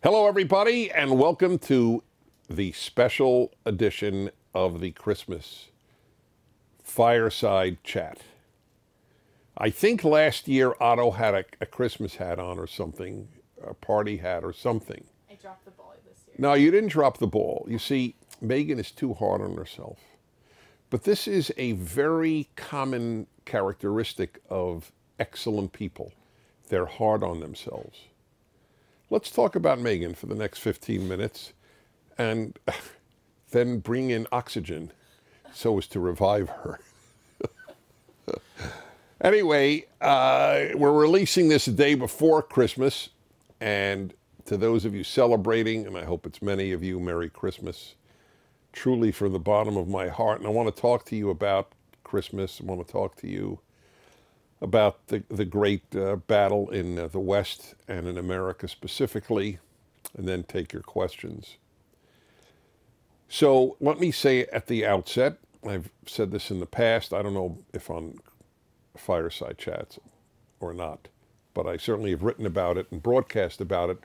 Hello, everybody, and welcome to the special edition of the Christmas Fireside Chat. I think last year Otto had a Christmas hat on or something, a party hat or something. I dropped the ball this year. No, you didn't drop the ball. You see, Megan is too hard on herself. But this is a very common characteristic of excellent people. They're hard on themselves. Let's talk about Megan for the next 15 minutes and then bring in oxygen so as to revive her. Anyway, we're releasing this a day before Christmas, and to those of you celebrating, and I hope it's many of you, Merry Christmas, truly from the bottom of my heart. And I want to talk to you about Christmas. I want to talk to you about the great battle in the West and in America specifically, and then take your questions. So let me say at the outset, I've said this in the past, I don't know if on Fireside Chats or not, but I certainly have written about it and broadcast about it.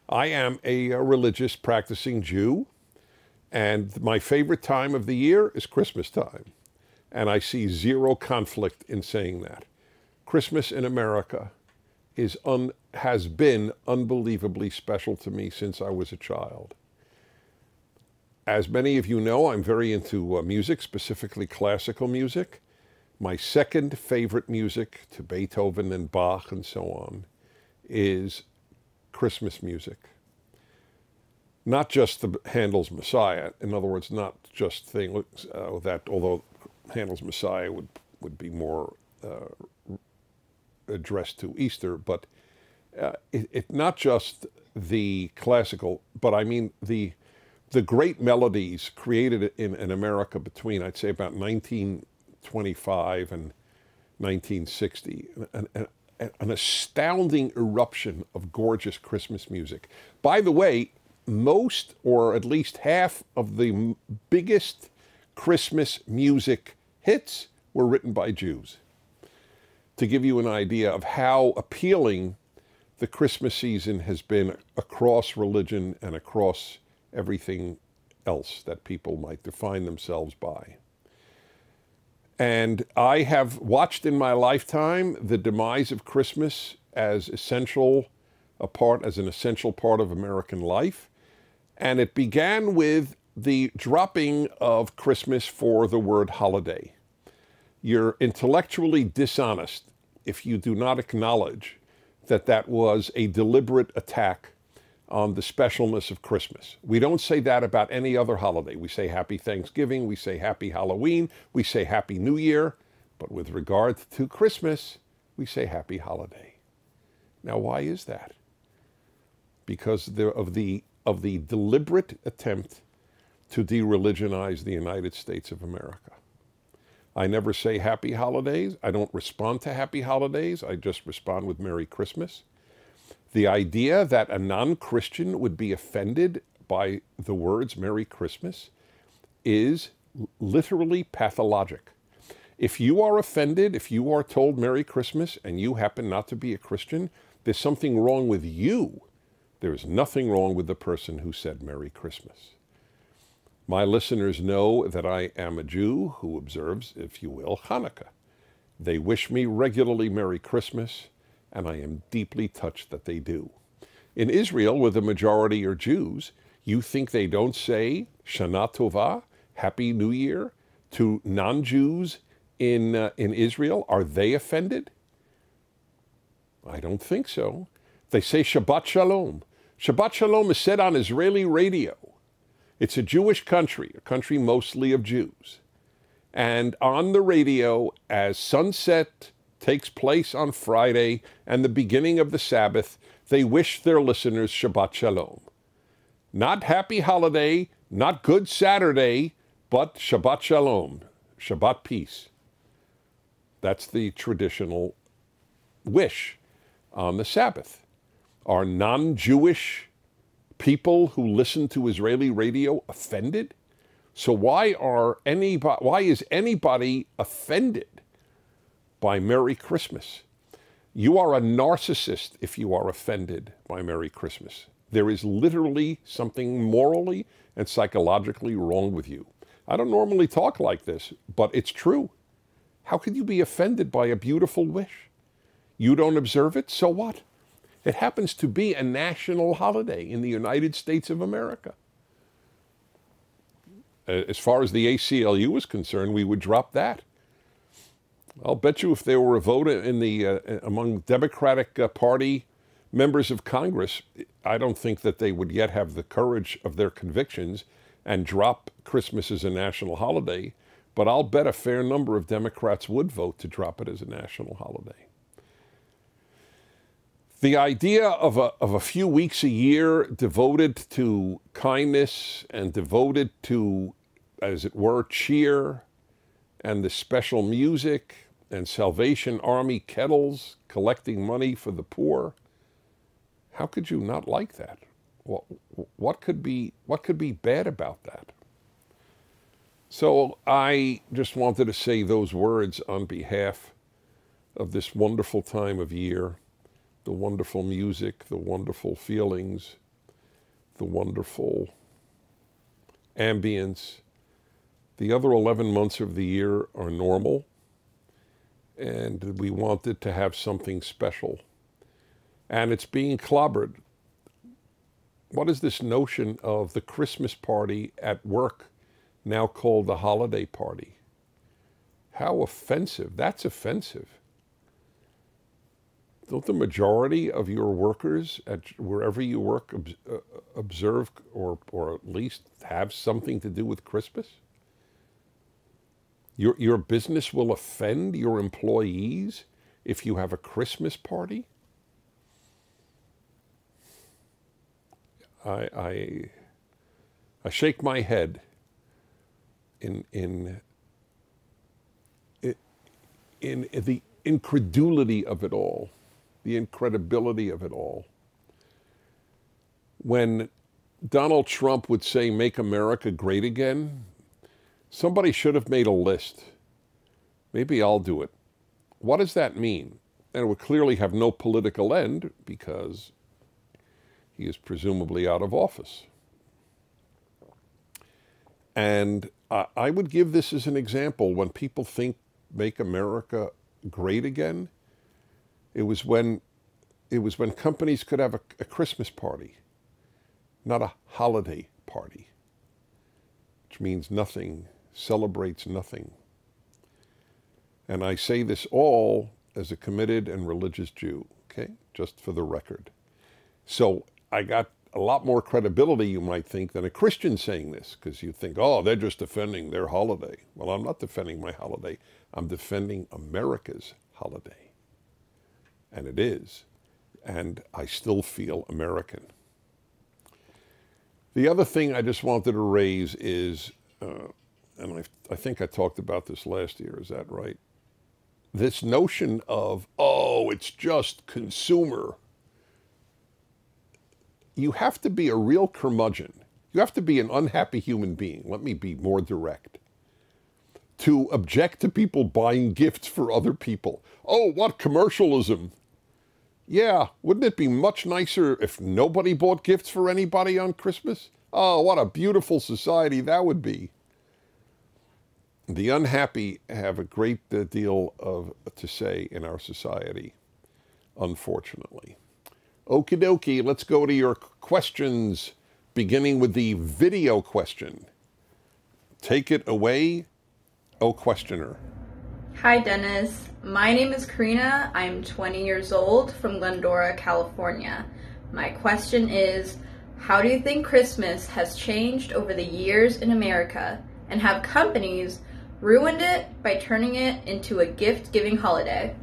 I am a religious practicing Jew, and my favorite time of the year is Christmas time. And I see zero conflict in saying that. Christmas in America has been unbelievably special to me since I was a child. As many of you know, I'm very into music, specifically classical music. My second favorite music, to Beethoven and Bach and so on, is Christmas music. Not just the Handel's Messiah. In other words, not just things that, although Handel's Messiah would be more addressed to Easter, but it not just the classical, but I mean the great melodies created in America between, I'd say, about 1925 and 1960. An astounding eruption of gorgeous Christmas music. By the way, most, or at least half, of the biggest Christmas music hits were written by Jews. To give you an idea of how appealing the Christmas season has been across religion and across everything else that people might define themselves by. And I have watched in my lifetime the demise of Christmas as an essential part of American life. And it began with the dropping of Christmas for the word holiday. You're intellectually dishonest if you do not acknowledge that that was a deliberate attack on the specialness of Christmas. We don't say that about any other holiday. We say Happy Thanksgiving, we say Happy Halloween, we say Happy New Year, but with regard to Christmas, we say Happy Holiday. Now, why is that? Because of the deliberate attempt to de-religionize the United States of America. I never say Happy Holidays. I don't respond to Happy Holidays. I just respond with Merry Christmas. The idea that a non-Christian would be offended by the words Merry Christmas is literally pathologic. If you are offended, if you are told Merry Christmas and you happen not to be a Christian, there's something wrong with you. There is nothing wrong with the person who said Merry Christmas. My listeners know that I am a Jew who observes, if you will, Hanukkah. They wish me regularly Merry Christmas, and I am deeply touched that they do. In Israel, where the majority are Jews, you think they don't say Shana Tova, Happy New Year, to non-Jews in Israel? Are they offended? I don't think so. They say Shabbat Shalom. Shabbat Shalom is said on Israeli radio. It's a Jewish country, a country mostly of Jews. And on the radio, as sunset takes place on Friday and the beginning of the Sabbath, they wish their listeners Shabbat Shalom. Not Happy Holiday, not Good Saturday, but Shabbat Shalom, Shabbat peace. That's the traditional wish on the Sabbath. Are non-Jewish people who listen to Israeli radio offended? So why is anybody offended by Merry Christmas? You are a narcissist if you are offended by Merry Christmas. There is literally something morally and psychologically wrong with you. I don't normally talk like this, but it's true. How could you be offended by a beautiful wish? You don't observe it, so what? It happens to be a national holiday in the United States of America. As far as the ACLU is concerned, we would drop that. I'll bet you if there were a vote in the among Democratic Party members of Congress, I don't think that they would yet have the courage of their convictions and drop Christmas as a national holiday, but I'll bet a fair number of Democrats would vote to drop it as a national holiday. The idea of a few weeks a year devoted to kindness and devoted to, as it were, cheer and the special music and Salvation Army kettles collecting money for the poor, how could you not like that? What could be bad about that? So I just wanted to say those words on behalf of this wonderful time of year, the wonderful music, the wonderful feelings, the wonderful ambience. The other 11 months of the year are normal, and we wanted to have something special. And it's being clobbered. What is this notion of the Christmas party at work, now called the holiday party? How offensive. That's offensive. Don't the majority of your workers at wherever you work observe or at least have something to do with Christmas? Your business will offend your employees if you have a Christmas party? I shake my head in the incredulity of it all, the incredibility of it all. When Donald Trump would say, "Make America great again," somebody should have made a list. Maybe I'll do it. What does that mean? And it would clearly have no political end because he is presumably out of office. And I would give this as an example. When people think make America great again, it was when companies could have a Christmas party, not a holiday party, which means nothing, celebrates nothing. And I say this all as a committed and religious Jew, okay, just for the record. So I got a lot more credibility, you might think, than a Christian saying this, because you think, oh, they're just defending their holiday. Well, I'm not defending my holiday. I'm defending America's holiday. And it is. And I still feel American. The other thing I just wanted to raise is, and I think I talked about this last year, is that right? This notion of, oh, it's just consumer. You have to be a real curmudgeon. You have to be an unhappy human being. Let me be more direct. To object to people buying gifts for other people. Oh, what commercialism. Yeah, wouldn't it be much nicer if nobody bought gifts for anybody on Christmas? Oh, what a beautiful society that would be. The unhappy have a great deal to say in our society, unfortunately. Okie dokie, let's go to your questions, beginning with the video question. Take it away, oh questioner. Hi, Dennis. My name is Karina. I'm 20 years old from Glendora, California. My question is, how do you think Christmas has changed over the years in America, and have companies ruined it by turning it into a gift-giving holiday?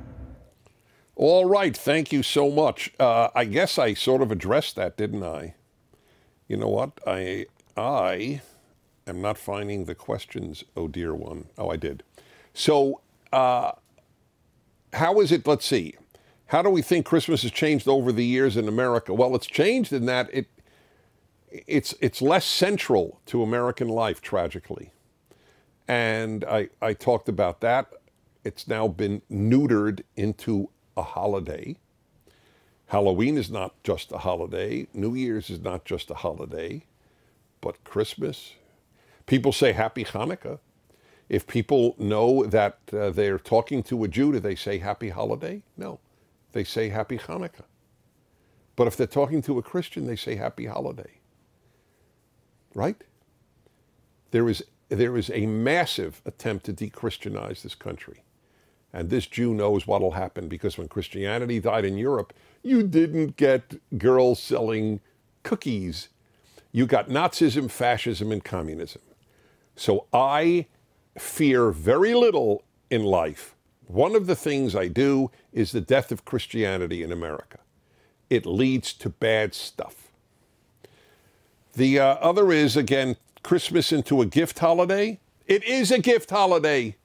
All right, thank you so much. I guess I sort of addressed that, didn't I? You know what? I am not finding the questions, oh dear one. Oh, I did. So, how is it, let's see, how do we think Christmas has changed over the years in America? Well, it's changed in that it's less central to American life, tragically. And I talked about that. It's now been neutered into a holiday. Halloween is not just a holiday. New Year's is not just a holiday, but Christmas. People say Happy Hanukkah. If people know that they're talking to a Jew, do they say Happy Holiday? No, they say Happy Hanukkah. But if they're talking to a Christian, they say Happy Holiday. Right? There is a massive attempt to de-Christianize this country. And this Jew knows what will happen, because when Christianity died in Europe, you didn't get girls selling cookies. You got Nazism, fascism, and communism. So I fear very little in life. One of the things I do is the death of Christianity in America. It leads to bad stuff. The other is, again, Christmas into a gift holiday. It is a gift holiday.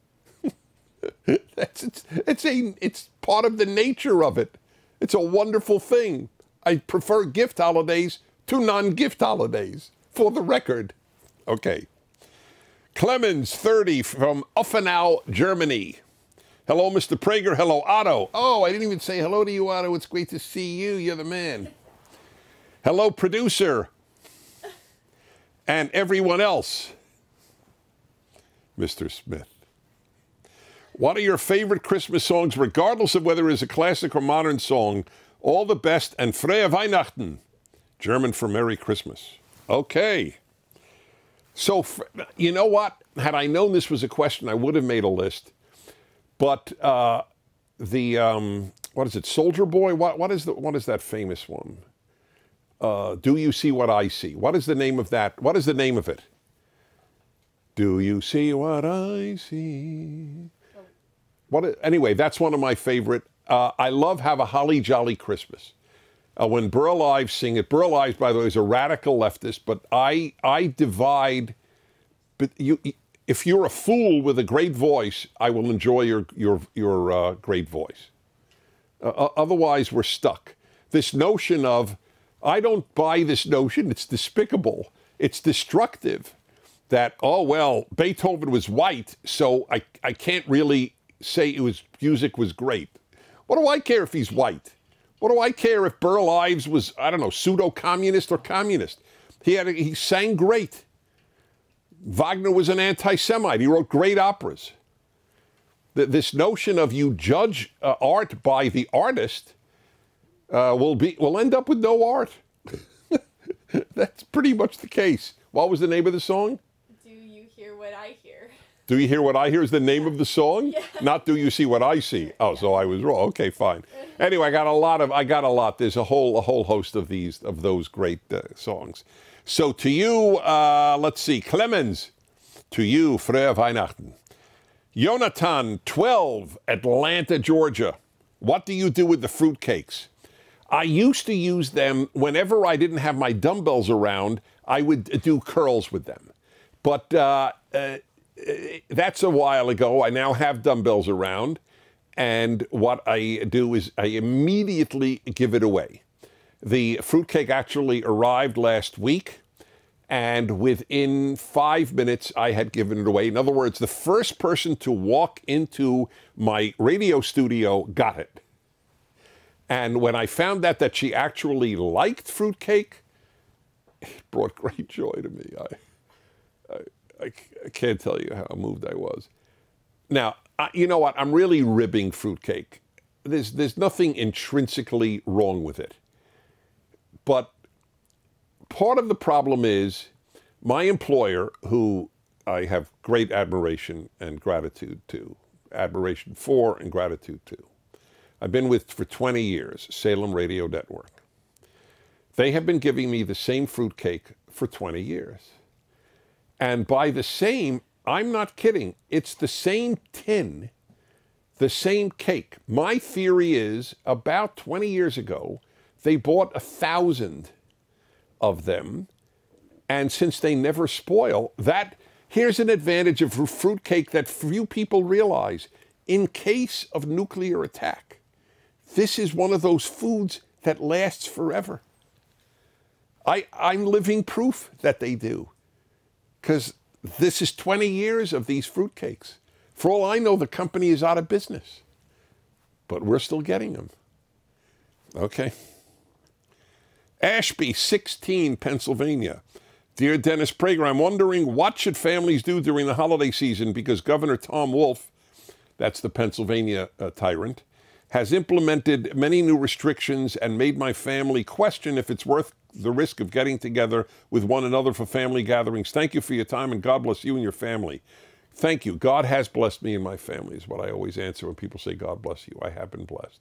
It's part of the nature of it. It's a wonderful thing. I prefer gift holidays to non-gift holidays, for the record. Okay. Clemens, 30, from Offenau, Germany. Hello, Mr. Prager. Hello, Otto. Oh, I didn't even say hello to you, Otto. It's great to see you. You're the man. Hello, producer. And everyone else. Mr. Smith. What are your favorite Christmas songs, regardless of whether it's a classic or modern song? All the best, and Frohe Weihnachten. German for Merry Christmas. Okay. So, you know what? Had I known this was a question, I would have made a list. But what is it, Soldier Boy? What is that famous one? Do You See What I See? What is the name of that? What is the name of it? Do you see what I see? Anyway, that's one of my favorite. I love Have a Holly Jolly Christmas. When Burl Ives sing it, Burl Ives, by the way, is a radical leftist, but I divide. But if you're a fool with a great voice, I will enjoy your great voice. Otherwise, we're stuck. This notion of, I don't buy this notion. It's despicable. It's destructive. That, oh well, Beethoven was white, so I can't really say music was great. What do I care if he's white? What do I care if Burl Ives was, I don't know, pseudo-communist or communist? He sang great. Wagner was an anti-Semite. He wrote great operas. This notion of you judge art by the artist will end up with no art. That's pretty much the case. What was the name of the song? Do you hear what I hear? Do you hear what I hear is the name of the song? Yeah. Not do you see what I see? Oh, so I was wrong. Okay, fine. Anyway, I got a lot. There's a whole host of those great songs. So to you, let's see, Clemens, to you, Frohe Weihnachten. Jonathan, 12, Atlanta, Georgia. What do you do with the fruitcakes? I used to use them whenever I didn't have my dumbbells around. I would do curls with them. But that's a while ago. I now have dumbbells around. And what I do is I immediately give it away. The fruitcake actually arrived last week. And within 5 minutes, I had given it away. In other words, the first person to walk into my radio studio got it. And when I found out that she actually liked fruitcake, it brought great joy to me. I can't tell you how moved I was. Now, you know what? I'm really ribbing fruitcake. There's nothing intrinsically wrong with it. But part of the problem is my employer, who I have great admiration and gratitude to, admiration for and gratitude to, I've been with for 20 years, Salem Radio Network. They have been giving me the same fruitcake for 20 years. And by the same, I'm not kidding, it's the same tin, the same cake. My theory is about 20 years ago, they bought 1,000 of them. And since they never spoil, here's an advantage of fruitcake that few people realize. In case of nuclear attack, this is one of those foods that lasts forever. I'm living proof that they do. Because this is 20 years of these fruitcakes. For all I know, the company is out of business. But we're still getting them. Okay. Ashby, 16, Pennsylvania. Dear Dennis Prager, I'm wondering what should families do during the holiday season because Governor Tom Wolf, that's the Pennsylvania tyrant, has implemented many new restrictions and made my family question if it's worth the risk of getting together with one another for family gatherings. Thank you for your time, and God bless you and your family. Thank you. God has blessed me and my family is what I always answer when people say, God bless you. I have been blessed.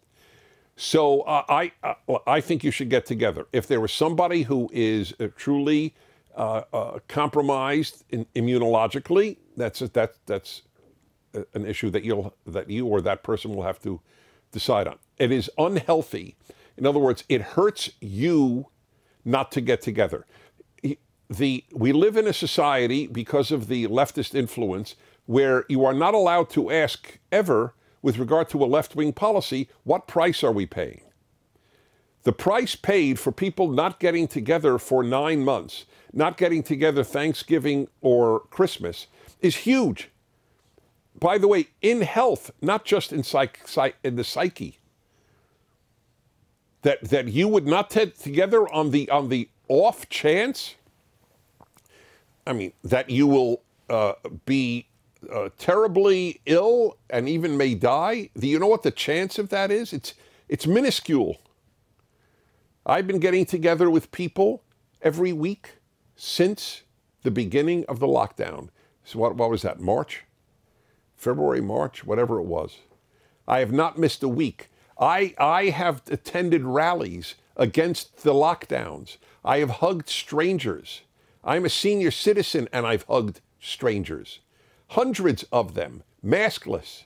So I think you should get together. If there was somebody who is truly compromised immunologically, that's an issue that you or that person will have to decide on. It is unhealthy. In other words, it hurts you not to get together. We live in a society, because of the leftist influence, where you are not allowed to ask ever, with regard to a left-wing policy, what price are we paying? The price paid for people not getting together for 9 months, not getting together Thanksgiving or Christmas, is huge. By the way, in health, not just in the psyche. That you would not get together on the off chance, I mean, that you will be terribly ill and even may die. Do you know what the chance of that is? It's minuscule. I've been getting together with people every week since the beginning of the lockdown. So what was that, March? February, March, whatever it was. I have not missed a week. I have attended rallies against the lockdowns. I have hugged strangers. I'm a senior citizen and I've hugged strangers. Hundreds of them, maskless.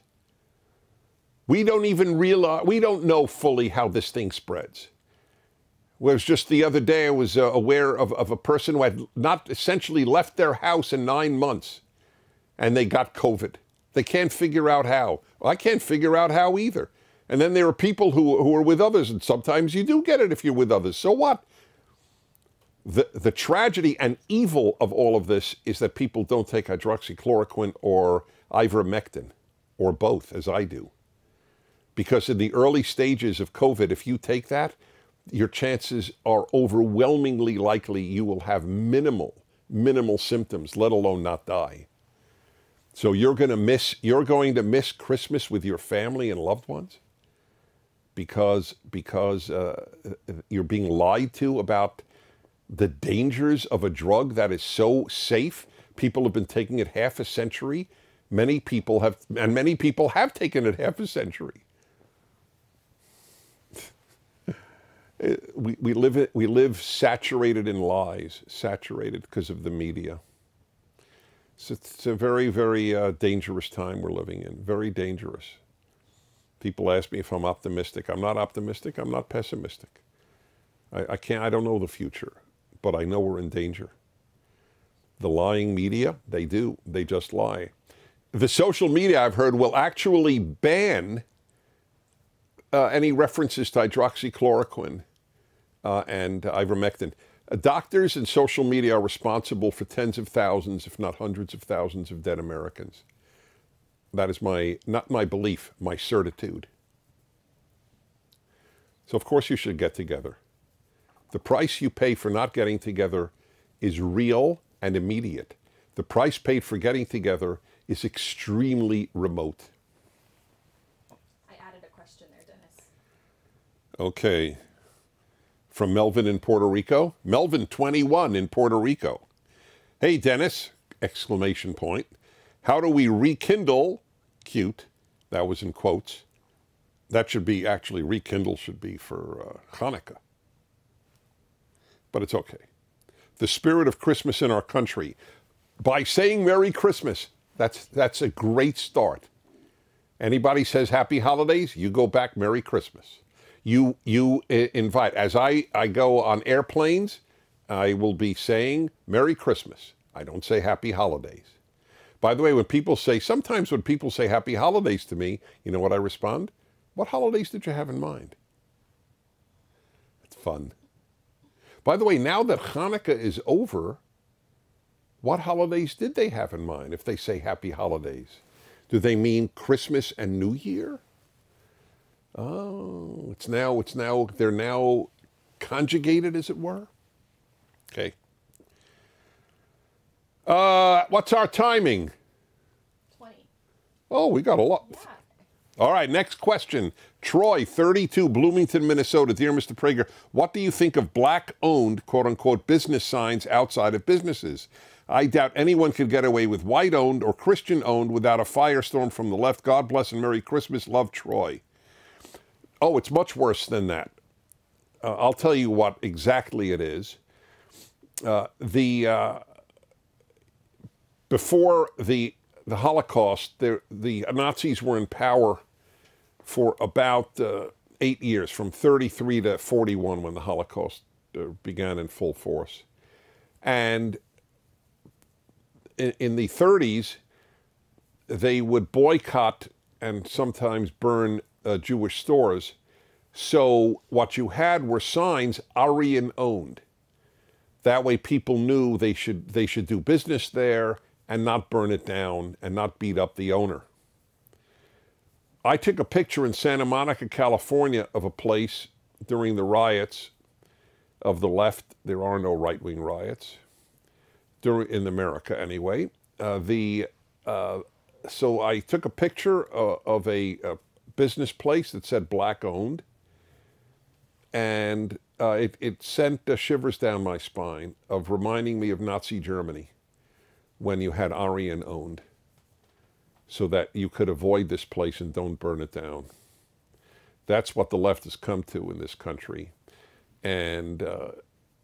We don't even realize, we don't know fully how this thing spreads. It was just the other day I was aware of a person who had not essentially left their house in 9 months and they got COVID. They can't figure out how. Well, I can't figure out how either. And then there are people who are with others, and sometimes you do get it if you're with others. So what? The tragedy and evil of all of this is that people don't take hydroxychloroquine or ivermectin, or both, as I do. Because in the early stages of COVID, if you take that, your chances are overwhelmingly likely you will have minimal symptoms, let alone not die. So you're going to miss Christmas with your family and loved ones because you're being lied to about the dangers of a drug that is so safe. People have been taking it half a century. Many people have taken it half a century. We live saturated in lies, saturated because of the media. It's a very, very dangerous time we're living in, very dangerous. People ask me if I'm optimistic. I'm not optimistic. I'm not pessimistic. I don't know the future, but I know we're in danger. The lying media, they just lie. The social media, I've heard, will actually ban any references to hydroxychloroquine and ivermectin. Doctors and social media are responsible for tens of thousands, if not hundreds of thousands of dead Americans. That is not my belief, my certitude. So of course you should get together. The price you pay for not getting together is real and immediate. The price paid for getting together is extremely remote. I added a question there, Dennis. Okay. From Melvin in Puerto Rico. Melvin, 21, in Puerto Rico. Hey, Dennis, exclamation point. How do we rekindle, cute, that was in quotes. That should be, actually, rekindle should be for Hanukkah. But it's okay. The spirit of Christmas in our country. By saying Merry Christmas, that's a great start. Anybody says Happy Holidays, you go back Merry Christmas. You invite, as I go on airplanes, I will be saying Merry Christmas. I don't say Happy Holidays. By the way, sometimes when people say Happy Holidays to me, you know what I respond? What holidays did you have in mind? It's fun. By the way, now that Hanukkah is over, what holidays did they have in mind if they say Happy Holidays? Do they mean Christmas and New Year? Oh, they're now conjugated, as it were. Okay. What's our timing? 20. Oh, we got a lot. Yeah. All right, next question. Troy, 32, Bloomington, Minnesota. Dear Mr. Prager, what do you think of black-owned, quote-unquote, business signs outside of businesses? I doubt anyone could get away with white-owned or Christian-owned without a firestorm from the left. God bless and Merry Christmas. Love, Troy. Oh, it's much worse than that. I'll tell you what exactly it is. Before the Holocaust, the Nazis were in power for about 8 years, from 33 to 41 when the Holocaust began in full force. And in the 30s, they would boycott and sometimes burn Jewish stores. So what you had were signs Aryan owned. That way people knew they should do business there and not burn it down and not beat up the owner. I took a picture in Santa Monica, California of a place during the riots of the left. There are no right-wing riots in America anyway. So I took a picture of a business place that said black owned, and it sent shivers down my spine of reminding me of Nazi Germany when you had Aryan owned, so that you could avoid this place and don't burn it down. That's what the left has come to in this country. And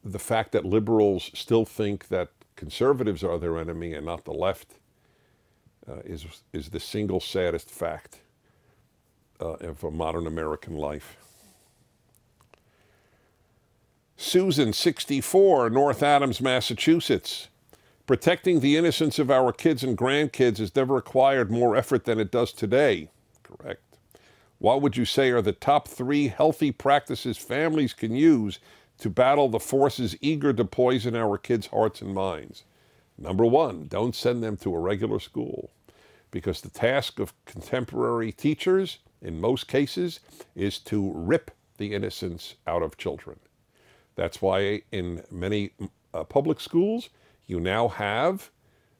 the fact that liberals still think that conservatives are their enemy and not the left is the single saddest fact of a modern American life. Susan, 64, North Adams, Massachusetts. Protecting the innocence of our kids and grandkids has never required more effort than it does today. Correct. What would you say are the top 3 healthy practices families can use to battle the forces eager to poison our kids' hearts and minds? Number 1, don't send them to a regular school, because the task of contemporary teachers, in most cases, is to rip the innocence out of children. That's why in many public schools, you now have,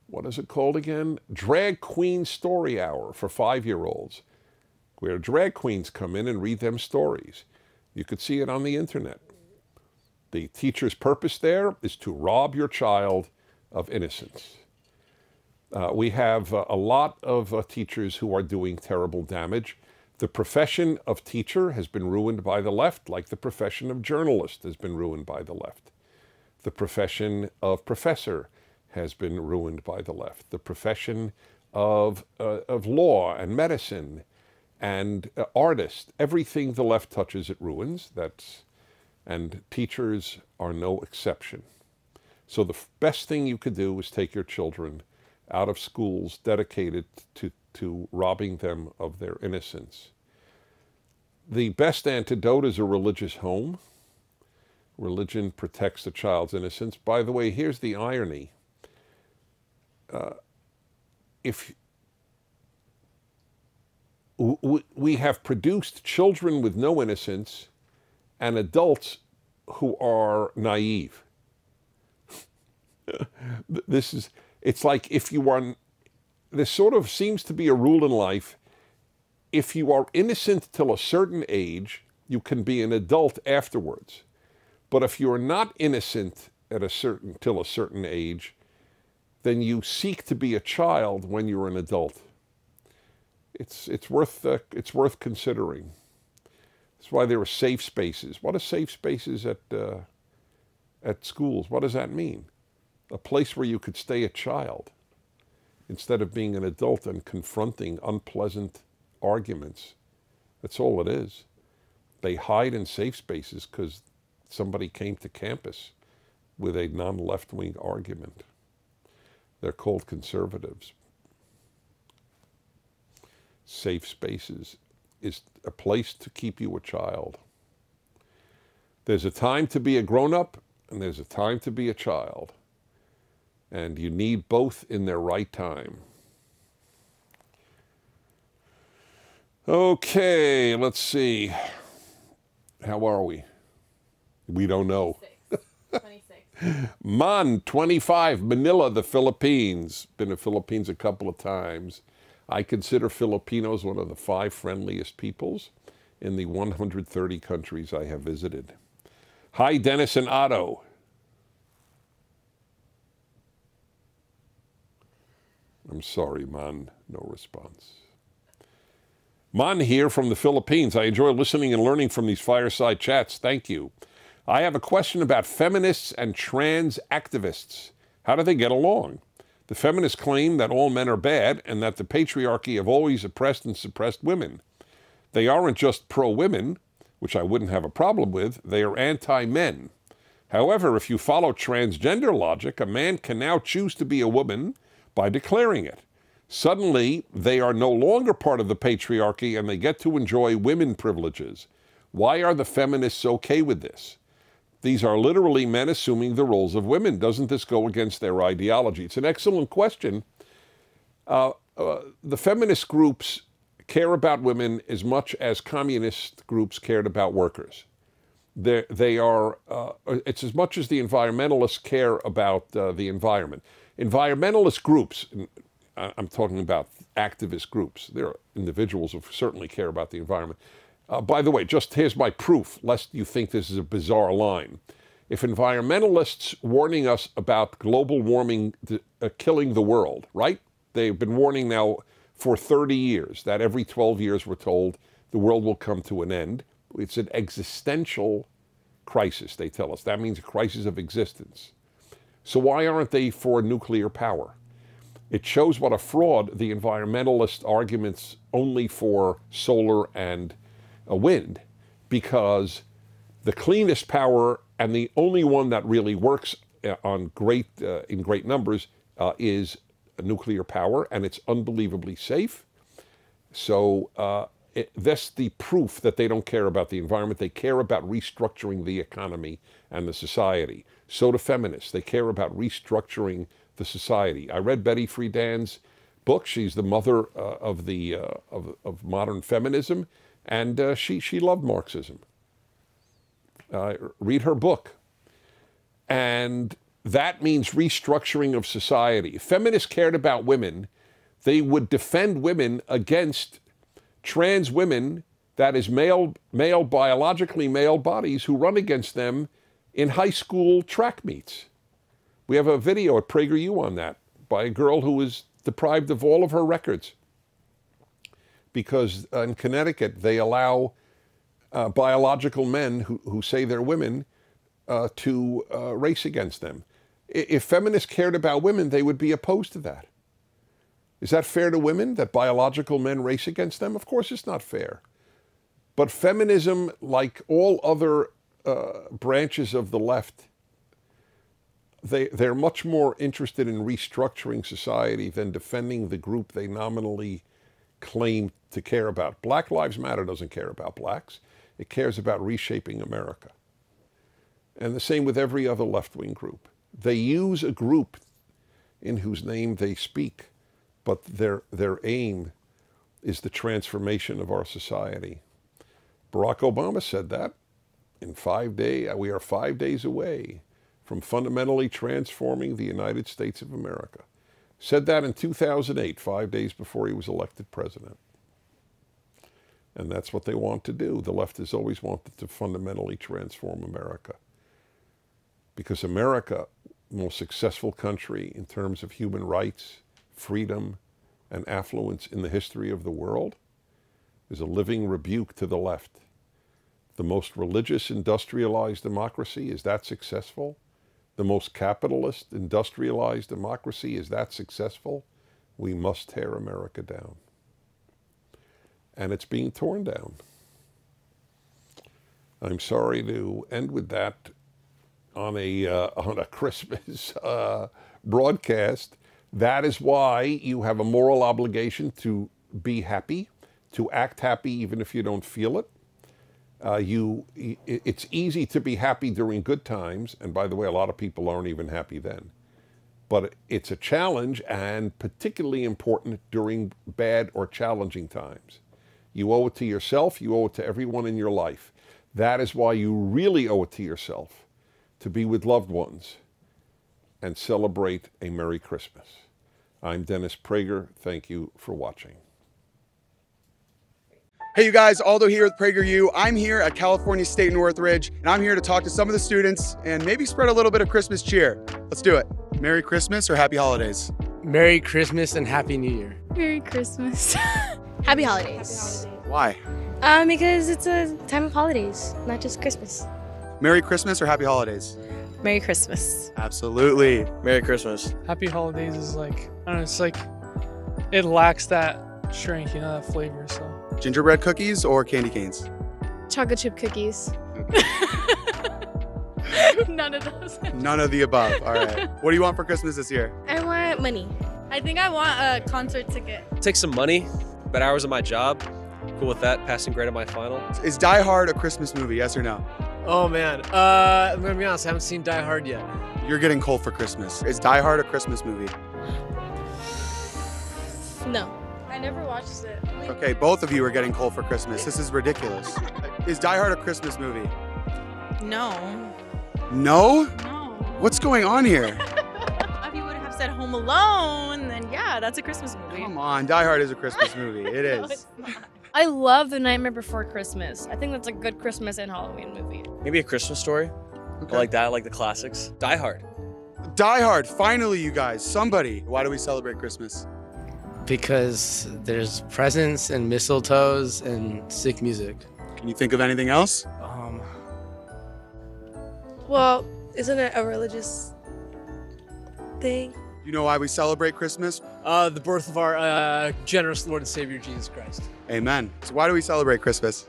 what is it called again? Drag Queen Story Hour for 5-year-olds, where drag queens come in and read them stories. You could see it on the internet. The teacher's purpose there is to rob your child of innocence. We have a lot of teachers who are doing terrible damage. The profession of teacher has been ruined by the left, like the profession of journalist has been ruined by the left. The profession of professor has been ruined by the left. The profession of law and medicine and artist, everything the left touches, it ruins. And teachers are no exception. So the best thing you could do is take your children out of schools dedicated to robbing them of their innocence. The best antidote is a religious home. Religion protects a child's innocence. By the way, here's the irony. If we have produced children with no innocence and adults who are naive. It's like if you are, this sort of seems to be a rule in life. If you are innocent till a certain age, you can be an adult afterwards. But if you're not innocent till a certain age, then you seek to be a child when you're an adult. It's worth considering. That's why there are safe spaces. What are safe spaces at schools? What does that mean? A place where you could stay a child instead of being an adult and confronting unpleasant arguments. That's all it is. They hide in safe spaces because somebody came to campus with a non-left-wing argument. They're called conservatives. Safe spaces is a place to keep you a child. There's a time to be a grown-up, and there's a time to be a child. And you need both in their right time. Okay, let's see. How are we? We don't know. 26. Man, 25, Manila, the Philippines. Been to Philippines a couple of times. I consider Filipinos one of the 5 friendliest peoples in the 130 countries I have visited. Hi, Dennis and Otto. I'm sorry, Man, no response. Man here from the Philippines. I enjoy listening and learning from these fireside chats. Thank you. I have a question about feminists and trans activists. How do they get along? The feminists claim that all men are bad and that the patriarchy have always oppressed and suppressed women. They aren't just pro-women, which I wouldn't have a problem with, they are anti-men. However, if you follow transgender logic, a man can now choose to be a woman by declaring it. Suddenly, they are no longer part of the patriarchy and they get to enjoy women privileges. Why are the feminists okay with this? These are literally men assuming the roles of women. Doesn't this go against their ideology? It's an excellent question. The feminist groups care about women as much as communist groups cared about workers. It's as much as the environmentalists care about the environment. Environmentalist groups, I'm talking about activist groups, there are individuals who certainly care about the environment. By the way, just here's my proof, lest you think this is a bizarre line. If environmentalists warning us about global warming killing the world, right? They've been warning now for 30 years that every 12 years we're told the world will come to an end. It's an existential crisis, they tell us. That means a crisis of existence. So why aren't they for nuclear power? It shows what a fraud the environmentalist arguments only for solar and wind, because the cleanest power and the only one that really works in great numbers is nuclear power, and it's unbelievably safe. So that's the proof that they don't care about the environment. They care about restructuring the economy and the society. So do feminists. They care about restructuring the society. I read Betty Friedan's book. She's the mother of modern feminism, and she loved Marxism. Read her book. And that means restructuring of society. If feminists cared about women, they would defend women against trans women, that is biologically male bodies, who run against them in high school track meets. We have a video at PragerU on that by a girl who was deprived of all of her records because in Connecticut they allow biological men who say they're women to race against them. If feminists cared about women, they would be opposed to that. Is that fair to women, that biological men race against them? Of course it's not fair. But feminism, like all other branches of the left, they're much more interested in restructuring society than defending the group they nominally claim to care about. Black Lives Matter doesn't care about blacks. It cares about reshaping America. And the same with every other left-wing group. They use a group in whose name they speak, but their aim is the transformation of our society. Barack Obama said that in 5 days. We are 5 days away from fundamentally transforming the United States of America. Said that in 2008, 5 days before he was elected president. And that's what they want to do. The left has always wanted to fundamentally transform America. Because America, the most successful country in terms of human rights, freedom, and affluence in the history of the world, is a living rebuke to the left. The most religious, industrialized democracy, is that successful? The most capitalist, industrialized democracy, is that successful? We must tear America down. And it's being torn down. I'm sorry to end with that on a Christmas broadcast. That is why you have a moral obligation to be happy, to act happy even if you don't feel it. It's easy to be happy during good times, and by the way, a lot of people aren't even happy then. But it's a challenge, and particularly important during bad or challenging times. You owe it to yourself, you owe it to everyone in your life. That is why you really owe it to yourself to be with loved ones and celebrate a Merry Christmas. I'm Dennis Prager. Thank you for watching. Hey you guys, Aldo here with PragerU. I'm here at California State Northridge, and I'm here to talk to some of the students and maybe spread a little bit of Christmas cheer. Let's do it. Merry Christmas or Happy Holidays? Merry Christmas and Happy New Year. Merry Christmas. Happy holidays. Why? Because it's a time of holidays, not just Christmas. Merry Christmas or Happy Holidays? Merry Christmas. Absolutely. Merry Christmas. Happy holidays is like, I don't know, it's like, it lacks that strength, you know, that flavor, so. Gingerbread cookies or candy canes? Chocolate chip cookies. None of those. None of the above. All right. What do you want for Christmas this year? I want money. I think I want a concert ticket. Take some money, better hours on my job. Cool with that, passing grade on my final. Is Die Hard a Christmas movie, yes or no? Oh man, I'm gonna be honest, I haven't seen Die Hard yet. You're getting cold for Christmas. Is Die Hard a Christmas movie? No. I never watched it. Okay, both of you are getting cold for Christmas. This is ridiculous. Is Die Hard a Christmas movie? No. No? No. What's going on here? If you would have said Home Alone, then yeah, that's a Christmas movie. Come on, Die Hard is a Christmas movie. It No, is. it's not. I love The Nightmare Before Christmas. I think that's a good Christmas and Halloween movie. Maybe a Christmas story. Okay. I like that, I like the classics. Die Hard. Die Hard, finally, you guys. Somebody. Why do we celebrate Christmas? Because there's presents and mistletoes and sick music. Can you think of anything else? Well, isn't it a religious thing? You know why we celebrate Christmas? The birth of our generous Lord and Savior, Jesus Christ. Amen. So why do we celebrate Christmas?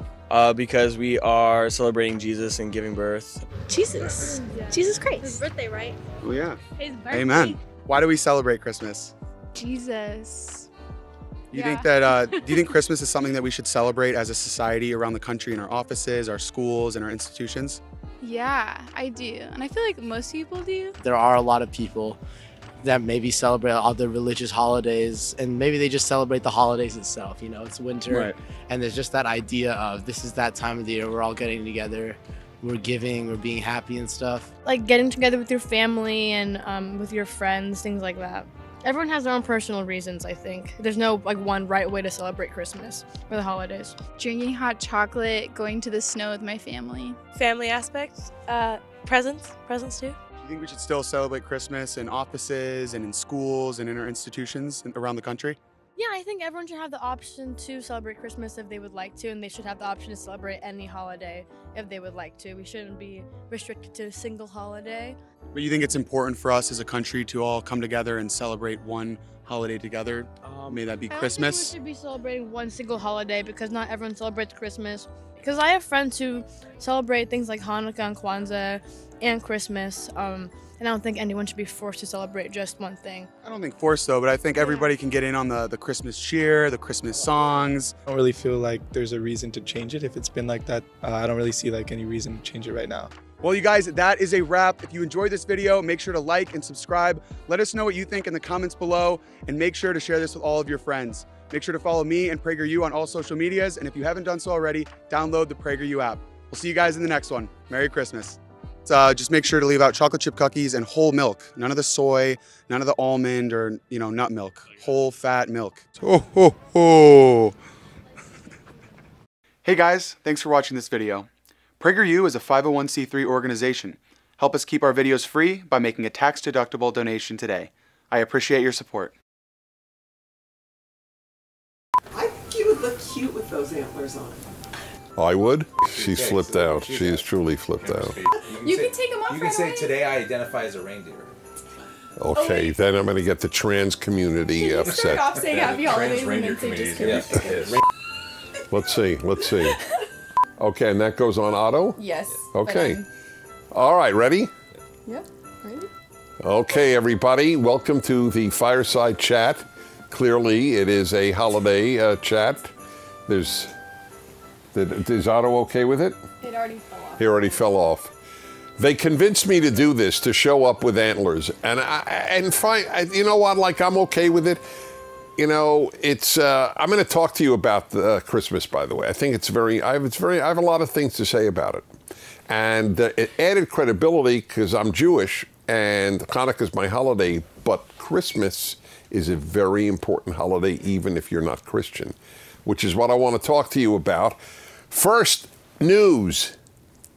Because we are celebrating Jesus and giving birth. Jesus. Jesus His Christ. birthday, right? Oh, yeah. His birthday. Amen. Why do we celebrate Christmas? Jesus. You think that, do you think Christmas is something that we should celebrate as a society around the country in our offices, our schools, and our institutions? Yeah, I do. And I feel like most people do. There are a lot of people that maybe celebrate other religious holidays, and maybe they just celebrate the holidays itself. You know, it's winter, Right. and there's just that idea of this is that time of the year we're all getting together, we're giving, we're being happy and stuff. Like getting together with your family and with your friends, things like that. Everyone has their own personal reasons, I think. There's no like one right way to celebrate Christmas or the holidays. Drinking hot chocolate, going to the snow with my family. Family aspect, presents too. Do you think we should still celebrate Christmas in offices and in schools and in our institutions around the country? Yeah, I think everyone should have the option to celebrate Christmas if they would like to, and they should have the option to celebrate any holiday if they would like to. We shouldn't be restricted to a single holiday. But you think it's important for us as a country to all come together and celebrate one holiday together? May that be I don't Christmas? think we should be celebrating one single holiday because not everyone celebrates Christmas. Because I have friends who celebrate things like Hanukkah and Kwanzaa and Christmas, and I don't think anyone should be forced to celebrate just one thing. I don't think forced though, but I think everybody can get in on the Christmas cheer, the Christmas songs. I don't really feel like there's a reason to change it. If it's been like that, I don't really see like any reason to change it right now. Well, you guys, that is a wrap. If you enjoyed this video, make sure to like and subscribe. Let us know what you think in the comments below, and make sure to share this with all of your friends. Make sure to follow me and PragerU on all social medias, and if you haven't done so already, download the PragerU app. We'll see you guys in the next one. Merry Christmas. Just make sure to leave out chocolate chip cookies and whole milk. None of the soy, none of the almond or, nut milk. Whole fat milk. Ho, ho, ho. Hey guys, thanks for watching this video. PragerU is a 501c3 organization. Help us keep our videos free by making a tax-deductible donation today. I appreciate your support. I think you would look cute with those antlers on. I would. She's flipped out. She is truly flipped out. You can take them off. You can say, today I identify as a reindeer. Okay, then I'm going to get the trans community Start upset. off saying happy holidays and then say just kidding. Let's see. Okay, and that goes on Otto? Yes. Okay. All right, ready? Yep. Ready? Okay, everybody, welcome to the Fireside Chat. Clearly, it is a holiday chat. Is Otto okay with it? It already fell off. He already fell off. They convinced me to do this, to show up with antlers. And fine, you know what, like I'm okay with it. You know, it's. I'm going to talk to you about Christmas. By the way, I think it's very. I have a lot of things to say about it, and it added credibility because I'm Jewish and Hanukkah is my holiday. But Christmas is a very important holiday, even if you're not Christian, which is what I want to talk to you about. First, news.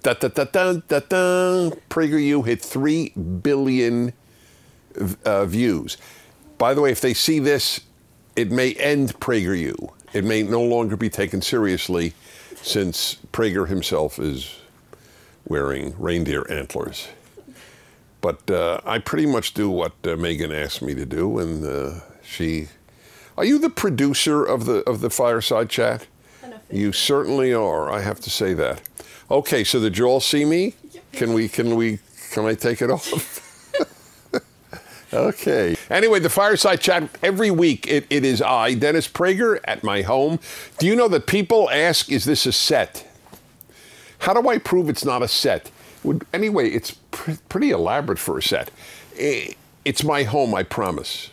PragerU hit 3 billion views. By the way, if they see this, it may end PragerU. It may no longer be taken seriously since Prager himself is wearing reindeer antlers. But I pretty much do what Megan asked me to do, and she... Are you the producer of the Fireside Chat? You certainly are. I have to say that. Okay, so did you all see me? Can I take it off? Okay. Anyway, the Fireside Chat, every week it is I, Dennis Prager, at my home. Do you know that people ask, is this a set? How do I prove it's not a set? Anyway, it's pretty elaborate for a set. It's my home, I promise.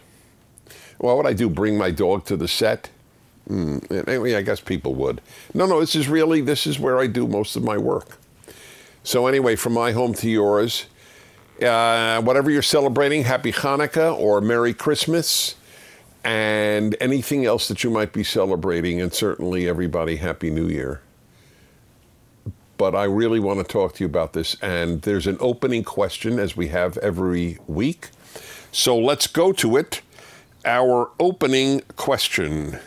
What would I do, bring my dog to the set? Anyway, I guess people would. No, this is where I do most of my work. So anyway, from my home to yours, whatever you're celebrating, Happy Hanukkah or Merry Christmas, and anything else that you might be celebrating, and certainly everybody, Happy New Year. But I really want to talk to you about this, and there's an opening question, as we have every week. So let's go to it. Our opening question.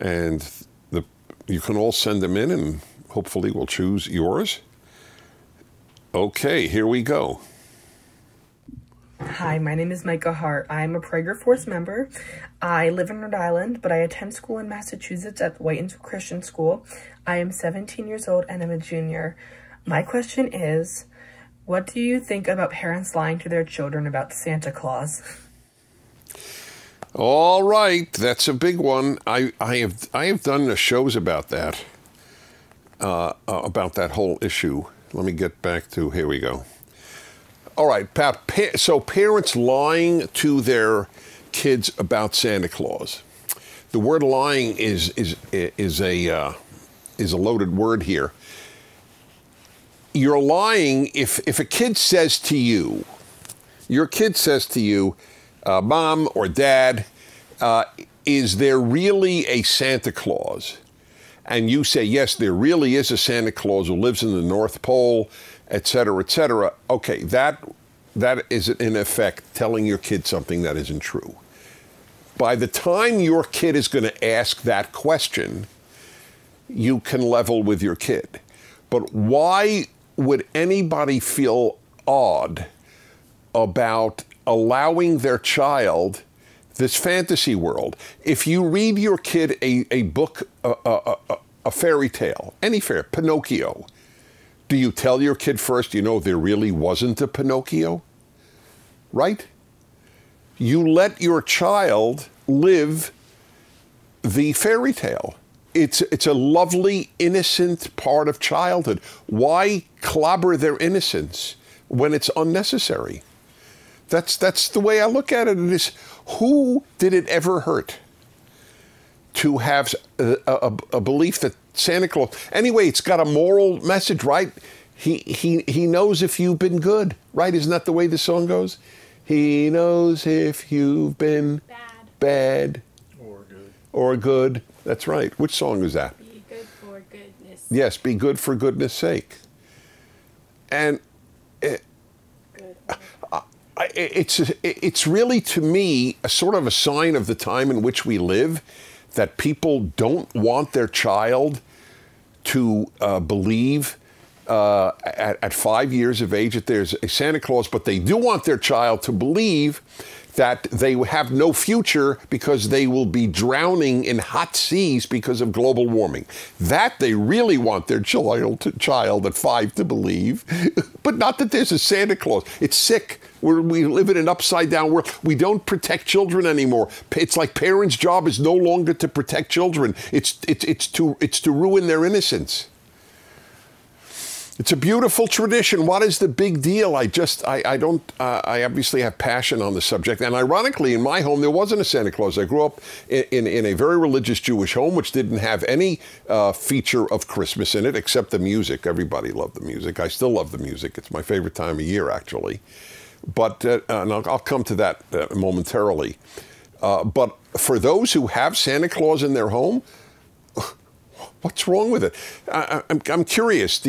And you can all send them in, and hopefully we'll choose yours. Okay, here we go. Hi, my name is Micah Hart. I'm a Prager Force member. I live in Rhode Island, but I attend school in Massachusetts at Whitensville Christian School. I am 17 years old and I'm a junior. My question is, what do you think about parents lying to their children about Santa Claus? All right, that's a big one. I have done shows about that whole issue. Let me get back to, here we go. All right, so parents lying to their kids about Santa Claus. The word lying is a loaded word here. You're lying if a kid says to you, your kid says to you, Mom or Dad, is there really a Santa Claus? And you say, yes, there really is a Santa Claus who lives in the North Pole, et cetera, et cetera. Okay, that is in effect telling your kid something that isn't true. By the time your kid is going to ask that question, you can level with your kid. But why would anybody feel odd about allowing their child this fantasy world? If you read your kid a book, a fairy tale, any fairy, Pinocchio, do you tell your kid first, there really wasn't a Pinocchio? Right? You let your child live the fairy tale. It's a lovely, innocent part of childhood. Why clobber their innocence when it's unnecessary? That's the way I look at it. It is, who did it ever hurt to have a belief that Santa Claus... Anyway, it's got a moral message, right? He knows if you've been good, right? Isn't that the way the song goes? He knows if you've been bad or good. That's right. Which song is that? Be good for goodness. Yes, be good for goodness sake. And it's really, to me, a sort of a sign of the time in which we live, that people don't want their child to believe at 5 years of age that there's a Santa Claus, but they do want their child to believe that they have no future because they will be drowning in hot seas because of global warming. That they really want their child at 5 to believe, but not that there's a Santa Claus. It's sick. We live in an upside-down world. We don't protect children anymore. It's like parents' job is no longer to protect children. It's to ruin their innocence. It's a beautiful tradition. What is the big deal? I obviously have passion on the subject. And ironically, in my home, there wasn't a Santa Claus. I grew up in a very religious Jewish home, which didn't have any feature of Christmas in it, except the music. Everybody loved the music. I still love the music. It's my favorite time of year, actually. But and I'll come to that momentarily. But for those who have Santa Claus in their home, what's wrong with it? I'm curious.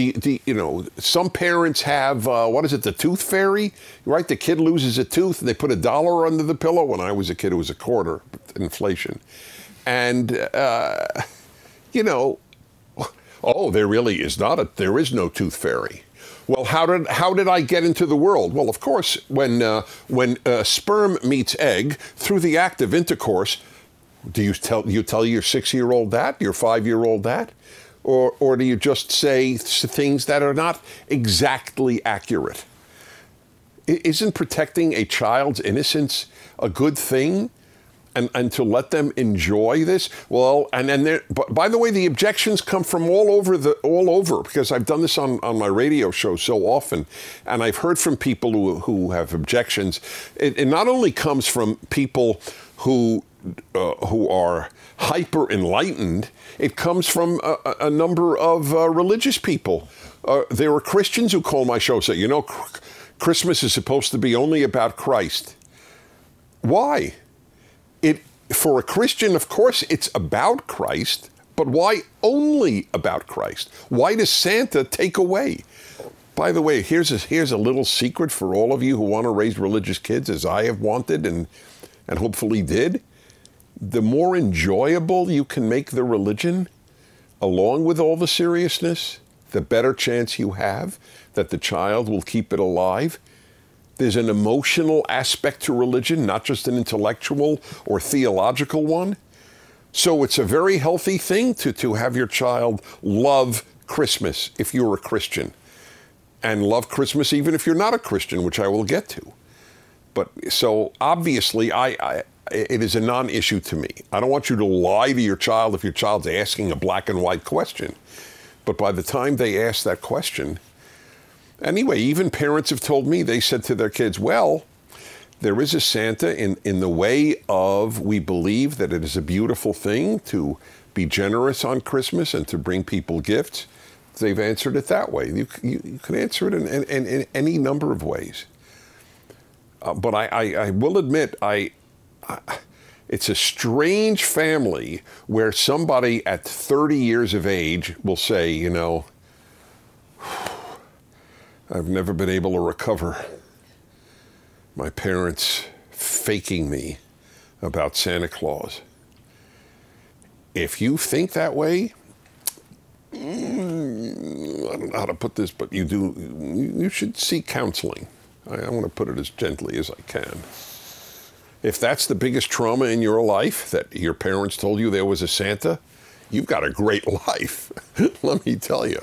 Some parents have, the tooth fairy, right? The kid loses a tooth and they put $1 under the pillow. When I was a kid, it was a quarter, inflation. And, there is no tooth fairy. Well, how did I get into the world? Well, of course, when sperm meets egg through the act of intercourse, do you tell your 6-year-old that, your 5-year-old that? Or do you just say things that are not exactly accurate? Isn't protecting a child's innocence a good thing? And to let them enjoy this? Well, and then by the way, the objections come from all over, because I've done this on my radio show so often, and I've heard from people who have objections. It not only comes from people who are hyper enlightened, it comes from a number of religious people. There are Christians who call my show, say, Christmas is supposed to be only about Christ. Why? For a Christian, of course, it's about Christ, but why only about Christ? Why does Santa take away? By the way, here's a little secret for all of you who want to raise religious kids, as I have wanted and hopefully did. The more enjoyable you can make the religion, along with all the seriousness, the better chance you have that the child will keep it alive. There's an emotional aspect to religion, not just an intellectual or theological one. So it's a very healthy thing to have your child love Christmas if you're a Christian, and love Christmas even if you're not a Christian, which I will get to. But so obviously, it is a non-issue to me. I don't want you to lie to your child if your child's asking a black and white question. But by the time they ask that question, anyway, even parents have told me, they said to their kids, well, there is a Santa in the way of, we believe that it is a beautiful thing to be generous on Christmas and to bring people gifts. They've answered it that way. You can answer it in any number of ways. But I will admit, it's a strange family where somebody at 30 years of age will say, I've never been able to recover my parents faking me about Santa Claus. If you think that way, I don't know how to put this, but you should seek counseling. I want to put it as gently as I can. If that's the biggest trauma in your life, that your parents told you there was a Santa, you've got a great life. Let me tell you.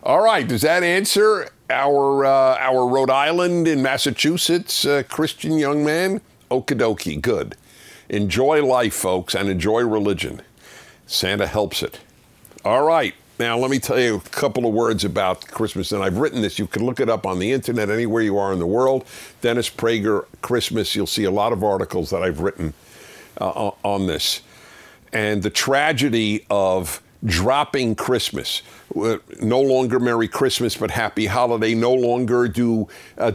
All right, does that answer our Rhode Island in Massachusetts Christian young man? Okie dokie, good. Enjoy life, folks, and enjoy religion. Santa helps it. All right. Now, let me tell you a couple of words about Christmas. And I've written this. You can look it up on the internet anywhere you are in the world. Dennis Prager, Christmas. You'll see a lot of articles that I've written on this. And the tragedy of dropping Christmas. No longer Merry Christmas, but Happy Holiday. No longer do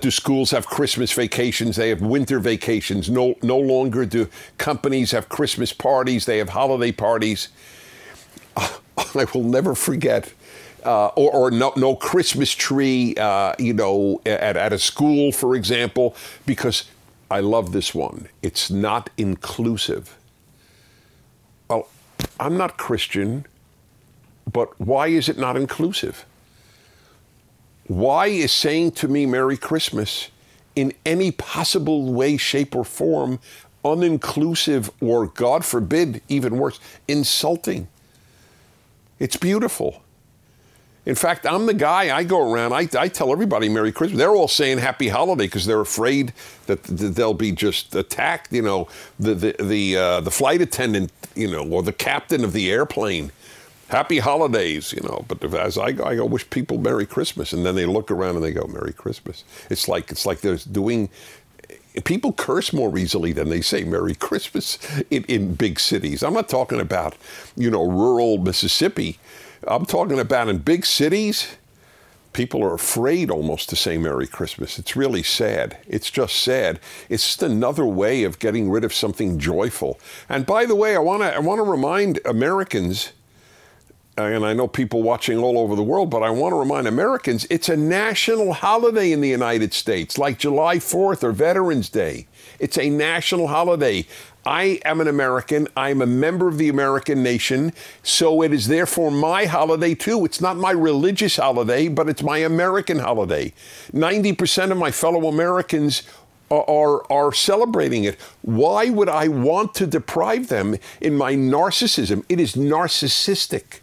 schools have Christmas vacations. They have winter vacations. No longer do companies have Christmas parties. They have holiday parties. I will never forget, or no Christmas tree, at a school, for example, because I love this one. It's not inclusive. Well, I'm not Christian, but why is it not inclusive? Why is saying to me Merry Christmas in any possible way, shape, or form uninclusive, or, God forbid, even worse, insulting? It's beautiful. In fact, I'm the guy, I go around, I tell everybody Merry Christmas. They're all saying Happy Holiday because they're afraid that they'll be just attacked, the flight attendant, or the captain of the airplane. Happy holidays, you know. But as I go, wish people Merry Christmas, and then they look around and they go, Merry Christmas. It's like they're doing. People curse more easily than they say Merry Christmas in big cities. I'm not talking about, you know, rural Mississippi. I'm talking about in big cities. People are afraid almost to say Merry Christmas. It's really sad. It's just sad. It's just another way of getting rid of something joyful. And by the way, I want to remind Americans, and I know people watching all over the world, but I want to remind Americans, it's a national holiday in the United States, like July 4th or Veterans Day. It's a national holiday. I am an American. I'm a member of the American nation, so it is therefore my holiday too. It's not my religious holiday, but it's my American holiday. 90% of my fellow Americans are celebrating it. Why would I want to deprive them in my narcissism? It is narcissistic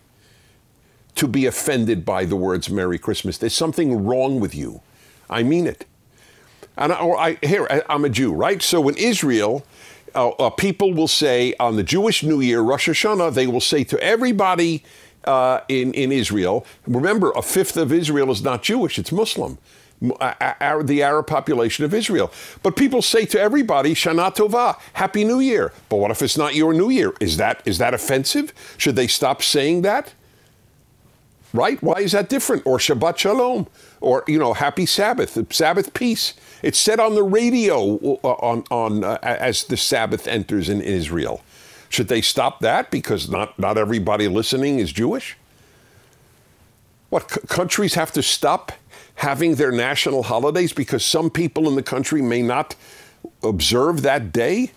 to be offended by the words Merry Christmas. There's something wrong with you. I mean it. And I'm a Jew, right? So in Israel, people will say on the Jewish New Year, Rosh Hashanah, they will say to everybody in Israel, remember, a fifth of Israel is not Jewish, it's Muslim, the Arab population of Israel. But people say to everybody, Shana Tova, Happy New Year. But what if it's not your New Year? Is that offensive? Should they stop saying that? Right? Why is that different? Or Shabbat Shalom, or, you know, Happy Sabbath, Sabbath peace. It's said on the radio as the Sabbath enters in Israel. Should they stop that because not everybody listening is Jewish? What, countries have to stop having their national holidays because some people in the country may not observe that day?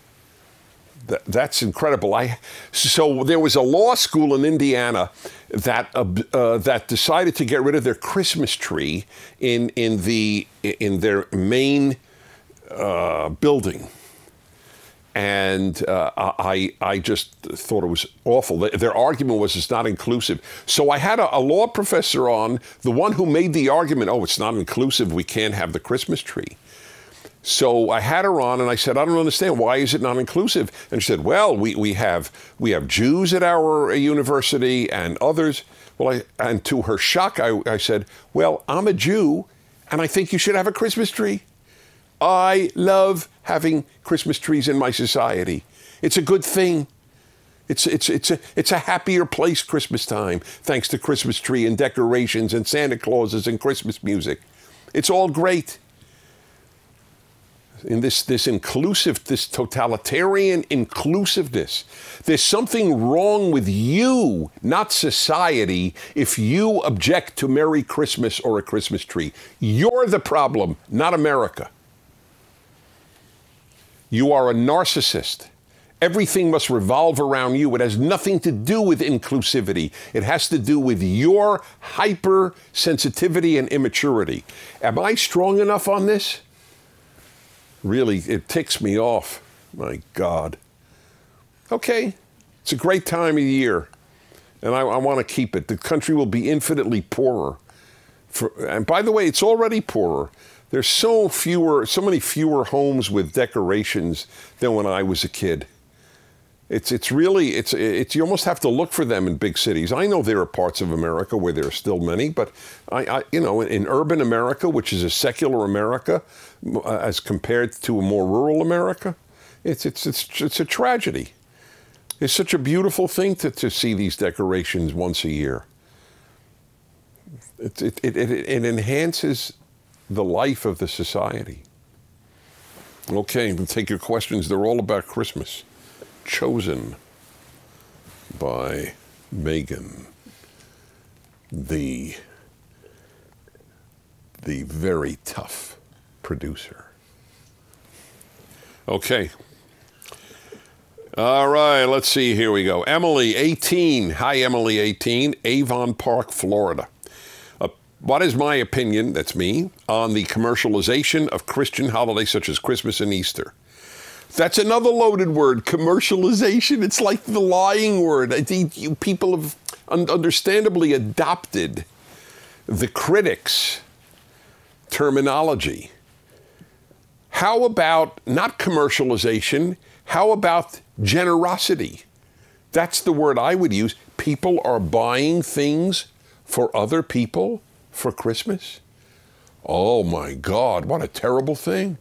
That's incredible. So there was a law school in Indiana that decided to get rid of their Christmas tree in their main building, and I just thought it was awful. Their argument was it's not inclusive. So I had a law professor on, the one who made the argument, oh, it's not inclusive, we can't have the Christmas tree. So I had her on, and I said, I don't understand. Why is it not inclusive? And she said, well, we have Jews at our university and others. Well, and to her shock, I said, well, I'm a Jew, and I think you should have a Christmas tree. I love having Christmas trees in my society. It's a good thing. It's a happier place Christmas time, thanks to Christmas tree and decorations and Santa Clauses and Christmas music. It's all great. In this totalitarian inclusiveness, there's something wrong with you, not society, if you object to Merry Christmas or a Christmas tree. You're the problem, not America. You are a narcissist. Everything must revolve around you. It has nothing to do with inclusivity. It has to do with your hypersensitivity and immaturity. Am I strong enough on this? Really, it ticks me off. My God. Okay, it's a great time of year, and I want to keep it. The country will be infinitely poorer. And by the way, it's already poorer. There's so many fewer homes with decorations than when I was a kid. It's really you almost have to look for them in big cities. I know there are parts of America where there are still many, but you know, in urban America, which is a secular America, as compared to a more rural America, it's a tragedy. It's such a beautiful thing to see these decorations once a year. It enhances the life of the society. Okay, we'll take your questions. They're all about Christmas. Chosen by Megan, the very tough producer. Okay. All right, let's see. Here we go. Emily, 18. Hi, Emily, 18. Avon Park, Florida. What is my opinion, that's me, on the commercialization of Christian holidays such as Christmas and Easter? That's another loaded word, commercialization. It's like the lying word. I think people have understandably adopted the critics' terminology. How about not commercialization? How about generosity? That's the word I would use. People are buying things for other people for Christmas. Oh my God, what a terrible thing.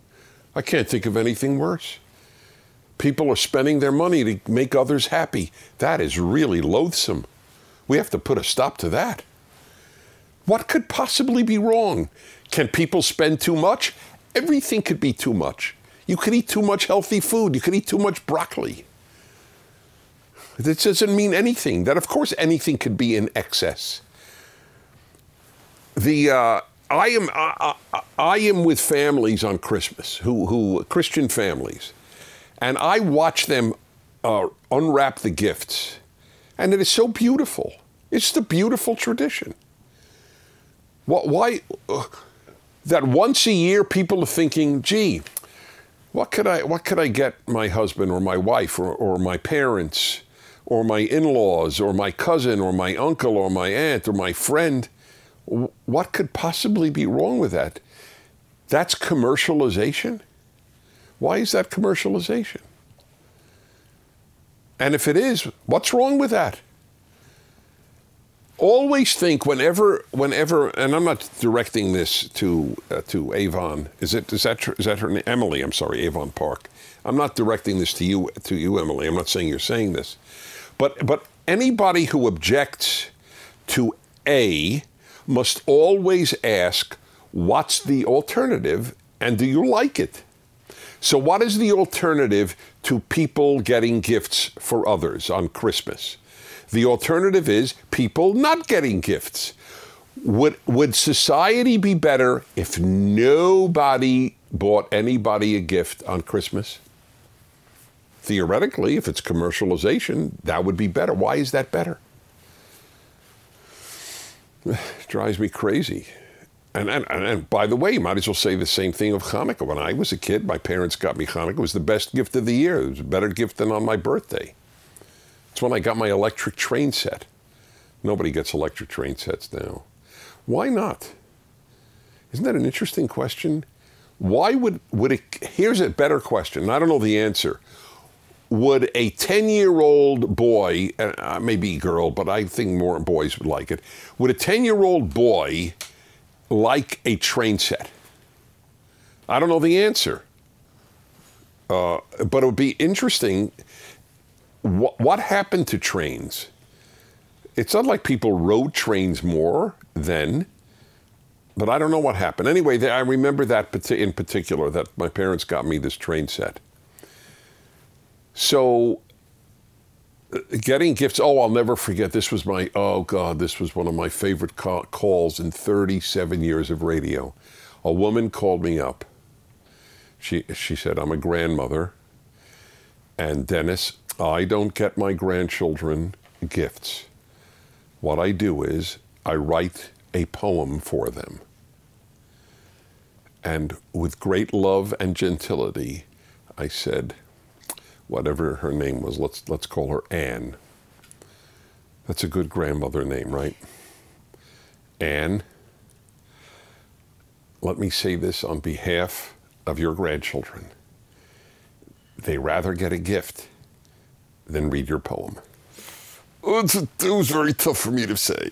I can't think of anything worse. People are spending their money to make others happy. That is really loathsome. We have to put a stop to that. What could possibly be wrong? Can people spend too much? Everything could be too much. You could eat too much healthy food. You could eat too much broccoli. This doesn't mean anything. That, of course, anything could be in excess. I am with families on Christmas, who Christian families, and I watch them unwrap the gifts, and it is so beautiful. It's the beautiful tradition. Why that once a year people are thinking, gee, what could I get my husband or my wife or my parents or my in-laws or my cousin or my uncle or my aunt or my friend? What could possibly be wrong with that? That's commercialization. Why is that commercialization? And if it is, what's wrong with that? Always think whenever, and I'm not directing this to Avon. Is that her name? Emily? I'm sorry, Avon Park. I'm not directing this to you, Emily. I'm not saying you're saying this, but anybody who objects to A must always ask, what's the alternative, and do you like it? So what is the alternative to people getting gifts for others on Christmas? The alternative is people not getting gifts. Would society be better if nobody bought anybody a gift on Christmas? Theoretically, if it's commercialization, that would be better. Why is that better? It drives me crazy. And by the way, you might as well say the same thing of Hanukkah. When I was a kid, my parents got me Hanukkah. It was the best gift of the year. It was a better gift than on my birthday. It's when I got my electric train set. Nobody gets electric train sets now. Why not? Isn't that an interesting question? Why would it, here's a better question, and I don't know the answer. Would a 10-year-old boy, maybe girl, but I think more boys would like it, would a 10-year-old boy like a train set? I don't know the answer. But it would be interesting. What happened to trains? It's not like people rode trains more then, but I don't know what happened. Anyway, I remember that in particular, that my parents got me this train set. So getting gifts, I'll never forget, this was one of my favorite calls in 37 years of radio. A woman called me up. She said, I'm a grandmother, and Dennis, I don't get my grandchildren gifts. What I do is I write a poem for them. And with great love and gentility, I said, whatever her name was, let's call her Anne. That's a good grandmother name, right? Anne, let me say this on behalf of your grandchildren. They rather get a gift than read your poem. It was very tough for me to say.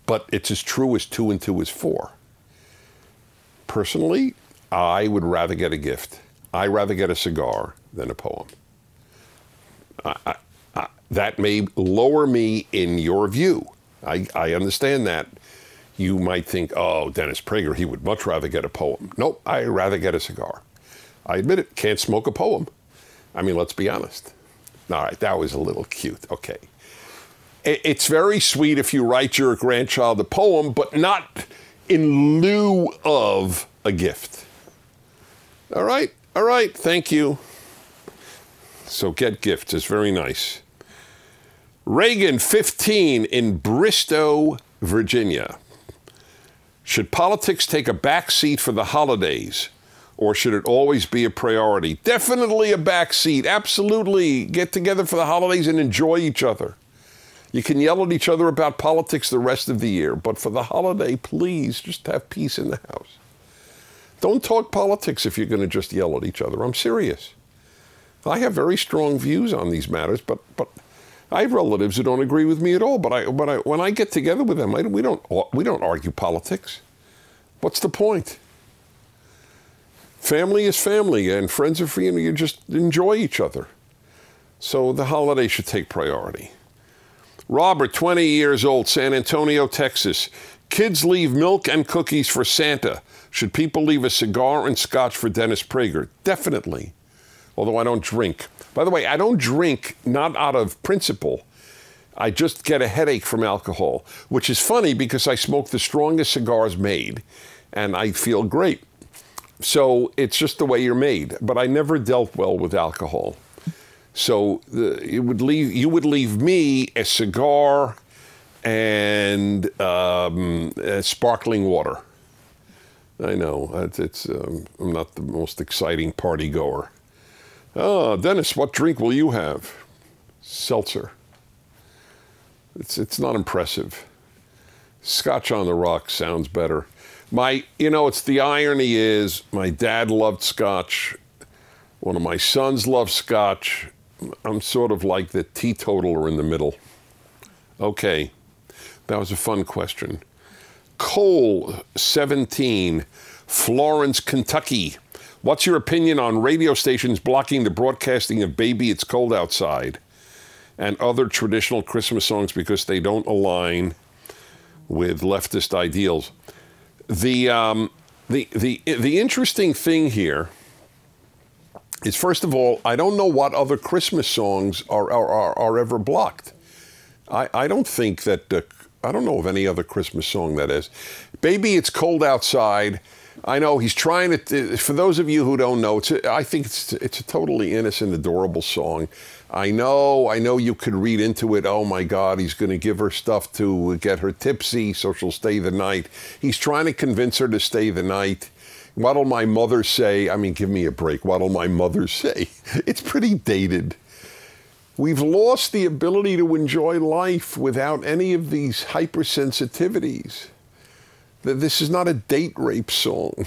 But it's as true as 2 and 2 is 4. Personally, I would rather get a gift. I'd rather get a cigar than a poem. That may lower me in your view. I understand that. You might think, oh, Dennis Prager, he would much rather get a poem. Nope, I'd rather get a cigar. I admit it, can't smoke a poem. I mean, let's be honest. All right, that was a little cute. Okay. It's very sweet if you write your grandchild a poem, but not in lieu of a gift. All right, thank you. So get gifts, it's very nice. Reagan, 15, in Bristow, Virginia. Should politics take a back seat for the holidays, or should it always be a priority? Definitely a back seat, absolutely. Get together for the holidays and enjoy each other. You can yell at each other about politics the rest of the year, but for the holiday, please just have peace in the house. Don't talk politics if you're going to just yell at each other. I'm serious. I have very strong views on these matters, but I have relatives who don't agree with me at all. But when I get together with them, we don't argue politics. What's the point? Family is family, and friends are free, and you just enjoy each other. So the holiday should take priority. Robert, 20 years old, San Antonio, Texas. Kids leave milk and cookies for Santa. Should people leave a cigar and scotch for Dennis Prager? Definitely. Although I don't drink. By the way, I don't drink not out of principle. I just get a headache from alcohol, which is funny because I smoke the strongest cigars made, and I feel great. So it's just the way you're made. But I never dealt well with alcohol. So you would leave me a cigar and sparkling water. I know I'm not the most exciting party goer. Oh, Dennis, what drink will you have? Seltzer. It's not impressive. Scotch on the rocks sounds better. It's the irony is my dad loved Scotch. One of my sons loves Scotch. I'm sort of like the teetotaler in the middle. Okay, that was a fun question. Cole, 17, Florence, Kentucky. What's your opinion on radio stations blocking the broadcasting of Baby It's Cold Outside and other traditional Christmas songs because they don't align with leftist ideals? The interesting thing here is, first of all, I don't know what other Christmas songs are ever blocked. I don't think that, I don't know of any other Christmas song that is. Baby It's Cold Outside. I know he's trying to, for those of you who don't know, I think it's a totally innocent, adorable song. I know you could read into it, oh my God, he's going to give her stuff to get her tipsy so she'll stay the night. He's trying to convince her to stay the night. What'll my mother say? I mean, give me a break. What'll my mother say? It's pretty dated. We've lost the ability to enjoy life without any of these hypersensitivities. This is not a date rape song.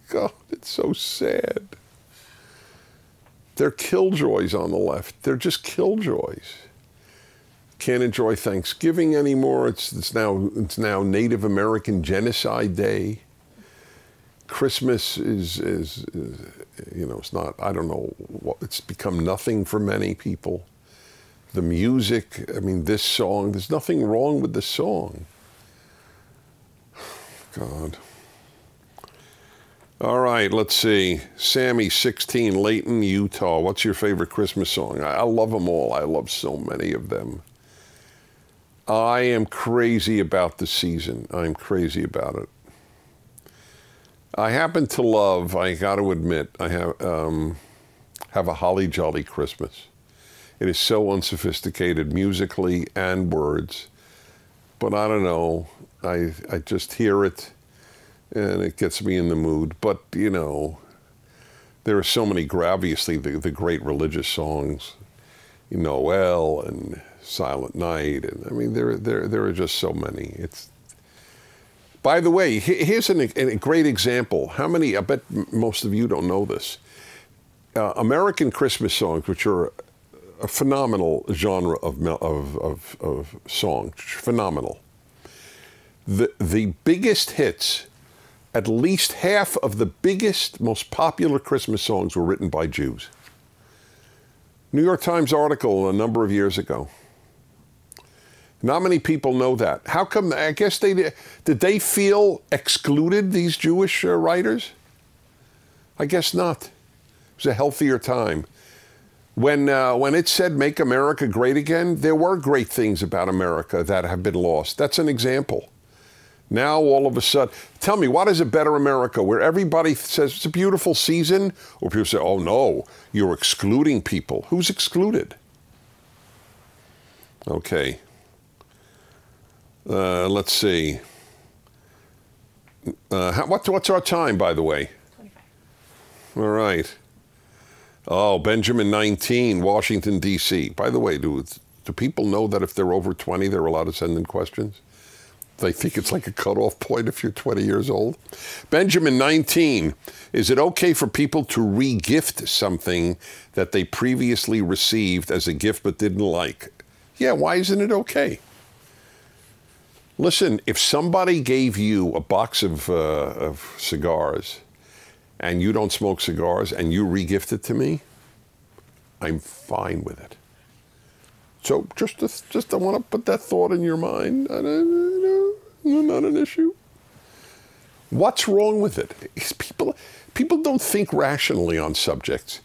God, it's so sad. They're killjoys on the left. They're just killjoys. Can't enjoy Thanksgiving anymore. It's now Native American Genocide Day. Christmas is it's not, I don't know, it's become nothing for many people. The music, I mean, this song, there's nothing wrong with this song. God. All right, let's see. Sammy, 16, Layton, Utah. What's your favorite Christmas song? I love them all. I love so many of them. I am crazy about the season. I'm crazy about it. I happen to love, I got to admit, I have a Holly Jolly Christmas. It is so unsophisticated musically and words. But I don't know. I just hear it and it gets me in the mood. But, there are so many, obviously, the great religious songs, Noel and Silent Night. And I mean, there are just so many. By the way, here's a great example. I bet most of you don't know this. American Christmas songs, which are a phenomenal genre of song, phenomenal. The biggest hits, at least half of the biggest, most popular Christmas songs were written by Jews. New York Times article a number of years ago. Not many people know that. How come, I guess did they feel excluded, these Jewish writers? I guess not. It was a healthier time. When it said Make America Great Again, there were great things about America that have been lost. That's an example. Now, all of a sudden, tell me, what is a better America? Where everybody says it's a beautiful season? Or people say, oh no, you're excluding people. Who's excluded? Okay. Let's see. What's our time, by the way? 25. All right. Oh, Benjamin 19, Washington, D.C. By the way, do people know that if they're over 20, they're allowed to send in questions? They think it's like a cutoff point if you're 20 years old. Benjamin, 19. Is it okay for people to re-gift something that they previously received as a gift but didn't like? Yeah, why isn't it okay? Listen, if somebody gave you a box of cigars and you don't smoke cigars and you re-gift it to me, I'm fine with it. So just I want to put that thought in your mind. Not an issue. What's wrong with it? People don't think rationally on subjects.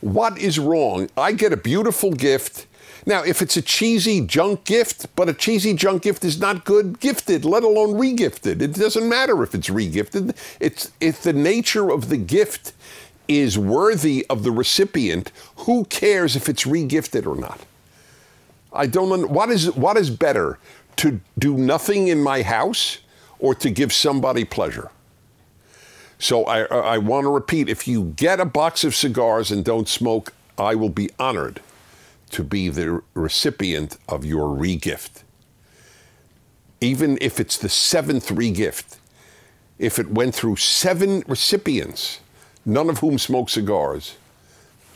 What is wrong? I get a beautiful gift. Now, if it's a cheesy junk gift, but a cheesy junk gift is not good gifted, let alone re-gifted. It doesn't matter if it's re-gifted. If the nature of the gift is worthy of the recipient, who cares if it's re-gifted or not? I don't. What is better, to do nothing in my house or to give somebody pleasure? So I want to repeat, if you get a box of cigars and don't smoke, I will be honored to be the recipient of your re-gift. Even if it's the 7th re-gift, if it went through 7 recipients, none of whom smoke cigars,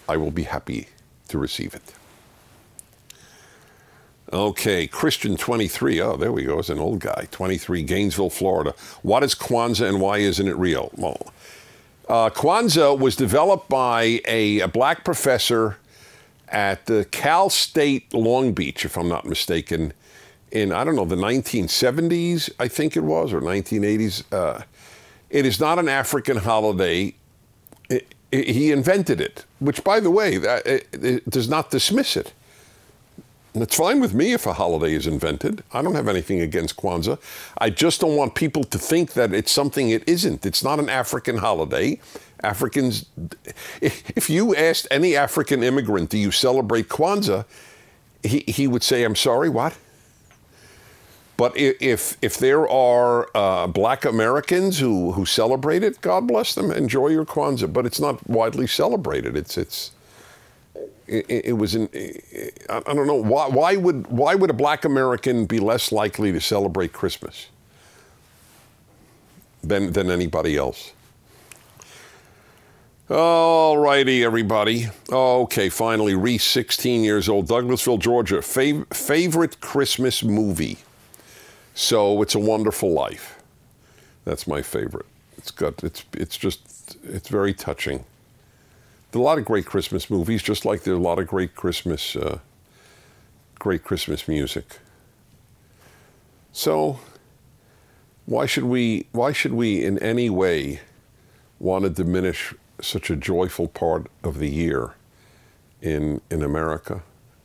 I will be happy to receive it. Okay, Christian 23. Oh, there we go. It's an old guy. 23, Gainesville, Florida. What is Kwanzaa and why isn't it real? Well, Kwanzaa was developed by a black professor at the Cal State Long Beach, if I'm not mistaken, in, I don't know, the 1970s, I think it was, or 1980s. It is not an African holiday. He invented it, which, by the way, it does not dismiss it. It's fine with me if a holiday is invented. I don't have anything against Kwanzaa. I just don't want people to think that it's something it isn't. It's not an African holiday. Africans, if you asked any African immigrant, do you celebrate Kwanzaa? He would say, I'm sorry, what? But if there are black Americans who celebrate it, God bless them, enjoy your Kwanzaa. But it's not widely celebrated. It was I don't know, why would a black American be less likely to celebrate Christmas than anybody else? All righty, everybody. Okay, finally, Reese, 16 years old, Douglasville, Georgia. Favorite Christmas movie? So It's a Wonderful Life. That's my favorite. It's very touching. There are a lot of great Christmas movies, just like there are a lot of great Christmas music. So why should we in any way want to diminish such a joyful part of the year in America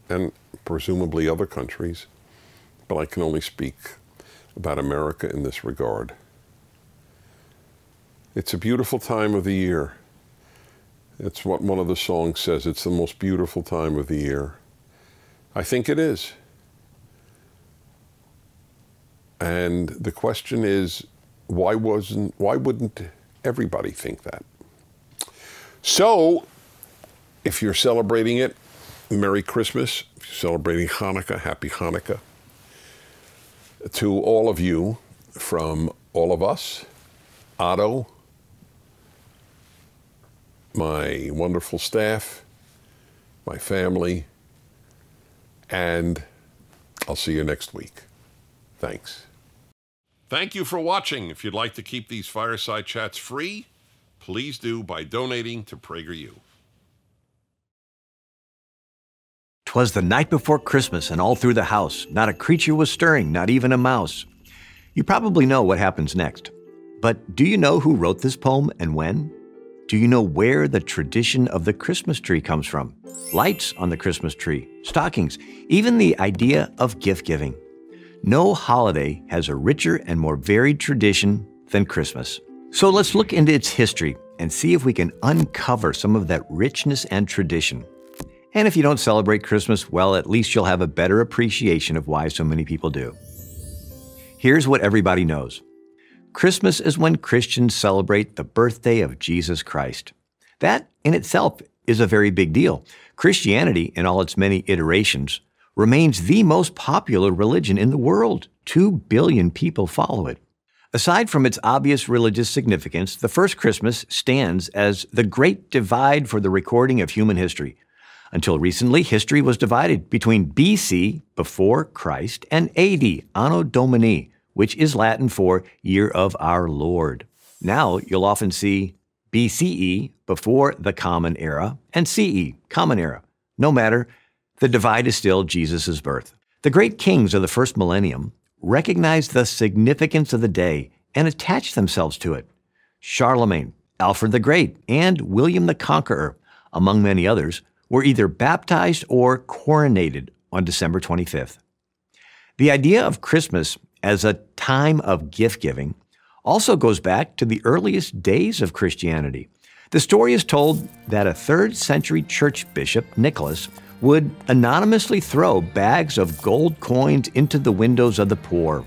and presumably other countries? But I can only speak about America in this regard. It's a beautiful time of the year. It's what one of the songs says. It's the most beautiful time of the year. I think it is. And the question is, why wouldn't everybody think that? So, if you're celebrating it, Merry Christmas. If you're celebrating Hanukkah, Happy Hanukkah. To all of you, from all of us, Otto, my wonderful staff, my family, and I'll see you next week. Thanks. Thank you for watching. If you'd like to keep these fireside chats free, please do by donating to PragerU. 'Twas the night before Christmas, and all through the house, not a creature was stirring, not even a mouse. You probably know what happens next. But do you know who wrote this poem and when? Do you know where the tradition of the Christmas tree comes from? Lights on the Christmas tree, stockings, even the idea of gift giving. No holiday has a richer and more varied tradition than Christmas. So let's look into its history and see if we can uncover some of that richness and tradition. And if you don't celebrate Christmas, well, at least you'll have a better appreciation of why so many people do. Here's what everybody knows. Christmas is when Christians celebrate the birthday of Jesus Christ. That in itself is a very big deal. Christianity, in all its many iterations, remains the most popular religion in the world. 2 billion people follow it. Aside from its obvious religious significance, the first Christmas stands as the great divide for the recording of human history. Until recently, history was divided between BC, before Christ, and AD, Anno Domini, which is Latin for Year of Our Lord. Now you'll often see BCE, before the Common Era, and CE, Common Era. No matter, the divide is still Jesus' birth. The great kings of the first millennium recognized the significance of the day and attached themselves to it. Charlemagne, Alfred the Great, and William the Conqueror, among many others, were either baptized or coronated on December 25th. The idea of Christmas as a time of gift-giving also goes back to the earliest days of Christianity. The story is told that a 3rd century church bishop, Nicholas, would anonymously throw bags of gold coins into the windows of the poor.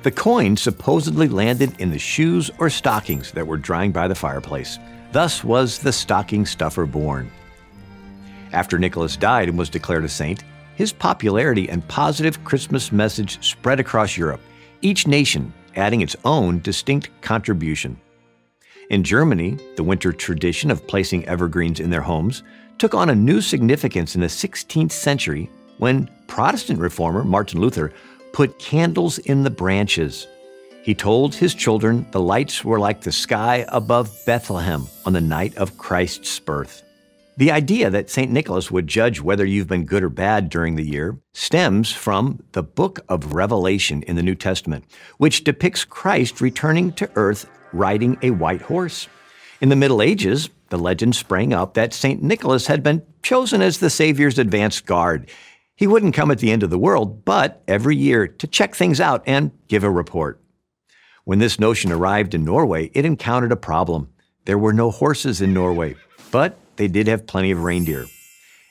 The coins supposedly landed in the shoes or stockings that were drying by the fireplace. Thus was the stocking stuffer born. After Nicholas died and was declared a saint, his popularity and positive Christmas message spread across Europe, each nation adding its own distinct contribution. In Germany, the winter tradition of placing evergreens in their homes took on a new significance in the 16th century when Protestant reformer Martin Luther put candles in the branches. He told his children the lights were like the sky above Bethlehem on the night of Christ's birth. The idea that St. Nicholas would judge whether you've been good or bad during the year stems from the book of Revelation in the New Testament, which depicts Christ returning to earth riding a white horse. In the Middle Ages, the legend sprang up that St. Nicholas had been chosen as the Savior's advance guard. He wouldn't come at the end of the world, but every year to check things out and give a report. When this notion arrived in Norway, it encountered a problem. There were no horses in Norway, but they did have plenty of reindeer.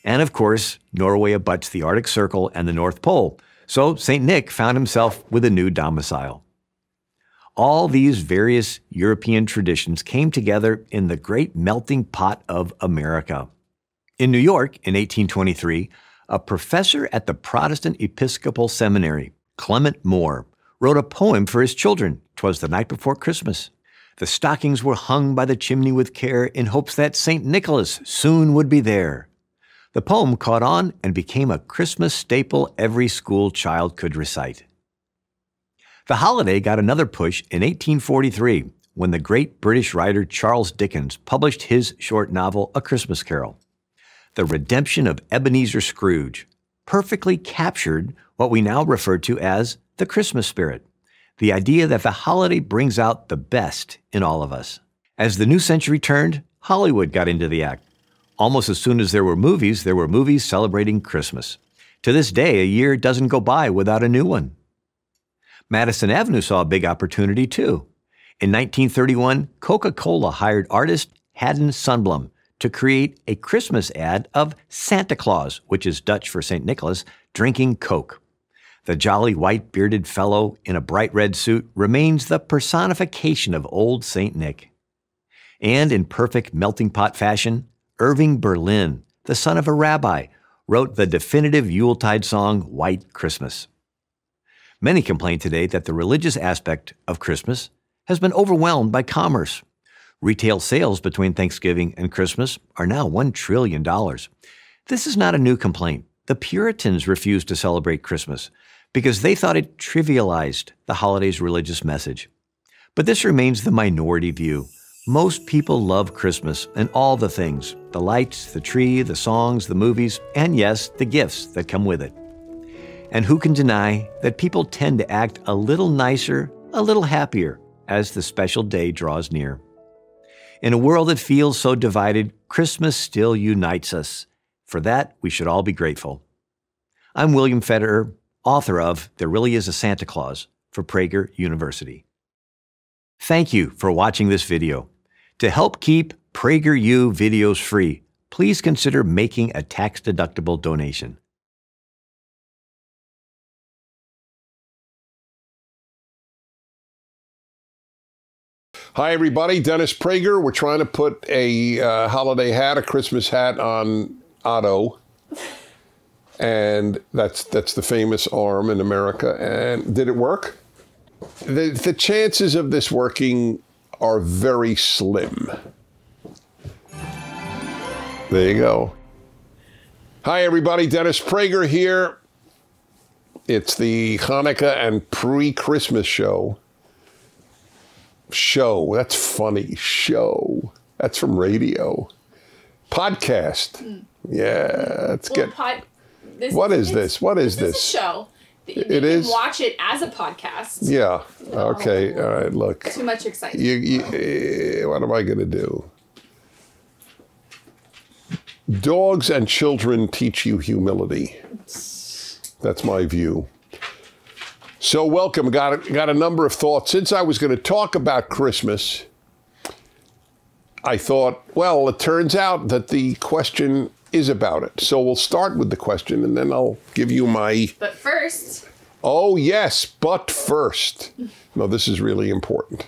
And of course, Norway abuts the Arctic Circle and the North Pole, so St. Nick found himself with a new domicile. All these various European traditions came together in the great melting pot of America. In New York, in 1823, a professor at the Protestant Episcopal Seminary, Clement Moore, wrote a poem for his children. 'Twas the night before Christmas. The stockings were hung by the chimney with care in hopes that St. Nicholas soon would be there. The poem caught on and became a Christmas staple every school child could recite. The holiday got another push in 1843 when the great British writer Charles Dickens published his short novel, A Christmas Carol. The redemption of Ebenezer Scrooge perfectly captured what we now refer to as the Christmas spirit, the idea that the holiday brings out the best in all of us. As the new century turned, Hollywood got into the act. Almost as soon as there were movies celebrating Christmas. To this day, a year doesn't go by without a new one. Madison Avenue saw a big opportunity too. In 1931, Coca-Cola hired artist Haddon Sundblom to create a Christmas ad of Santa Claus, which is Dutch for St. Nicholas, drinking Coke. The jolly white-bearded fellow in a bright red suit remains the personification of old St. Nick. And in perfect melting pot fashion, Irving Berlin, the son of a rabbi, wrote the definitive Yuletide song, White Christmas. Many complain today that the religious aspect of Christmas has been overwhelmed by commerce. Retail sales between Thanksgiving and Christmas are now $1 trillion. This is not a new complaint. The Puritans refused to celebrate Christmas because they thought it trivialized the holiday's religious message. But this remains the minority view. Most people love Christmas and all the things, the lights, the tree, the songs, the movies, and yes, the gifts that come with it. And who can deny that people tend to act a little nicer, a little happier as the special day draws near. In a world that feels so divided, Christmas still unites us. For that, we should all be grateful. I'm William Federer, author of There Really Is a Santa Claus for Prager University. Thank you for watching this video. To help keep PragerU videos free, please consider making a tax-deductible donation. Hi, everybody. Dennis Prager. We're trying to put a holiday hat, a Christmas hat on Otto. And that's the famous arm in America. And did it work? The chances of this working are very slim. There you go. Hi, everybody. Dennis Prager here. It's the Hanukkah and pre-Christmas show. That's funny. Show. That's from radio. Podcast. Yeah, let's get... What is this? What is this? It's a show. You It can is? watch it as a podcast. Yeah. Okay. All right. Look. Too much excitement. What am I going to do? Dogs and children teach you humility. That's my view. So welcome. Got a number of thoughts. Since I was going to talk about Christmas, I thought, well, it turns out that the question is about it. So we'll start with the question, and then I'll give you my... But first... Oh, yes, but first. No, this is really important.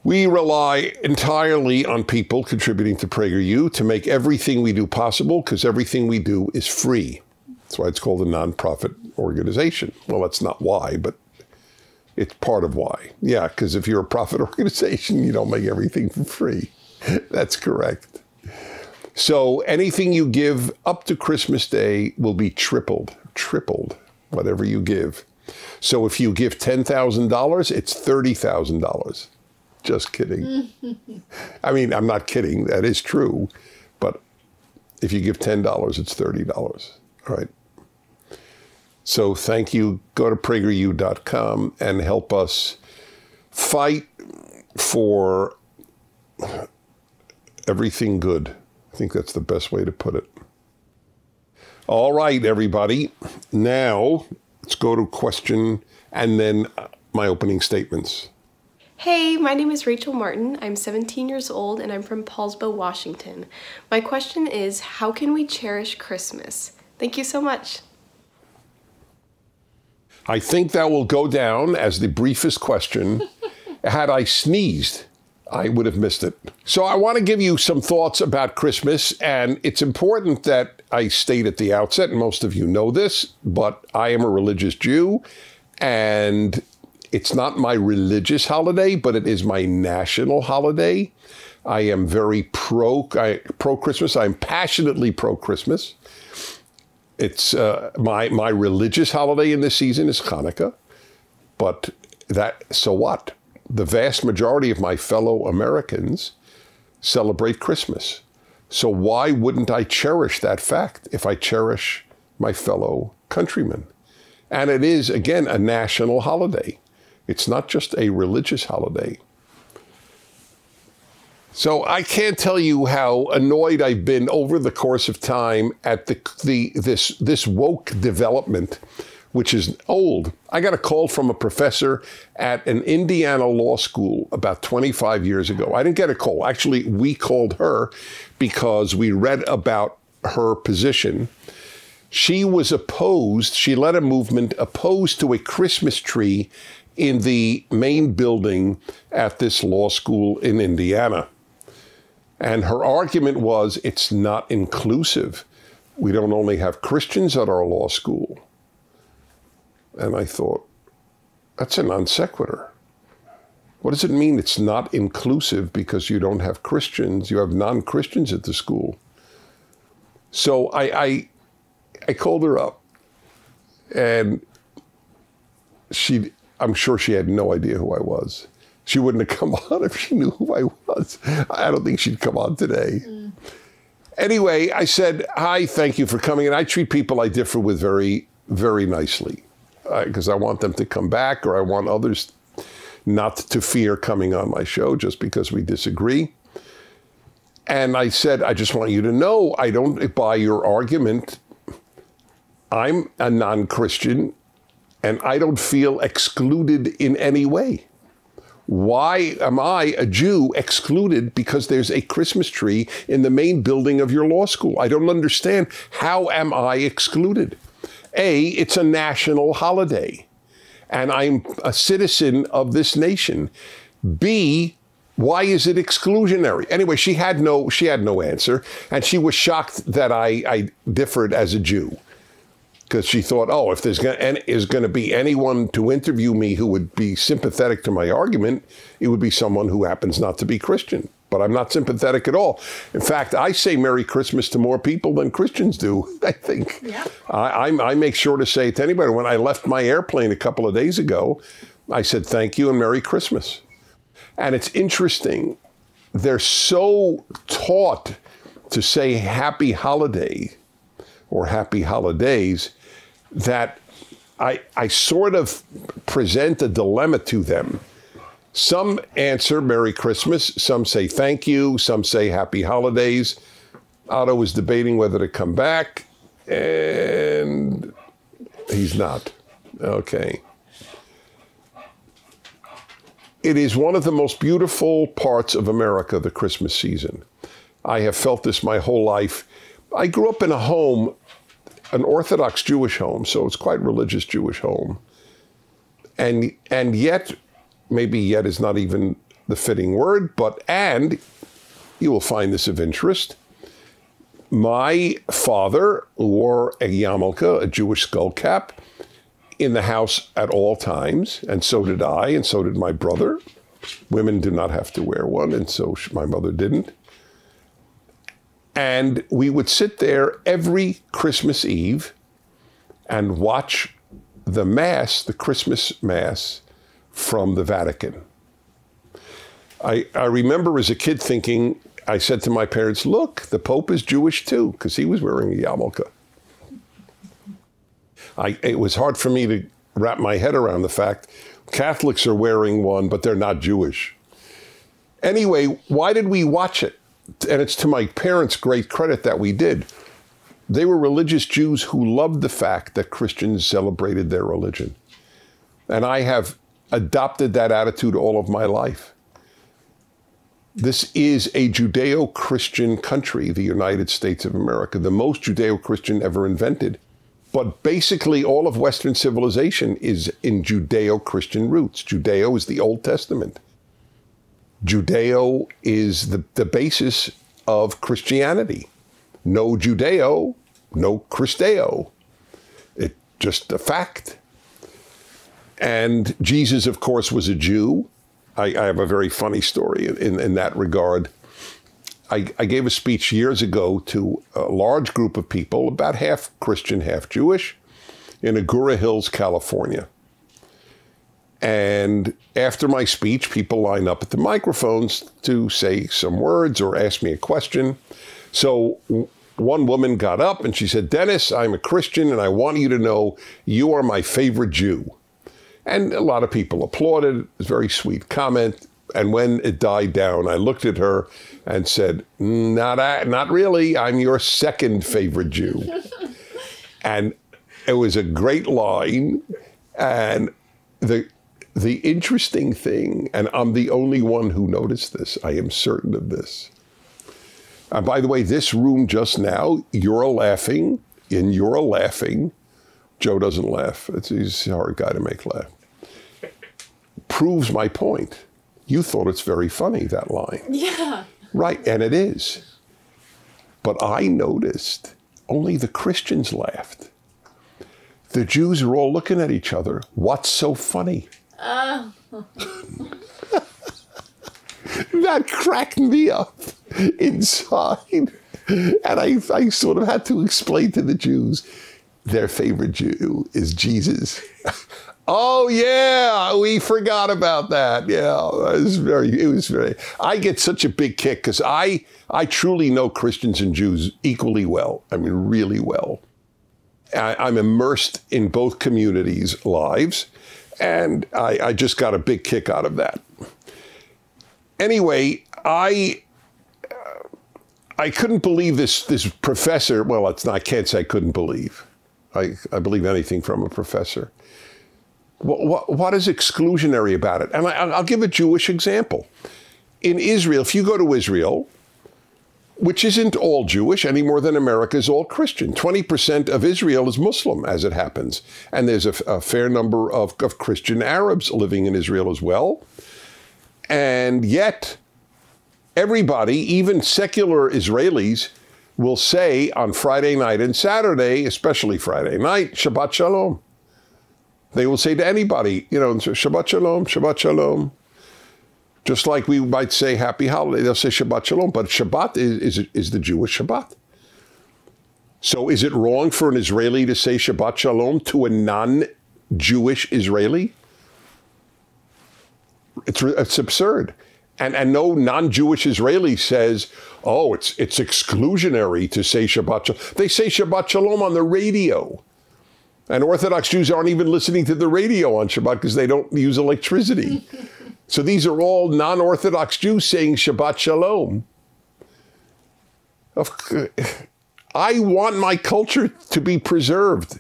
We rely entirely on people contributing to PragerU to make everything we do possible, because everything we do is free. That's why it's called a nonprofit organization. Well, that's not why, but it's part of why. Yeah, because if you're a profit organization, you don't make everything for free. That's correct. So anything you give up to Christmas Day will be tripled, whatever you give. So if you give $10,000, it's $30,000. Just kidding. I mean, I'm not kidding. That is true. But if you give $10, it's $30. All right. So thank you. Go to PragerU.com and help us fight for everything good. I think that's the best way to put it. All right, everybody. Now, let's go to question and then my opening statements. Hey, my name is Rachel Martin. I'm 17 years old and I'm from Paulsbo, Washington. My question is, how can we cherish Christmas? Thank you so much. I think that will go down as the briefest question. Had I sneezed, I would have missed it. So I want to give you some thoughts about Christmas, and it's important that I state at the outset, and most of you know this, but I am a religious Jew, and it's not my religious holiday, but it is my national holiday. I am very pro-Christmas. I'm passionately pro-Christmas. It's my religious holiday in this season is Hanukkah, but so what? The vast majority of my fellow Americans celebrate Christmas. So why wouldn't I cherish that fact if I cherish my fellow countrymen? And it is, again, a national holiday. It's not just a religious holiday. So I can't tell you how annoyed I've been over the course of time at this woke development, which is old. I got a call from a professor at an Indiana law school about 25 years ago. I didn't get a call. Actually, we called her because we read about her position. She was opposed. She led a movement opposed to a Christmas tree in the main building at this law school in Indiana. And her argument was, it's not inclusive. We don't only have Christians at our law school. And I thought, that's a non sequitur. What does it mean it's not inclusive because you don't have Christians? You have non-Christians at the school. So I called her up, and I'm sure she had no idea who I was. She wouldn't have come on if she knew who I was. I don't think she'd come on today. Anyway, I said, hi, thank you for coming. And I treat people I differ with very, very nicely because I want them to come back, or I want others not to fear coming on my show just because we disagree. And I said, I just want you to know, I don't buy your argument. I'm a non-Christian, and I don't feel excluded in any way. Why am I, a Jew, excluded because there's a Christmas tree in the main building of your law school? I don't understand. How am I excluded? A, it's a national holiday, and I'm a citizen of this nation. B, Why is it exclusionary? Anyway, she had no answer, and she was shocked that I differed as a Jew, because she thought, oh, if there's going to be anyone to interview me who would be sympathetic to my argument, it would be someone who happens not to be Christian. But I'm not sympathetic at all. In fact, I say Merry Christmas to more people than Christians do, I think. Yeah. I make sure to say it to anybody. When I left my airplane a couple of days ago, I said thank you and Merry Christmas. And it's interesting. They're so taught to say Happy Holiday or Happy Holidays that I sort of present a dilemma to them. Some answer Merry Christmas, some say thank you, some say Happy Holidays. Otto was debating whether to come back, and he's not. Okay. It is one of the most beautiful parts of America, the Christmas season. I have felt this my whole life. I grew up in a home, an Orthodox Jewish home, so it's quite religious Jewish home. And yet, maybe yet is not even the fitting word, and you will find this of interest. My father wore a yarmulke, a Jewish skull cap, in the house at all times, and so did I, and so did my brother. Women do not have to wear one, and so my mother didn't. And we would sit there every Christmas Eve and watch the Mass, the Christmas Mass, from the Vatican. I remember as a kid thinking, I said to my parents, look, the Pope is Jewish too, because he was wearing a yarmulke. It was hard for me to wrap my head around the fact Catholics are wearing one, but they're not Jewish. Anyway, why did we watch it? And it's to my parents' great credit that we did. They were religious Jews who loved the fact that Christians celebrated their religion. And I have adopted that attitude all of my life. This is a Judeo-Christian country, the United States of America, the most Judeo-Christian ever invented. But basically all of Western civilization is in Judeo-Christian roots. Judeo is the Old Testament. Judeo is the basis of Christianity. No Judeo, no Christeo. It's just a fact. And Jesus, of course, was a Jew. I have a very funny story in that regard. I gave a speech years ago to a large group of people, about half Christian, half Jewish, in Agoura Hills, California. And after my speech, people line up at the microphones to say some words or ask me a question. So one woman got up and she said, Dennis, I'm a Christian and I want you to know you are my favorite Jew. And a lot of people applauded. It was a very sweet comment. And when it died down, I looked at her and said, not really. I'm your second favorite Jew. And it was a great line. And the interesting thing, and I'm the only one who noticed this, I am certain of this. And by the way, this room just now, you're laughing, and you're laughing. Joe doesn't laugh. He's a hard guy to make laugh. Proves my point. You thought it's very funny, that line. Yeah. Right, and it is. But I noticed only the Christians laughed. The Jews are all looking at each other. What's so funny? That cracked me up inside. And I sort of had to explain to the Jews, their favorite Jew is Jesus. Oh yeah, we forgot about that. Yeah, it was very, I get such a big kick because I truly know Christians and Jews equally well. I mean, really well. I'm immersed in both communities' lives, and I just got a big kick out of that. Anyway, I couldn't believe this professor. Well, I can't say I couldn't believe. I believe anything from a professor. What is exclusionary about it? And I'll give a Jewish example. In Israel, if you go to Israel, which isn't all Jewish any more than America is all Christian. 20% of Israel is Muslim, as it happens. And there's a fair number of Christian Arabs living in Israel as well. And yet, Everybody, even secular Israelis, will say on Friday night and Saturday, especially Friday night, Shabbat Shalom. They will say to anybody, Shabbat Shalom, Shabbat Shalom. Just like we might say Happy Holiday, they'll say Shabbat Shalom, but Shabbat is the Jewish Shabbat. So is it wrong for an Israeli to say Shabbat Shalom to a non-Jewish Israeli? It's absurd. And no non-Jewish Israeli says, oh, it's exclusionary to say Shabbat Shalom. They say Shabbat Shalom on the radio. And Orthodox Jews aren't even listening to the radio on Shabbat because they don't use electricity. So these are all non-Orthodox Jews saying Shabbat Shalom. I want my culture to be preserved.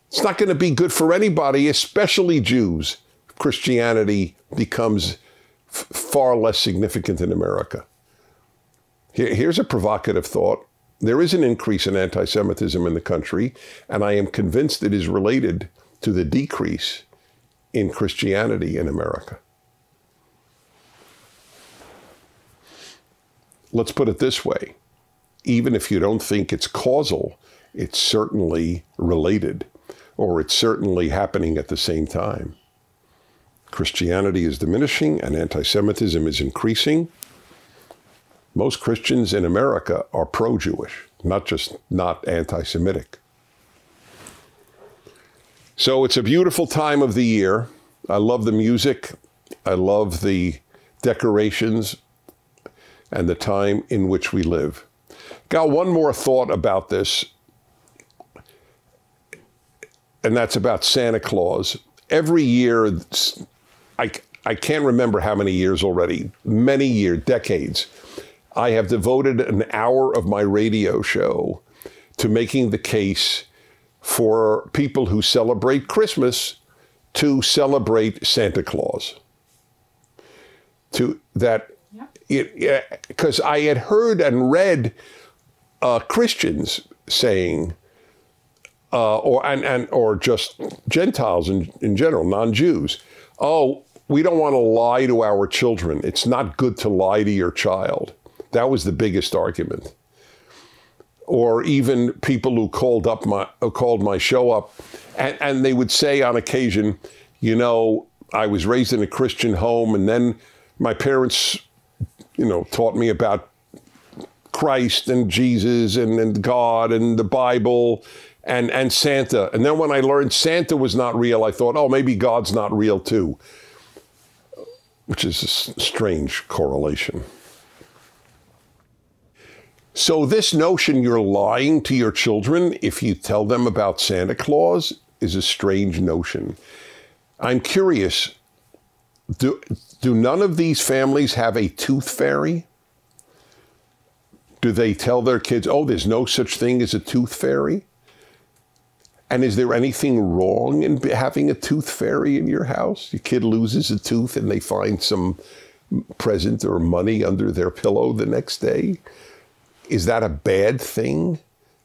It's not going to be good for anybody, especially Jews, if Christianity becomes far less significant in America. Here's a provocative thought. There is an increase in anti-Semitism in the country, and I am convinced it is related to the decrease in Christianity in America. Let's put it this way. Even if you don't think it's causal, it's certainly related, or it's certainly happening at the same time. Christianity is diminishing and anti-Semitism is increasing. Most Christians in America are pro-Jewish, not anti-Semitic. So it's a beautiful time of the year. I love the music. I love the decorations and the time in which we live. Got one more thought about this, and that's about Santa Claus. Every year, I can't remember how many years already, many years, decades, I have devoted an hour of my radio show to making the case for people who celebrate Christmas to celebrate Santa Claus. Because I had heard and read Christians saying, or just Gentiles in general, non-Jews, oh, we don't want to lie to our children. It's not good to lie to your child. That was the biggest argument. Or even people who called my show up, and they would say on occasion, I was raised in a Christian home, and then my parents, taught me about Christ and Jesus and God and the Bible and Santa. And then when I learned Santa was not real, I thought, oh, maybe God's not real too, which is a strange correlation. So this notion you're lying to your children if you tell them about Santa Claus is a strange notion. I'm curious, do none of these families have a tooth fairy? Do they tell their kids, oh, there's no such thing as a tooth fairy? And is there anything wrong in having a tooth fairy in your house? Your kid loses a tooth and they find some present or money under their pillow the next day? Is that a bad thing?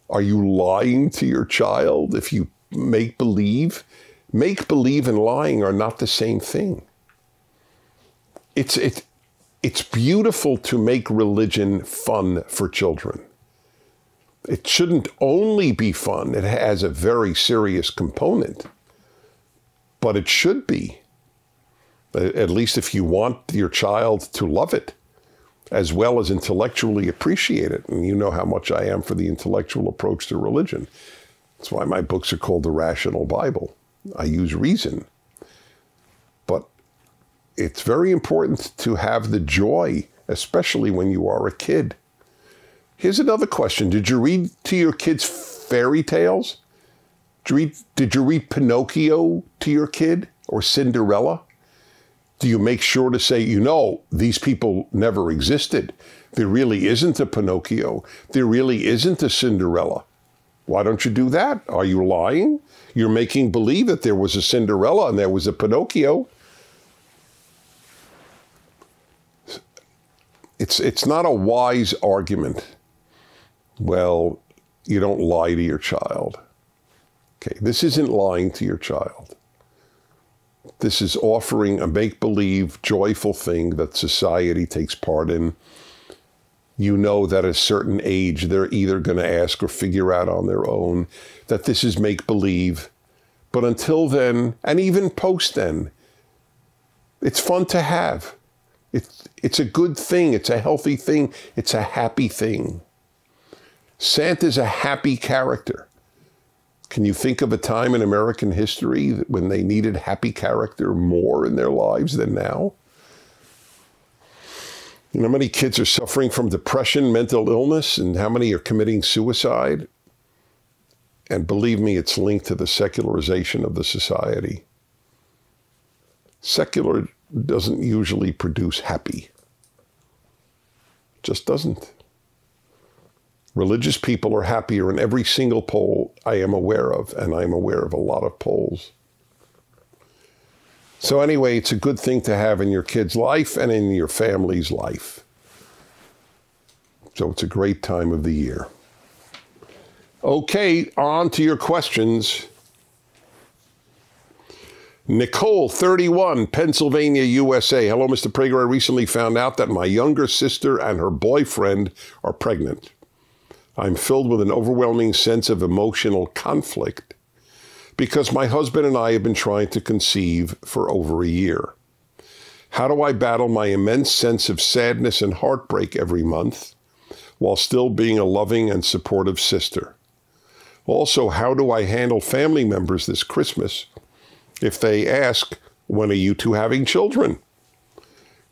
Are you lying to your child if you make believe? Make believe and lying are not the same thing. It's beautiful to make religion fun for children. It shouldn't only be fun. It has a very serious component, but it should be, at least if you want your child to love it, as well as intellectually appreciate it. And you know how much I am for the intellectual approach to religion. That's why my books are called The Rational Bible. I use reason. But it's very important to have the joy, especially when you are a kid. Here's another question. Did you read to your kids fairy tales? Did you read Pinocchio to your kid or Cinderella? Do you make sure to say, these people never existed. There really isn't a Pinocchio. There really isn't a Cinderella. Why don't you do that? Are you lying? You're making believe that there was a Cinderella and there was a Pinocchio. It's not a wise argument. Well, you don't lie to your child. Okay, this isn't lying to your child. This is offering a make-believe, joyful thing that society takes part in. You know that at a certain age, they're either going to ask or figure out on their own that this is make-believe. But until then, and even post then, it's fun to have. It's a good thing. It's a healthy thing. It's a happy thing. Santa's a happy character. Can you think of a time in American history when they needed happy character more in their lives than now? You know how many kids are suffering from depression, mental illness, and how many are committing suicide? And believe me, it's linked to the secularization of the society. Secular doesn't usually produce happy. Just doesn't. Religious people are happier in every single poll I am aware of, and I'm aware of a lot of polls. So anyway, it's a good thing to have in your kid's life and in your family's life. So it's a great time of the year. Okay, on to your questions. Nicole, 31, Pennsylvania, USA. Hello, Mr. Prager. I recently found out that my younger sister and her boyfriend are pregnant. I'm filled with an overwhelming sense of emotional conflict because my husband and I have been trying to conceive for over a year. How do I battle my immense sense of sadness and heartbreak every month while still being a loving and supportive sister? Also, how do I handle family members this Christmas if they ask, when are you two having children?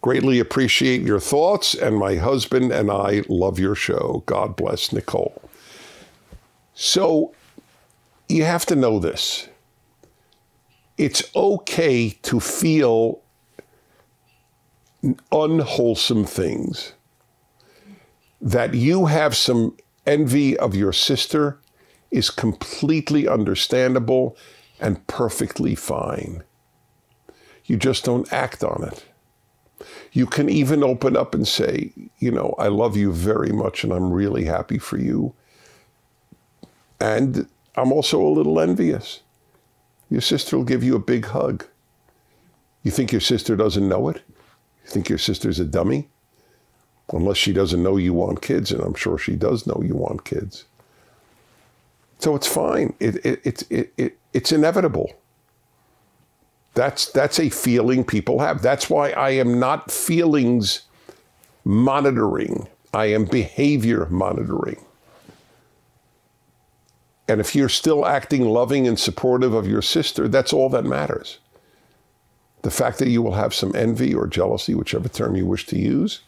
Greatly appreciate your thoughts, and my husband and I love your show. God bless, Nicole. So you have to know this. It's okay to feel unwholesome things. That you have some envy of your sister is completely understandable and perfectly fine. You just don't act on it. You can even open up and say, you know, I love you very much and I'm really happy for you. And I'm also a little envious. Your sister will give you a big hug. You think your sister doesn't know it? You think your sister's a dummy? Unless she doesn't know you want kids, and I'm sure she does know you want kids. So it's fine. It's inevitable. That's a feeling people have. That's why I am not feelings monitoring. I am behavior monitoring. And if you're still acting loving and supportive of your sister, that's all that matters. The fact that you will have some envy or jealousy, whichever term you wish to use,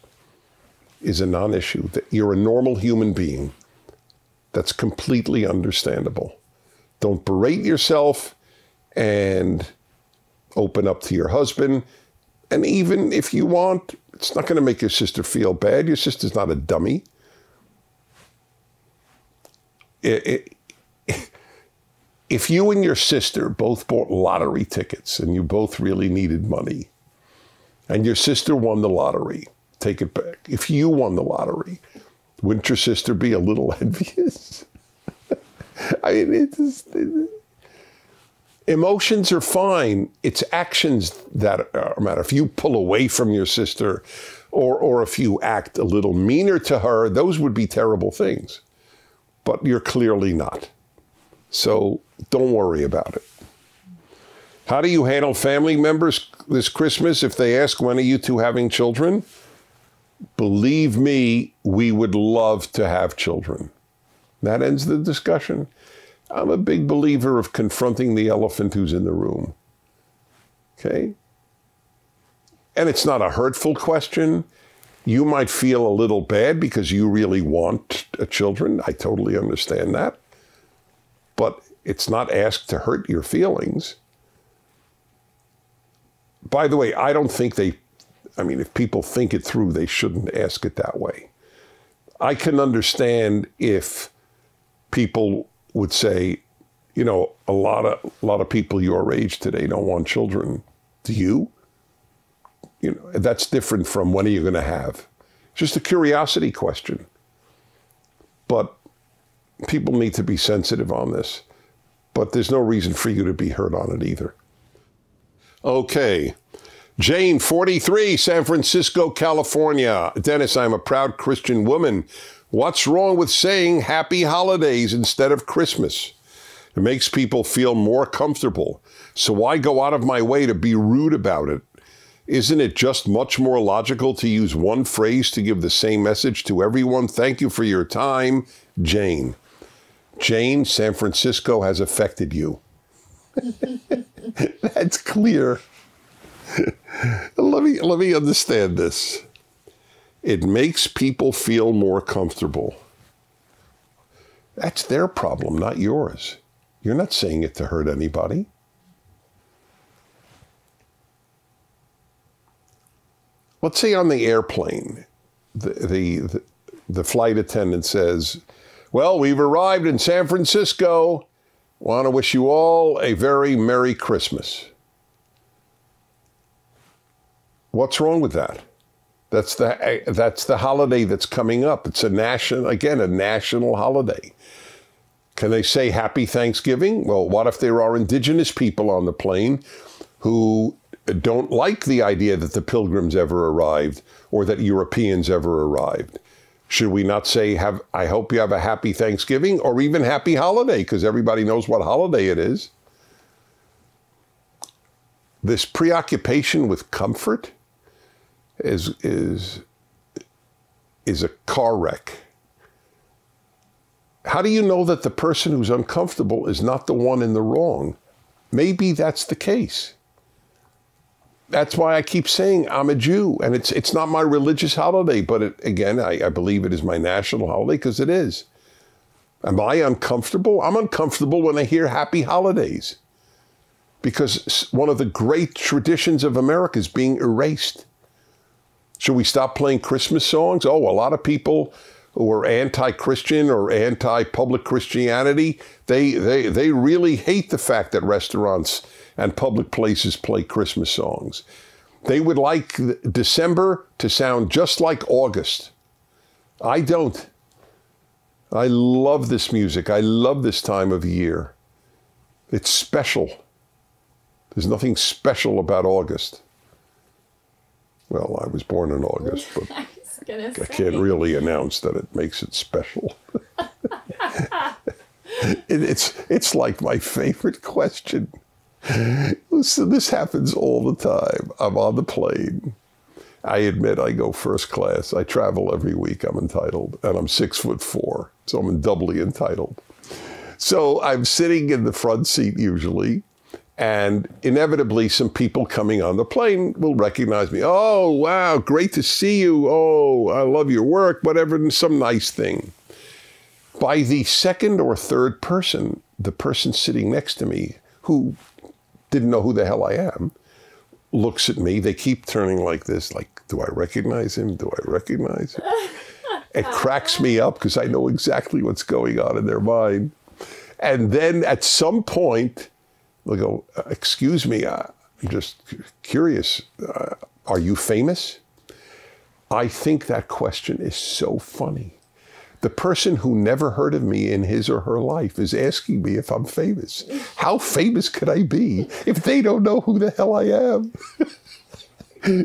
is a non-issue. That you're a normal human being. That's completely understandable. Don't berate yourself and open up to your husband. And even if you want, it's not going to make your sister feel bad. Your sister's not a dummy. If you and your sister both bought lottery tickets and you both really needed money, and your sister won the lottery, take it back. If you won the lottery, wouldn't your sister be a little envious? I mean, emotions are fine. It's actions that matter. If you pull away from your sister or if you act a little meaner to her, those would be terrible things. But you're clearly not. So don't worry about it. How do you handle family members this Christmas if they ask, when are you two having children? Believe me, we would love to have children. That ends the discussion. I'm a big believer of confronting the elephant who's in the room. Okay? And it's not a hurtful question. You might feel a little bad because you really want children. I totally understand that. But it's not asked to hurt your feelings. By the way, I don't think if people think it through, they shouldn't ask it that way. I can understand if people would say, you know, a lot of people your age today don't want children. Do you? You know, that's different from when are you going to have? Just a curiosity question. But people need to be sensitive on this. But there's no reason for you to be hurt on it either. Okay. Jane, 43, San Francisco, California. Dennis, I'm a proud Christian woman. What's wrong with saying happy holidays instead of Christmas? It makes people feel more comfortable. So why go out of my way to be rude about it? Isn't it just much more logical to use one phrase to give the same message to everyone? Thank you for your time, Jane. Jane, San Francisco has affected you. That's clear. Let me understand this. It makes people feel more comfortable. That's their problem, not yours. You're not saying it to hurt anybody. Let's say on the airplane, the flight attendant says, well, we've arrived in San Francisco. Want to wish you all a very Merry Christmas. What's wrong with that? That's the holiday that's coming up. It's a national holiday. Can they say Happy Thanksgiving? Well, what if there are indigenous people on the plane who don't like the idea that the Pilgrims ever arrived or that Europeans ever arrived? Should we not say, I hope you have a happy Thanksgiving or even happy holiday, because everybody knows what holiday it is? This preoccupation with comfort is a car wreck. How do you know that the person who's uncomfortable is not the one in the wrong? Maybe that's the case. That's why I keep saying I'm a Jew, and it's not my religious holiday, but I believe it is my national holiday because it is. Am I uncomfortable? I'm uncomfortable when I hear happy holidays because one of the great traditions of America is being erased. Should we stop playing Christmas songs? Oh, a lot of people who are anti-Christian or anti-public Christianity, they really hate the fact that restaurants and public places play Christmas songs. They would like December to sound just like August. I don't. I love this music. I love this time of year. It's special. There's nothing special about August. Well, I was born in August, but I can't really announce that it makes it special. It's like my favorite question. Listen, this happens all the time. I'm on the plane. I admit I go first class. I travel every week. I'm entitled. And I'm 6'4", so I'm doubly entitled. So I'm sitting in the front seat usually, and inevitably some people coming on the plane will recognize me. Oh, wow, great to see you. Oh, I love your work, whatever, some nice thing. By the second or third person, the person sitting next to me, who didn't know who the hell I am, looks at me. They keep turning like this, like, do I recognize him? Do I recognize him? It cracks me up because I know exactly what's going on in their mind. And then at some point, they'll go, excuse me, I'm just curious. Are you famous? I think that question is so funny. The person who never heard of me in his or her life is asking me if I'm famous. How famous could I be if they don't know who the hell I am?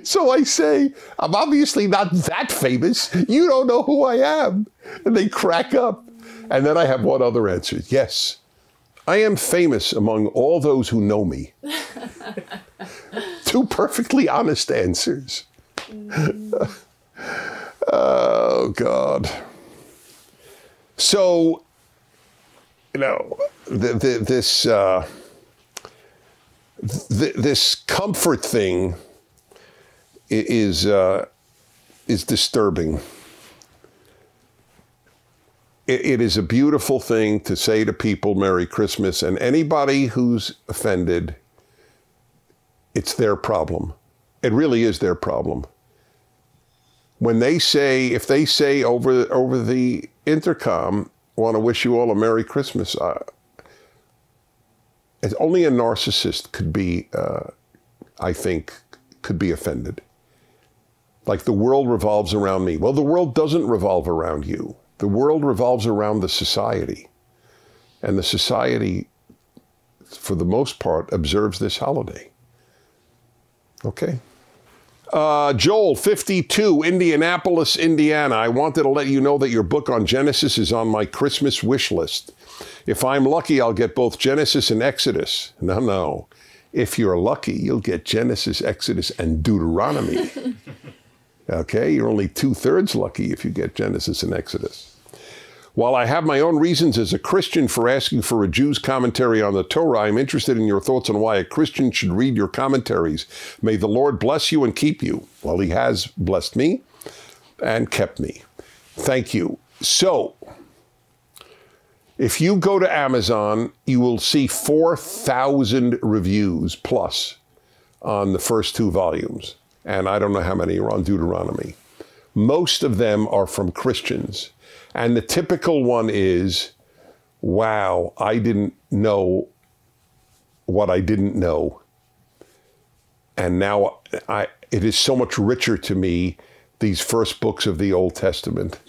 So I say, I'm obviously not that famous. You don't know who I am. And they crack up. And then I have one other answer. Yes, I am famous among all those who know me. Two perfectly honest answers. Oh, God. So, this comfort thing is disturbing. It is a beautiful thing to say to people Merry Christmas, and anybody who's offended, it's their problem. It really is their problem. When they say, if they say over the intercom, want to wish you all a Merry Christmas, only a narcissist could be, I think, could be offended. Like the world revolves around me. Well, the world doesn't revolve around you. The world revolves around the society. And the society, for the most part, observes this holiday. Okay? Joel, 52, Indianapolis, Indiana. I wanted to let you know that your book on Genesis is on my Christmas wish list. If I'm lucky, I'll get both Genesis and Exodus. No. If you're lucky, you'll get Genesis, Exodus, and Deuteronomy. Okay, you're only 2/3 lucky if you get Genesis and Exodus. While I have my own reasons as a Christian for asking for a Jew's commentary on the Torah, I'm interested in your thoughts on why a Christian should read your commentaries. May the Lord bless you and keep you. Well, he has blessed me and kept me. Thank you. So, if you go to Amazon, you will see 4,000 reviews plus on the first 2 volumes. And I don't know how many are on Deuteronomy. Most of them are from Christians. And the typical one is, wow, I didn't know what I didn't know. And now it is so much richer to me, these first books of the Old Testament.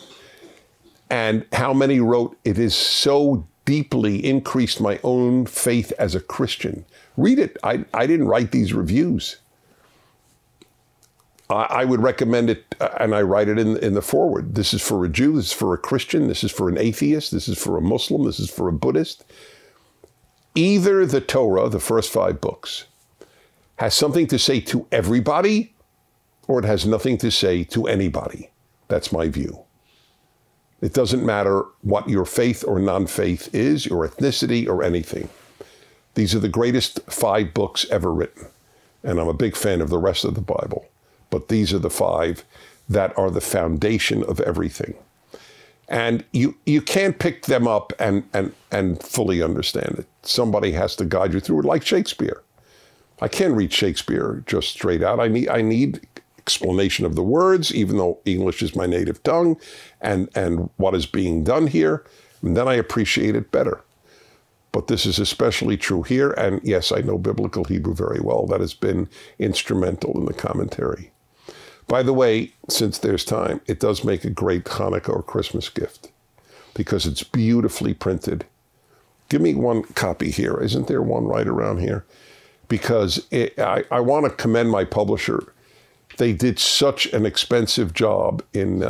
And how many wrote, it has so deeply increased my own faith as a Christian. Read it. I didn't write these reviews. I would recommend it, and I write it in the foreword. This is for a Jew, this is for a Christian, this is for an atheist, this is for a Muslim, this is for a Buddhist. Either the Torah, the first 5 books, has something to say to everybody, or it has nothing to say to anybody. That's my view. It doesn't matter what your faith or non-faith is, your ethnicity or anything. These are the greatest 5 books ever written. And I'm a big fan of the rest of the Bible. But these are the 5 that are the foundation of everything. And you can't pick them up and fully understand it. Somebody has to guide you through it, like Shakespeare. I can't read Shakespeare just straight out. I need explanation of the words, even though English is my native tongue, and what is being done here. And then I appreciate it better. But this is especially true here. And yes, I know Biblical Hebrew very well. That has been instrumental in the commentary. By the way, since there's time, it does make a great Hanukkah or Christmas gift because it's beautifully printed. Give me one copy here. Isn't there one right around here? Because I want to commend my publisher. They did such an expensive job in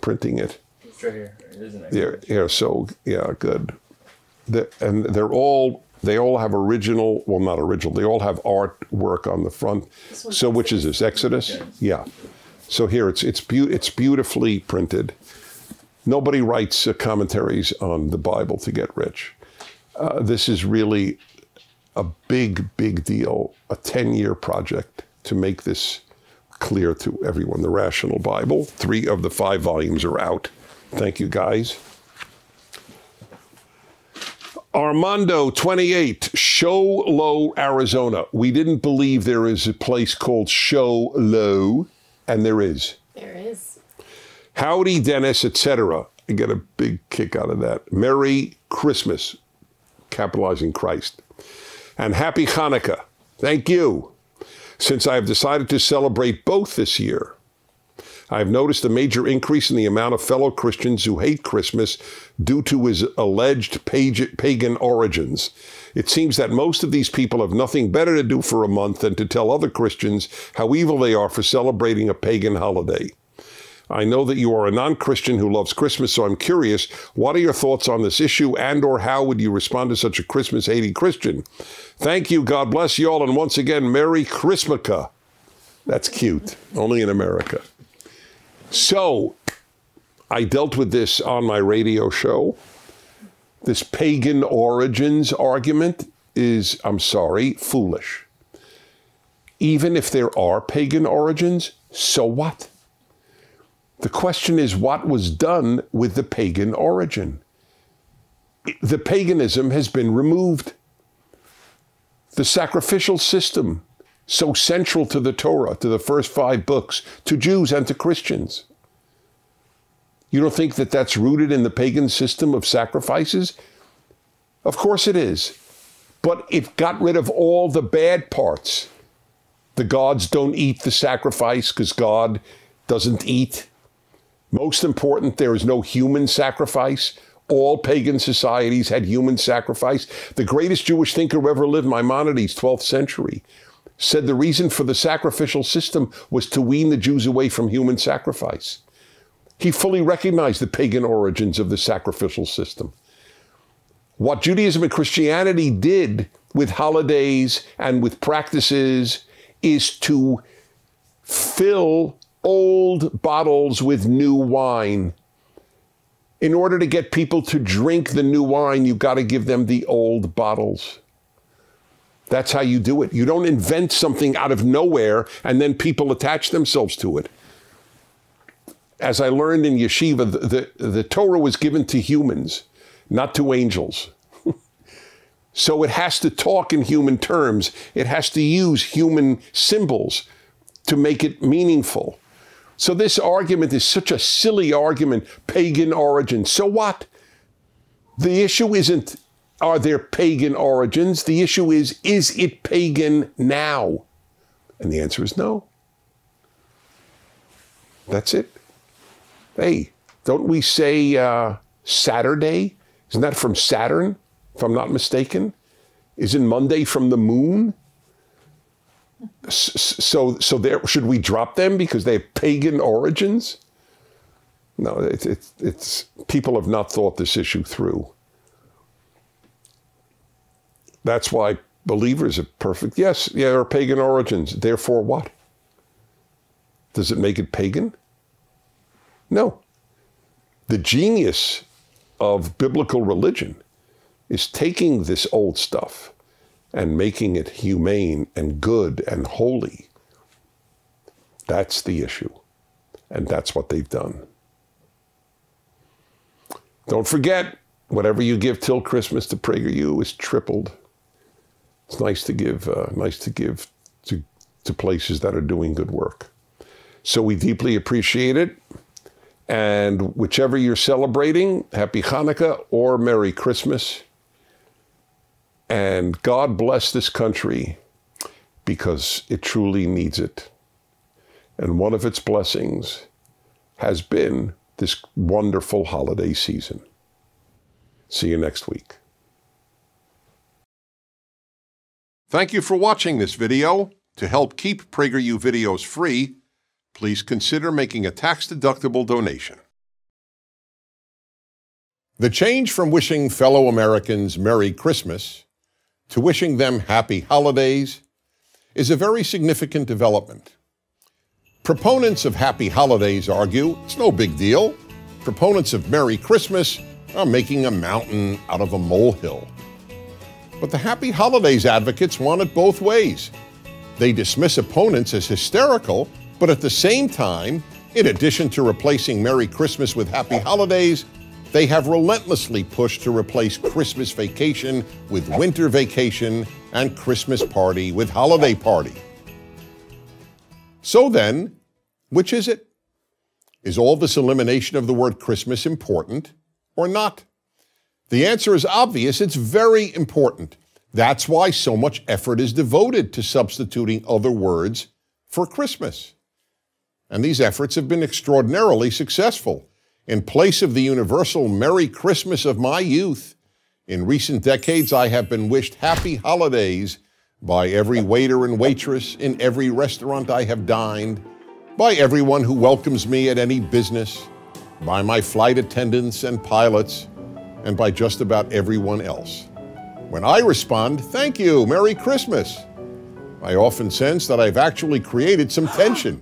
printing it. It's right here. It is an good. They all have original, well, not original, they all have artwork on the front. So which is this, Exodus? Yeah. So here, it's beautifully printed. Nobody writes commentaries on the Bible to get rich. This is really a big, big deal, a 10-year project to make this clear to everyone. The Rational Bible, 3 of the 5 volumes are out. Thank you, guys. Armando, 28, Show Low, Arizona. We didn't believe there is a place called Show Low, and there is. There is. Howdy, Dennis, etc. I get a big kick out of that. Merry Christmas, capitalizing Christ. And Happy Hanukkah. Thank you. Since I have decided to celebrate both this year, I've noticed a major increase in the amount of fellow Christians who hate Christmas due to his alleged pagan origins. It seems that most of these people have nothing better to do for a month than to tell other Christians how evil they are for celebrating a pagan holiday. I know that you are a non-Christian who loves Christmas, so I'm curious, what are your thoughts on this issue, and or how would you respond to such a Christmas-hating Christian? Thank you, God bless you all, and once again, Merry Christmaka. That's cute, only in America. So, I dealt with this on my radio show. This pagan origins argument is, I'm sorry, foolish. Even if there are pagan origins, so what? The question is, what was done with the pagan origin? The paganism has been removed. The sacrificial system, so central to the Torah, to the first 5 books, to Jews and to Christians. You don't think that that's rooted in the pagan system of sacrifices? Of course it is. But it got rid of all the bad parts. The gods don't eat the sacrifice because God doesn't eat. Most important, there is no human sacrifice. All pagan societies had human sacrifice. The greatest Jewish thinker who ever lived, Maimonides, 12th century, said the reason for the sacrificial system was to wean the Jews away from human sacrifice. He fully recognized the pagan origins of the sacrificial system. What Judaism and Christianity did with holidays and with practices is to fill old bottles with new wine. In order to get people to drink the new wine, you've got to give them the old bottles. That's how you do it. You don't invent something out of nowhere and then people attach themselves to it. As I learned in yeshiva, the Torah was given to humans, not to angels. So it has to talk in human terms. It has to use human symbols to make it meaningful. So this argument is such a silly argument, pagan origin. So what? The issue isn't, are there pagan origins? The issue is it pagan now? And the answer is no. That's it. Hey, don't we say Saturday? Isn't that from Saturn, if I'm not mistaken? Isn't Monday from the moon? So there, should we drop them because they have pagan origins? No, it's people have not thought this issue through. That's why believers are perfect. Yes, yeah, there are pagan origins. Therefore what? Does it make it pagan? No. The genius of biblical religion is taking this old stuff and making it humane and good and holy. That's the issue. And that's what they've done. Don't forget, whatever you give till Christmas to PragerU is tripled. It's nice to give to places that are doing good work. So we deeply appreciate it. And whichever you're celebrating, Happy Hanukkah or Merry Christmas. And God bless this country because it truly needs it. And one of its blessings has been this wonderful holiday season. See you next week. Thank you for watching this video. To help keep PragerU videos free, please consider making a tax-deductible donation. The change from wishing fellow Americans Merry Christmas to wishing them Happy Holidays is a very significant development. Proponents of Happy Holidays argue it's no big deal. Proponents of Merry Christmas are making a mountain out of a molehill. But the Happy Holidays advocates want it both ways. They dismiss opponents as hysterical, but at the same time, in addition to replacing Merry Christmas with Happy Holidays, they have relentlessly pushed to replace Christmas vacation with winter vacation and Christmas party with holiday party. So then, which is it? Is all this elimination of the word Christmas important or not? The answer is obvious. It's very important. That's why so much effort is devoted to substituting other words for Christmas. And these efforts have been extraordinarily successful. In place of the universal Merry Christmas of my youth, in recent decades I have been wished Happy Holidays by every waiter and waitress in every restaurant I have dined, by everyone who welcomes me at any business, by my flight attendants and pilots, and by just about everyone else. When I respond, "Thank you, Merry Christmas," I often sense that I've actually created some tension.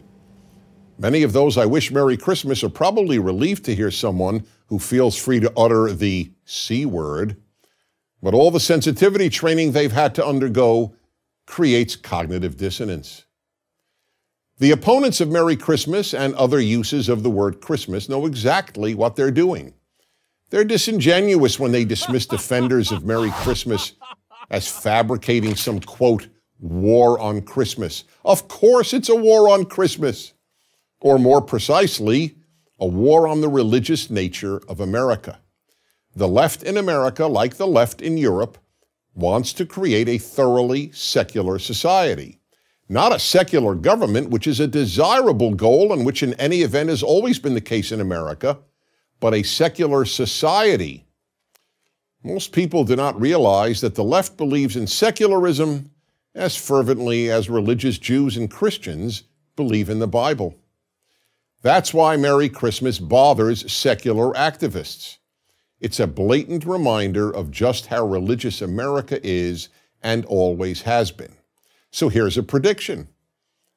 Many of those I wish Merry Christmas are probably relieved to hear someone who feels free to utter the C word, but all the sensitivity training they've had to undergo creates cognitive dissonance. The opponents of Merry Christmas and other uses of the word Christmas know exactly what they're doing. They're disingenuous when they dismiss defenders of Merry Christmas as fabricating some, quote, war on Christmas. Of course it's a war on Christmas. Or more precisely, a war on the religious nature of America. The left in America, like the left in Europe, wants to create a thoroughly secular society. Not a secular government, which is a desirable goal and which in any event has always been the case in America, but a secular society. Most people do not realize that the left believes in secularism as fervently as religious Jews and Christians believe in the Bible. That's why Merry Christmas bothers secular activists. It's a blatant reminder of just how religious America is and always has been. So here's a prediction.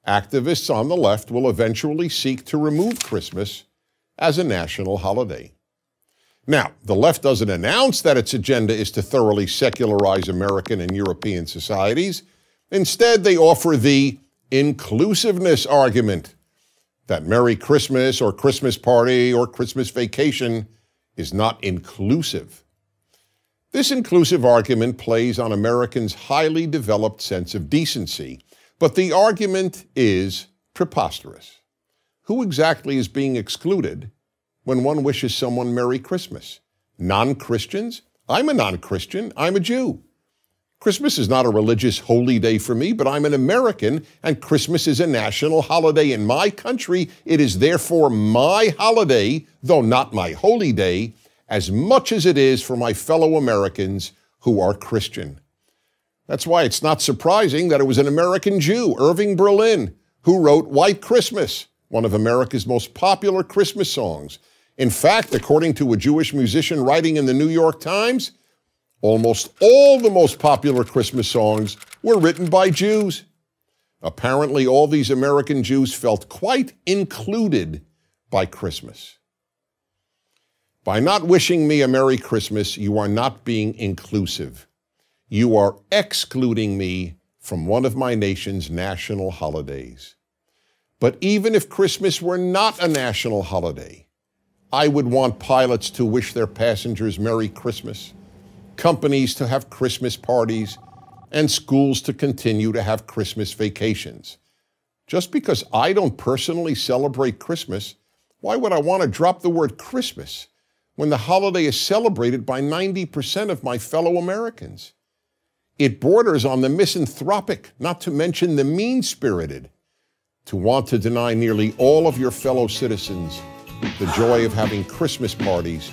Activists on the left will eventually seek to remove Christmas as a national holiday. Now, the left doesn't announce that its agenda is to thoroughly secularize American and European societies. Instead, they offer the inclusiveness argument that Merry Christmas or Christmas party or Christmas vacation is not inclusive. This inclusive argument plays on Americans' highly developed sense of decency, but the argument is preposterous. Who exactly is being excluded when one wishes someone Merry Christmas? Non-Christians? I'm a non-Christian. I'm a Jew. Christmas is not a religious holy day for me, but I'm an American, and Christmas is a national holiday in my country. It is therefore my holiday, though not my holy day, as much as it is for my fellow Americans who are Christian. That's why it's not surprising that it was an American Jew, Irving Berlin, who wrote White Christmas, one of America's most popular Christmas songs. In fact, according to a Jewish musician writing in the New York Times, almost all the most popular Christmas songs were written by Jews. Apparently, all these American Jews felt quite included by Christmas. By not wishing me a Merry Christmas, you are not being inclusive. You are excluding me from one of my nation's national holidays. But even if Christmas were not a national holiday, I would want pilots to wish their passengers Merry Christmas, companies to have Christmas parties, and schools to continue to have Christmas vacations. Just because I don't personally celebrate Christmas, why would I want to drop the word Christmas when the holiday is celebrated by 90% of my fellow Americans? It borders on the misanthropic, not to mention the mean-spirited, to want to deny nearly all of your fellow citizens the joy of having Christmas parties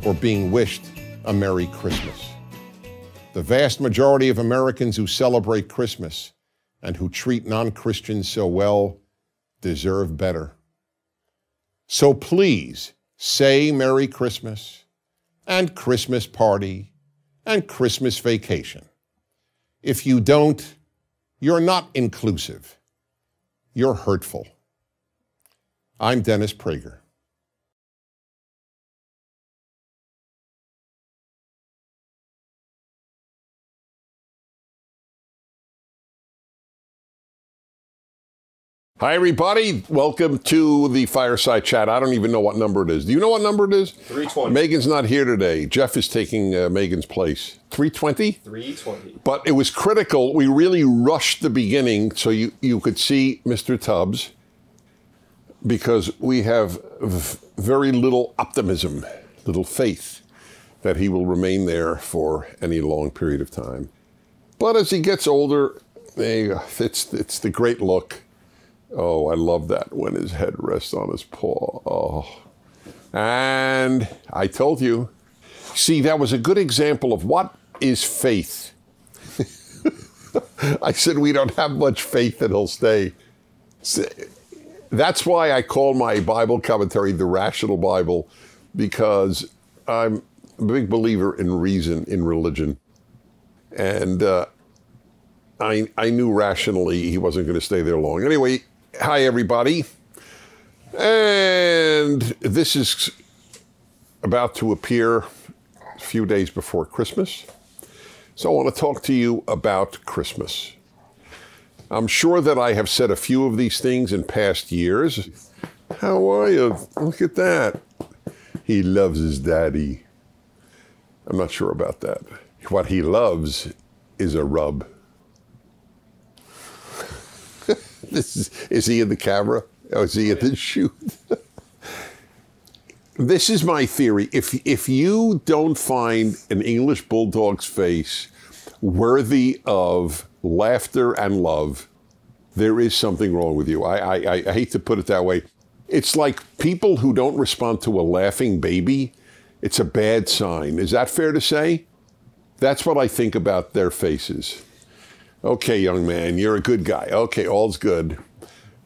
or being wished a Merry Christmas. The vast majority of Americans who celebrate Christmas and who treat non-Christians so well deserve better. So please say Merry Christmas and Christmas party and Christmas vacation. If you don't, you're not inclusive. You're hurtful. I'm Dennis Prager. Hi, everybody. Welcome to the Fireside Chat. I don't even know what number it is. Do you know what number it is? 320. Megan's not here today. Jeff is taking Megan's place. 320? 320. But it was critical. We really rushed the beginning so you could see Mr. Tubbs because we have very little optimism, little faith that he will remain there for any long period of time. But as he gets older, it's the great look. Oh, I love that when his head rests on his paw. Oh. And I told you, see, that was a good example of what is faith. I said, we don't have much faith that he'll stay. That's why I call my Bible commentary the Rational Bible, because I'm a big believer in reason, in religion. And I knew rationally he wasn't going to stay there long. Anyway, hi, everybody. And this is about to appear a few days before Christmas. So I want to talk to you about Christmas. I'm sure that I have said a few of these things in past years. How are you? Look at that. He loves his daddy. I'm not sure about that. What he loves is a rub. Is he in the camera? Oh, is he in the shoot? This is my theory. If you don't find an English bulldog's face worthy of laughter and love, there is something wrong with you. I hate to put it that way. It's like people who don't respond to a laughing baby. It's a bad sign. Is that fair to say? That's what I think about their faces. Okay, young man, you're a good guy. Okay, all's good.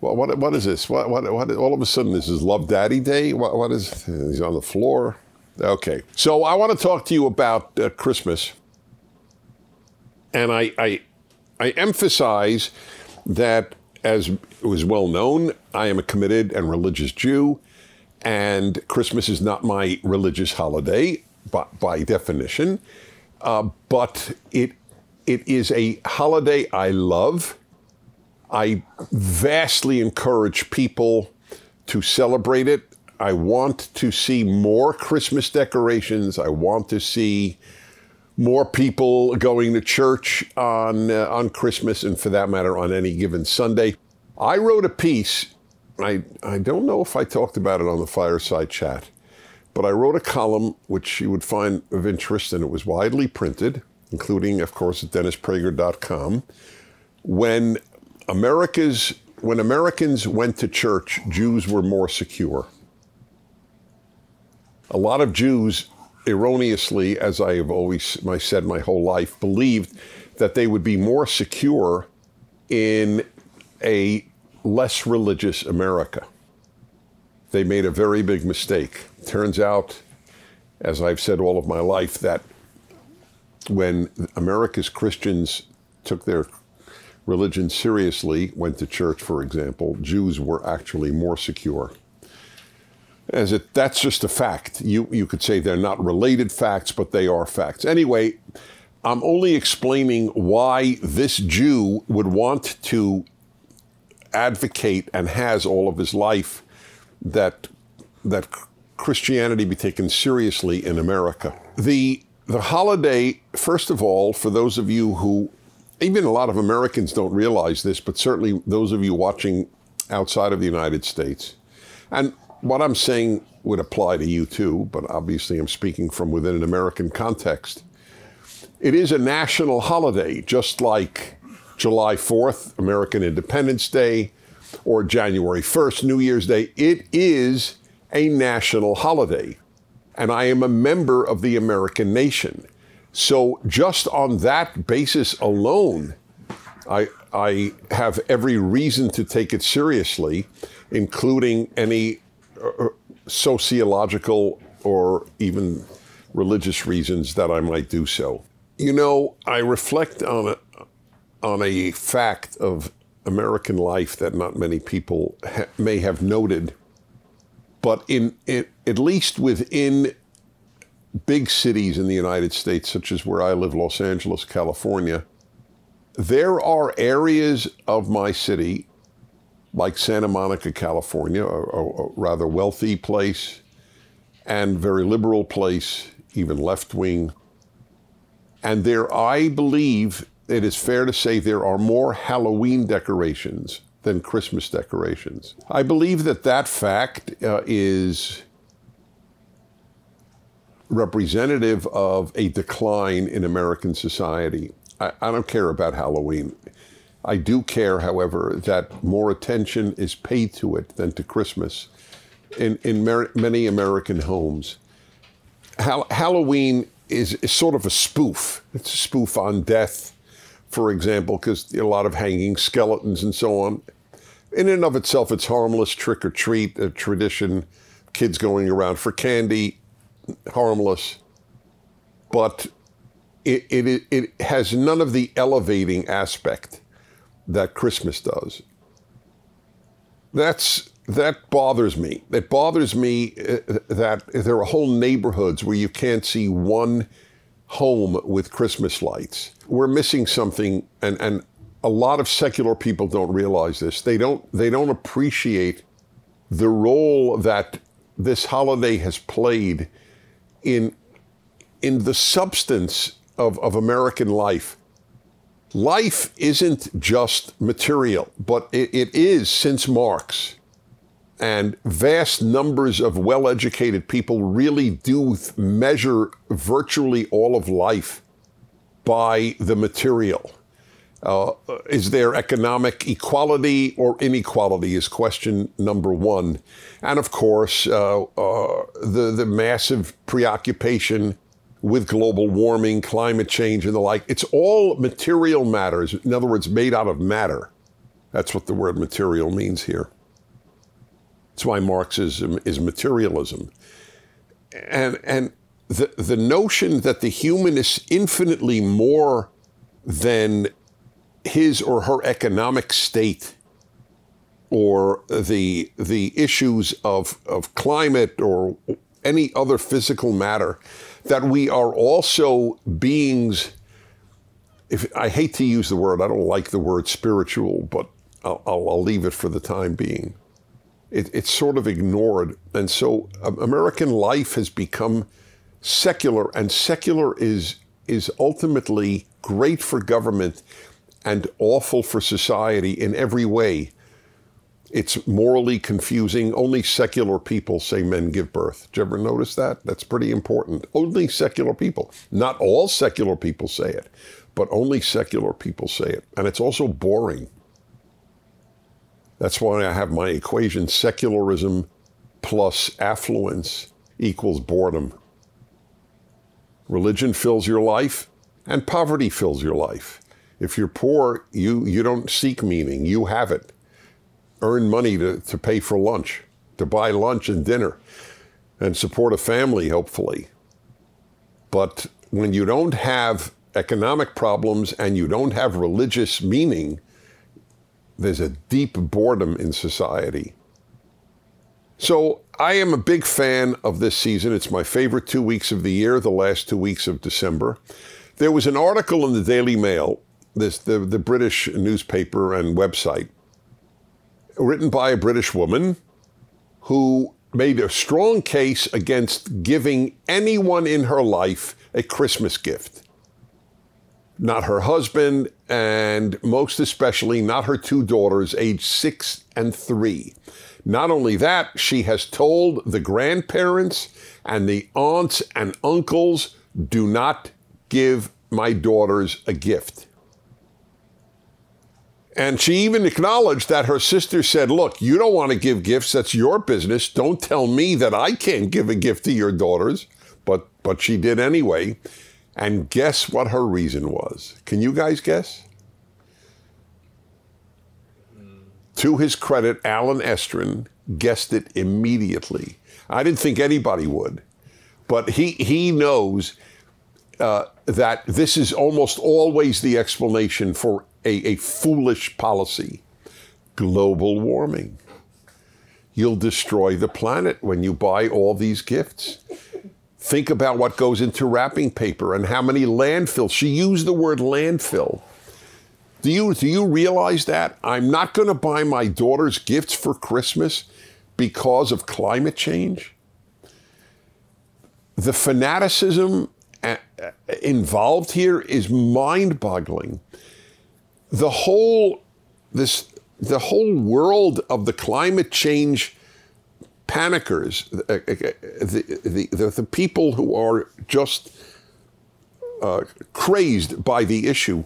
Well, what is this? What all of a sudden this is Love Daddy Day? What is, he's on the floor? Okay, so I want to talk to you about Christmas. And I emphasize that, as it was well known, I am a committed and religious Jew, and Christmas is not my religious holiday by definition, but it is a holiday I love. I vastly encourage people to celebrate it. I want to see more Christmas decorations. I want to see more people going to church on Christmas, and for that matter, on any given Sunday. I wrote a piece. I don't know if I talked about it on the Fireside Chat, but I wrote a column which you would find of interest, and it was widely printed, including, of course, at DennisPrager.com. When Americans went to church, Jews were more secure. A lot of Jews, erroneously, as I have always said my whole life, believed that they would be more secure in a less religious America. They made a very big mistake. Turns out, as I've said all of my life, that when America's Christians took their religion seriously, went to church, for example, Jews were actually more secure. That's just a fact. You could say they're not related facts, but they are facts. Anyway, I'm only explaining why this Jew would want to advocate, and has all of his life, that Christianity be taken seriously in America. The holiday, first of all, for those of you who, even a lot of Americans don't realize this, but certainly those of you watching outside of the United States, and what I'm saying would apply to you too, but obviously I'm speaking from within an American context. It is a national holiday, just like July 4th, American Independence Day, or January 1st, New Year's Day. It is a national holiday, and I am a member of the American nation. So just on that basis alone, I have every reason to take it seriously, including any sociological or even religious reasons that I might do so. You know, I reflect on a fact of American life that not many people may have noted, but at least within big cities in the United States, such as where I live, Los Angeles, California, there are areas of my city, like Santa Monica, California, a rather wealthy place and very liberal place, even left-wing. And there, I believe, it is fair to say there are more Halloween decorations than Christmas decorations. I believe that fact is representative of a decline in American society. I don't care about Halloween. I do care, however, that more attention is paid to it than to Christmas in many American homes. Halloween is sort of a spoof. It's a spoof on death, for example, because a lot of hanging skeletons and so on. In and of itself, it's harmless, trick or treat, a tradition, kids going around for candy, harmless. But it has none of the elevating aspect that Christmas does. That bothers me. It bothers me that there are whole neighborhoods where you can't see one home with Christmas lights. We're missing something, and a lot of secular people don't realize this. They don't appreciate the role that this holiday has played in the substance of American life. Life isn't just material, but it is, since Marx. And vast numbers of well-educated people really do measure virtually all of life by the material. Is there economic equality or inequality is question number one. And of course, the massive preoccupation with global warming, climate change, and the like. It's all material matters. In other words, made out of matter. That's what the word material means here. That's why Marxism is materialism. And the notion that the human is infinitely more than his or her economic state or the issues of climate or any other physical matter, that we are also beings, I hate to use the word, I don't like the word spiritual, but I'll leave it for the time being. It's sort of ignored. And so American life has become secular, and secular is ultimately great for government and awful for society in every way. It's morally confusing. Only secular people say men give birth. Did you ever notice that? That's pretty important. Only secular people. Not all secular people say it, but only secular people say it. And it's also boring. That's why I have my equation: secularism plus affluence equals boredom. Religion fills your life, and poverty fills your life. If you're poor, you don't seek meaning. You have it. Earn money to pay for lunch, to buy lunch and dinner, and support a family, hopefully. But when you don't have economic problems and you don't have religious meaning, there's a deep boredom in society. So I am a big fan of this season. It's my favorite 2 weeks of the year, the last 2 weeks of December. There was an article in the Daily Mail, the British newspaper and website, written by a British woman who made a strong case against giving anyone in her life a Christmas gift. Not her husband, and most especially not her two daughters, aged 6 and 3. Not only that, she has told the grandparents and the aunts and uncles, do not give my daughters a gift. And she even acknowledged that her sister said, look, you don't want to give gifts, that's your business. Don't tell me that I can't give a gift to your daughters. But she did anyway. And guess what her reason was? Can you guys guess? To his credit, Alan Estrin guessed it immediately. I didn't think anybody would. But he knows that this is almost always the explanation for a foolish policy. Global warming. You'll destroy the planet when you buy all these gifts. Think about what goes into wrapping paper and how many landfills. She used the word landfill. Do you realize that? I'm not going to buy my daughters gifts for Christmas because of climate change. The fanaticism involved here is mind-boggling. The whole world of the climate change panickers, the people who are just crazed by the issue,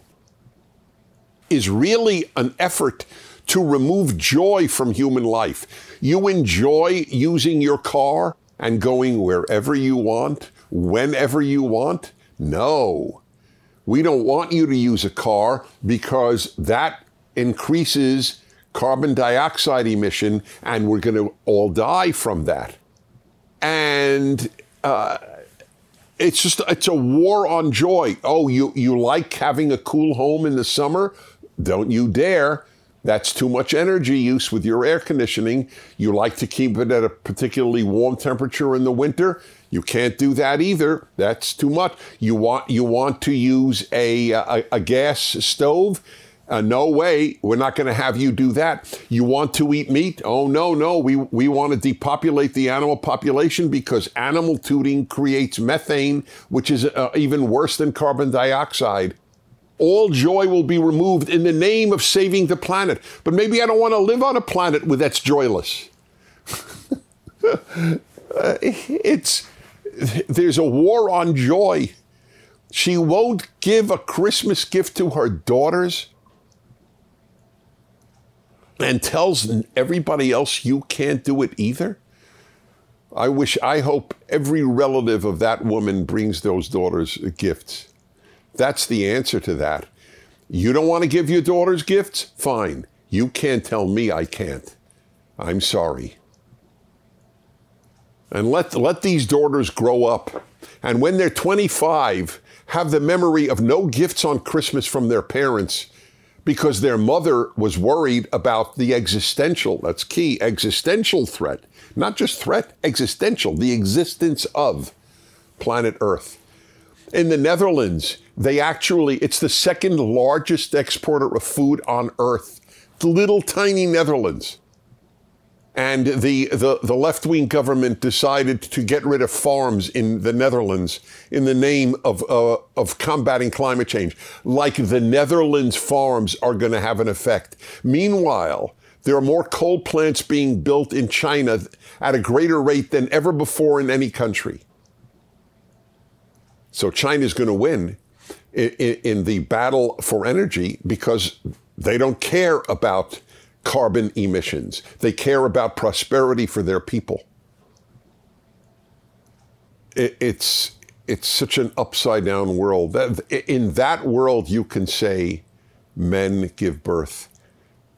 is really an effort to remove joy from human life. You enjoy using your car and going wherever you want, whenever you want? No. We don't want you to use a car because that increases carbon dioxide emission, and we're going to all die from that. And it's a war on joy. Oh, you like having a cool home in the summer? Don't you dare. That's too much energy use with your air conditioning. You like to keep it at a particularly warm temperature in the winter? You can't do that either. That's too much. You want to use a gas stove? No way. We're not going to have you do that. You want to eat meat? Oh, no. We want to depopulate the animal population because animal tooting creates methane, which is even worse than carbon dioxide. All joy will be removed in the name of saving the planet. But maybe I don't want to live on a planet that's joyless. There's a war on joy. She won't give a Christmas gift to her daughters and tells everybody else you can't do it either. I hope every relative of that woman brings those daughters gifts. That's the answer to that. You don't want to give your daughters gifts? Fine. You can't tell me I can't. I'm sorry. And let these daughters grow up. And when they're 25, have the memory of no gifts on Christmas from their parents because their mother was worried about the existential, that's key, existential threat. Not just threat, existential, the existence of planet Earth. In the Netherlands, it's the second largest exporter of food on Earth. The little tiny Netherlands. And the left-wing government decided to get rid of farms in the Netherlands in the name of combating climate change. Like the Netherlands farms are going to have an effect. Meanwhile, there are more coal plants being built in China at a greater rate than ever before in any country. So China's going to win in the battle for energy because they don't care about carbon emissions. They care about prosperity for their people. It's such an upside down world. In that world, you can say men give birth.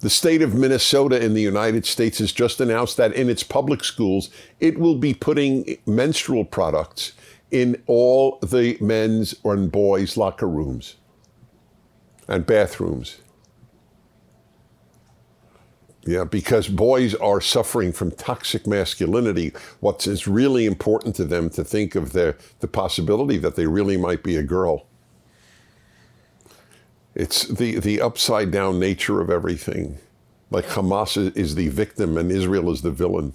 The state of Minnesota in the United States has just announced that in its public schools, it will be putting menstrual products in all the men's and boys' locker rooms and bathrooms. Yeah, because boys are suffering from toxic masculinity. What is really important to them to think of the possibility that they really might be a girl. It's the upside down nature of everything. Like Hamas is the victim and Israel is the villain.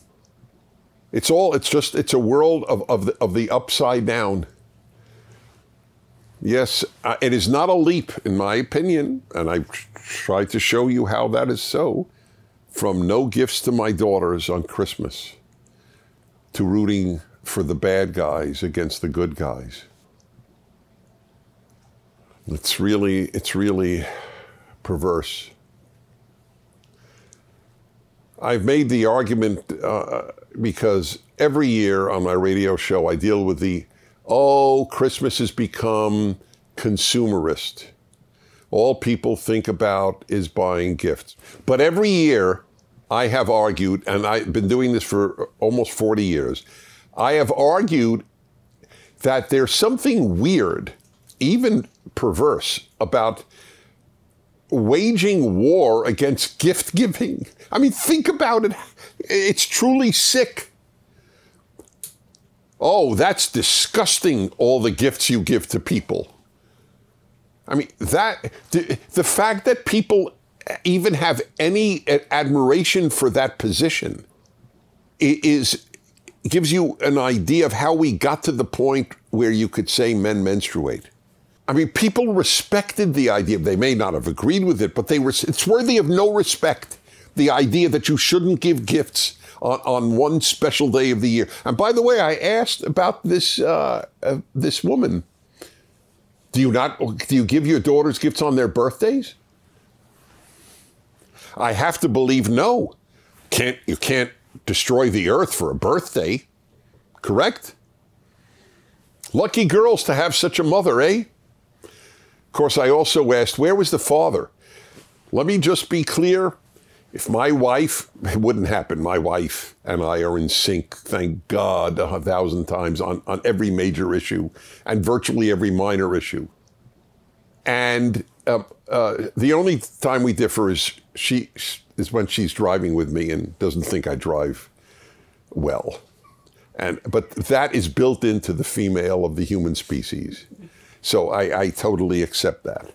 It's a world of the upside down. Yes, it is not a leap, in my opinion, and I've tried to show you how that is so. From no gifts to my daughters on Christmas to rooting for the bad guys against the good guys. It's really perverse. I've made the argument because every year on my radio show I deal with Christmas has become consumerist. All people think about is buying gifts. But every year I have argued, and I've been doing this for almost 40 years, I have argued that there's something weird, even perverse, about waging war against gift giving. I mean, think about it. It's truly sick. Oh, that's disgusting, all the gifts you give to people. I mean, the fact that people even have any admiration for that position gives you an idea of how we got to the point where you could say men menstruate. I mean, people respected the idea. They may not have agreed with it, but it's worthy of no respect, the idea that you shouldn't give gifts on one special day of the year. And by the way, I asked about this woman. Do you give your daughters gifts on their birthdays? I have to believe no. You can't destroy the earth for a birthday, correct? Lucky girls to have such a mother, eh? Of course, I also asked, where was the father? Let me just be clear. If my wife, it wouldn't happen. My wife and I are in sync, thank God, 1,000 times on every major issue and virtually every minor issue. And the only time we differ is when she's driving with me and doesn't think I drive well. But that is built into the female of the human species. So I totally accept that.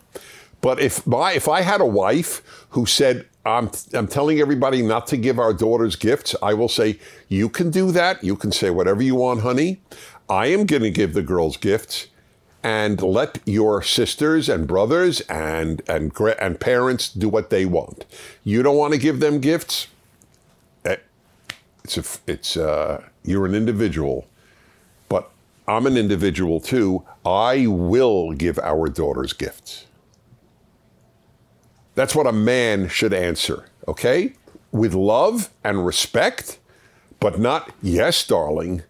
But if I had a wife who said, I'm telling everybody not to give our daughters gifts, I will say, you can do that. You can say whatever you want, honey. I am going to give the girls gifts, and let your sisters and brothers and parents do what they want. You don't want to give them gifts? You're an individual, but I'm an individual too. I will give our daughters gifts. That's what a man should answer, okay? With love and respect, but not yes, darling.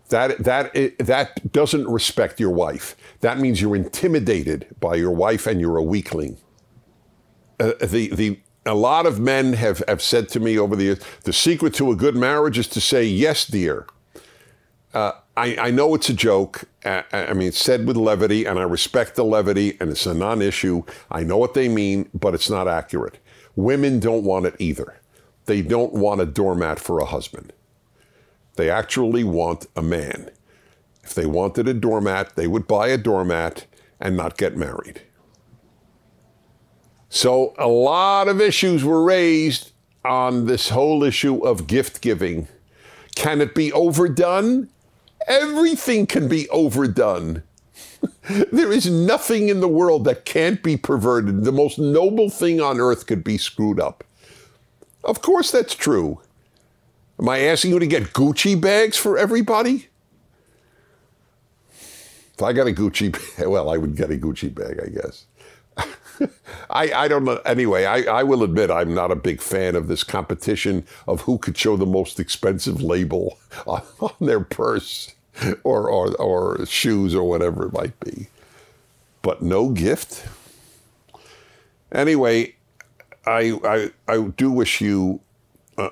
That doesn't respect your wife. That means you're intimidated by your wife and you're a weakling. A lot of men have said to me over the years, the secret to a good marriage is to say, yes, dear. I know it's a joke. I mean, it's said with levity, and I respect the levity, and it's a non-issue. I know what they mean, but it's not accurate. Women don't want it either. They don't want a doormat for a husband. They actually want a man. If they wanted a doormat, they would buy a doormat and not get married. So a lot of issues were raised on this whole issue of gift giving. Can it be overdone? Everything can be overdone. There is nothing in the world that can't be perverted. The most noble thing on earth could be screwed up. Of course that's true. Am I asking you to get Gucci bags for everybody? If I got a Gucci bag, well, I would get a Gucci bag, I guess. I don't know. Anyway, I will admit I'm not a big fan of this competition of who could show the most expensive label on their purse or shoes or whatever it might be. But no gift? Anyway, I do wish you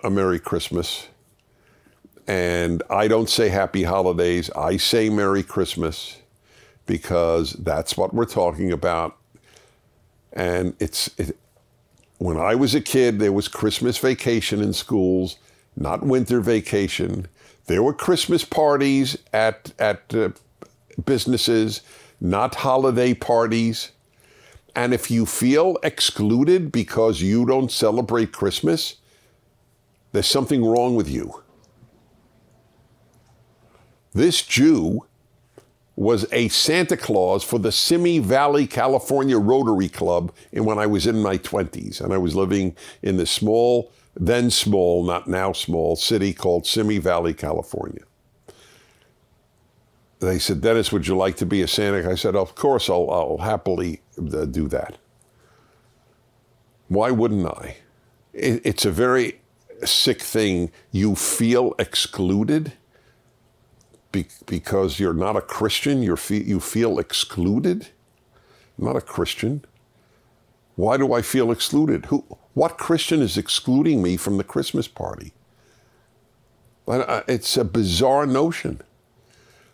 a Merry Christmas. And I don't say Happy Holidays. I say Merry Christmas because that's what we're talking about. And when I was a kid, there was Christmas vacation in schools, not winter vacation. There were Christmas parties at businesses, not holiday parties. And if you feel excluded because you don't celebrate Christmas, there's something wrong with you. This Jew was a Santa Claus for the Simi Valley, California Rotary Club when I was in my 20s. And I was living in the small, then small, not now small, city called Simi Valley, California. They said, Dennis, would you like to be a Santa? I said, of course, I'll happily do that. Why wouldn't I? It's a very sick thing. You feel excluded because you're not a Christian. You feel excluded. I'm not a Christian. Why do I feel excluded? What Christian is excluding me from the Christmas party? It's a bizarre notion.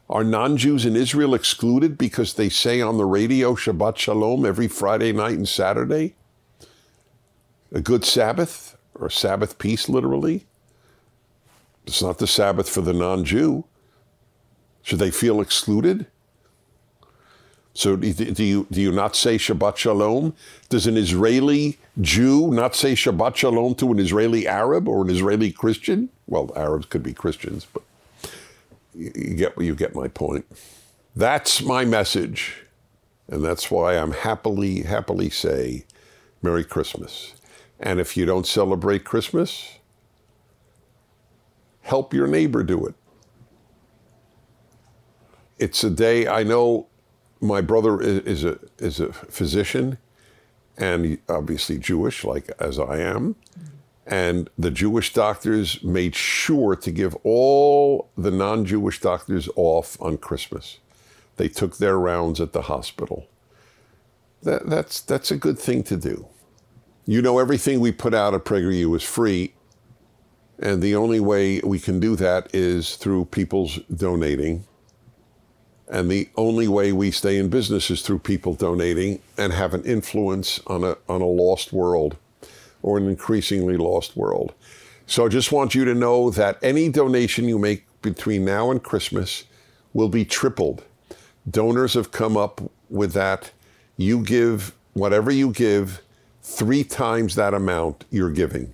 Are non-Jews in Israel excluded because they say on the radio Shabbat Shalom every Friday night and Saturday? A good Sabbath, or Sabbath peace, literally? It's not the Sabbath for the non-Jew. Should they feel excluded? So do you not say Shabbat Shalom? Does an Israeli Jew not say Shabbat Shalom to an Israeli Arab or an Israeli Christian? Well, Arabs could be Christians, but you get my point. That's my message, and that's why I'm happily say Merry Christmas. And if you don't celebrate Christmas, help your neighbor do it. It's a day, I know my brother is a physician and obviously Jewish, like as I am. And the Jewish doctors made sure to give all the non-Jewish doctors off on Christmas. They took their rounds at the hospital. That's a good thing to do. You know, everything we put out at PragerU is free. And the only way we can do that is through people's donating. And the only way we stay in business is through people donating and have an influence on a lost world, or an increasingly lost world. So I just want you to know that any donation you make between now and Christmas will be tripled. Donors have come up with that. You give, whatever you give, 3 times that amount you're giving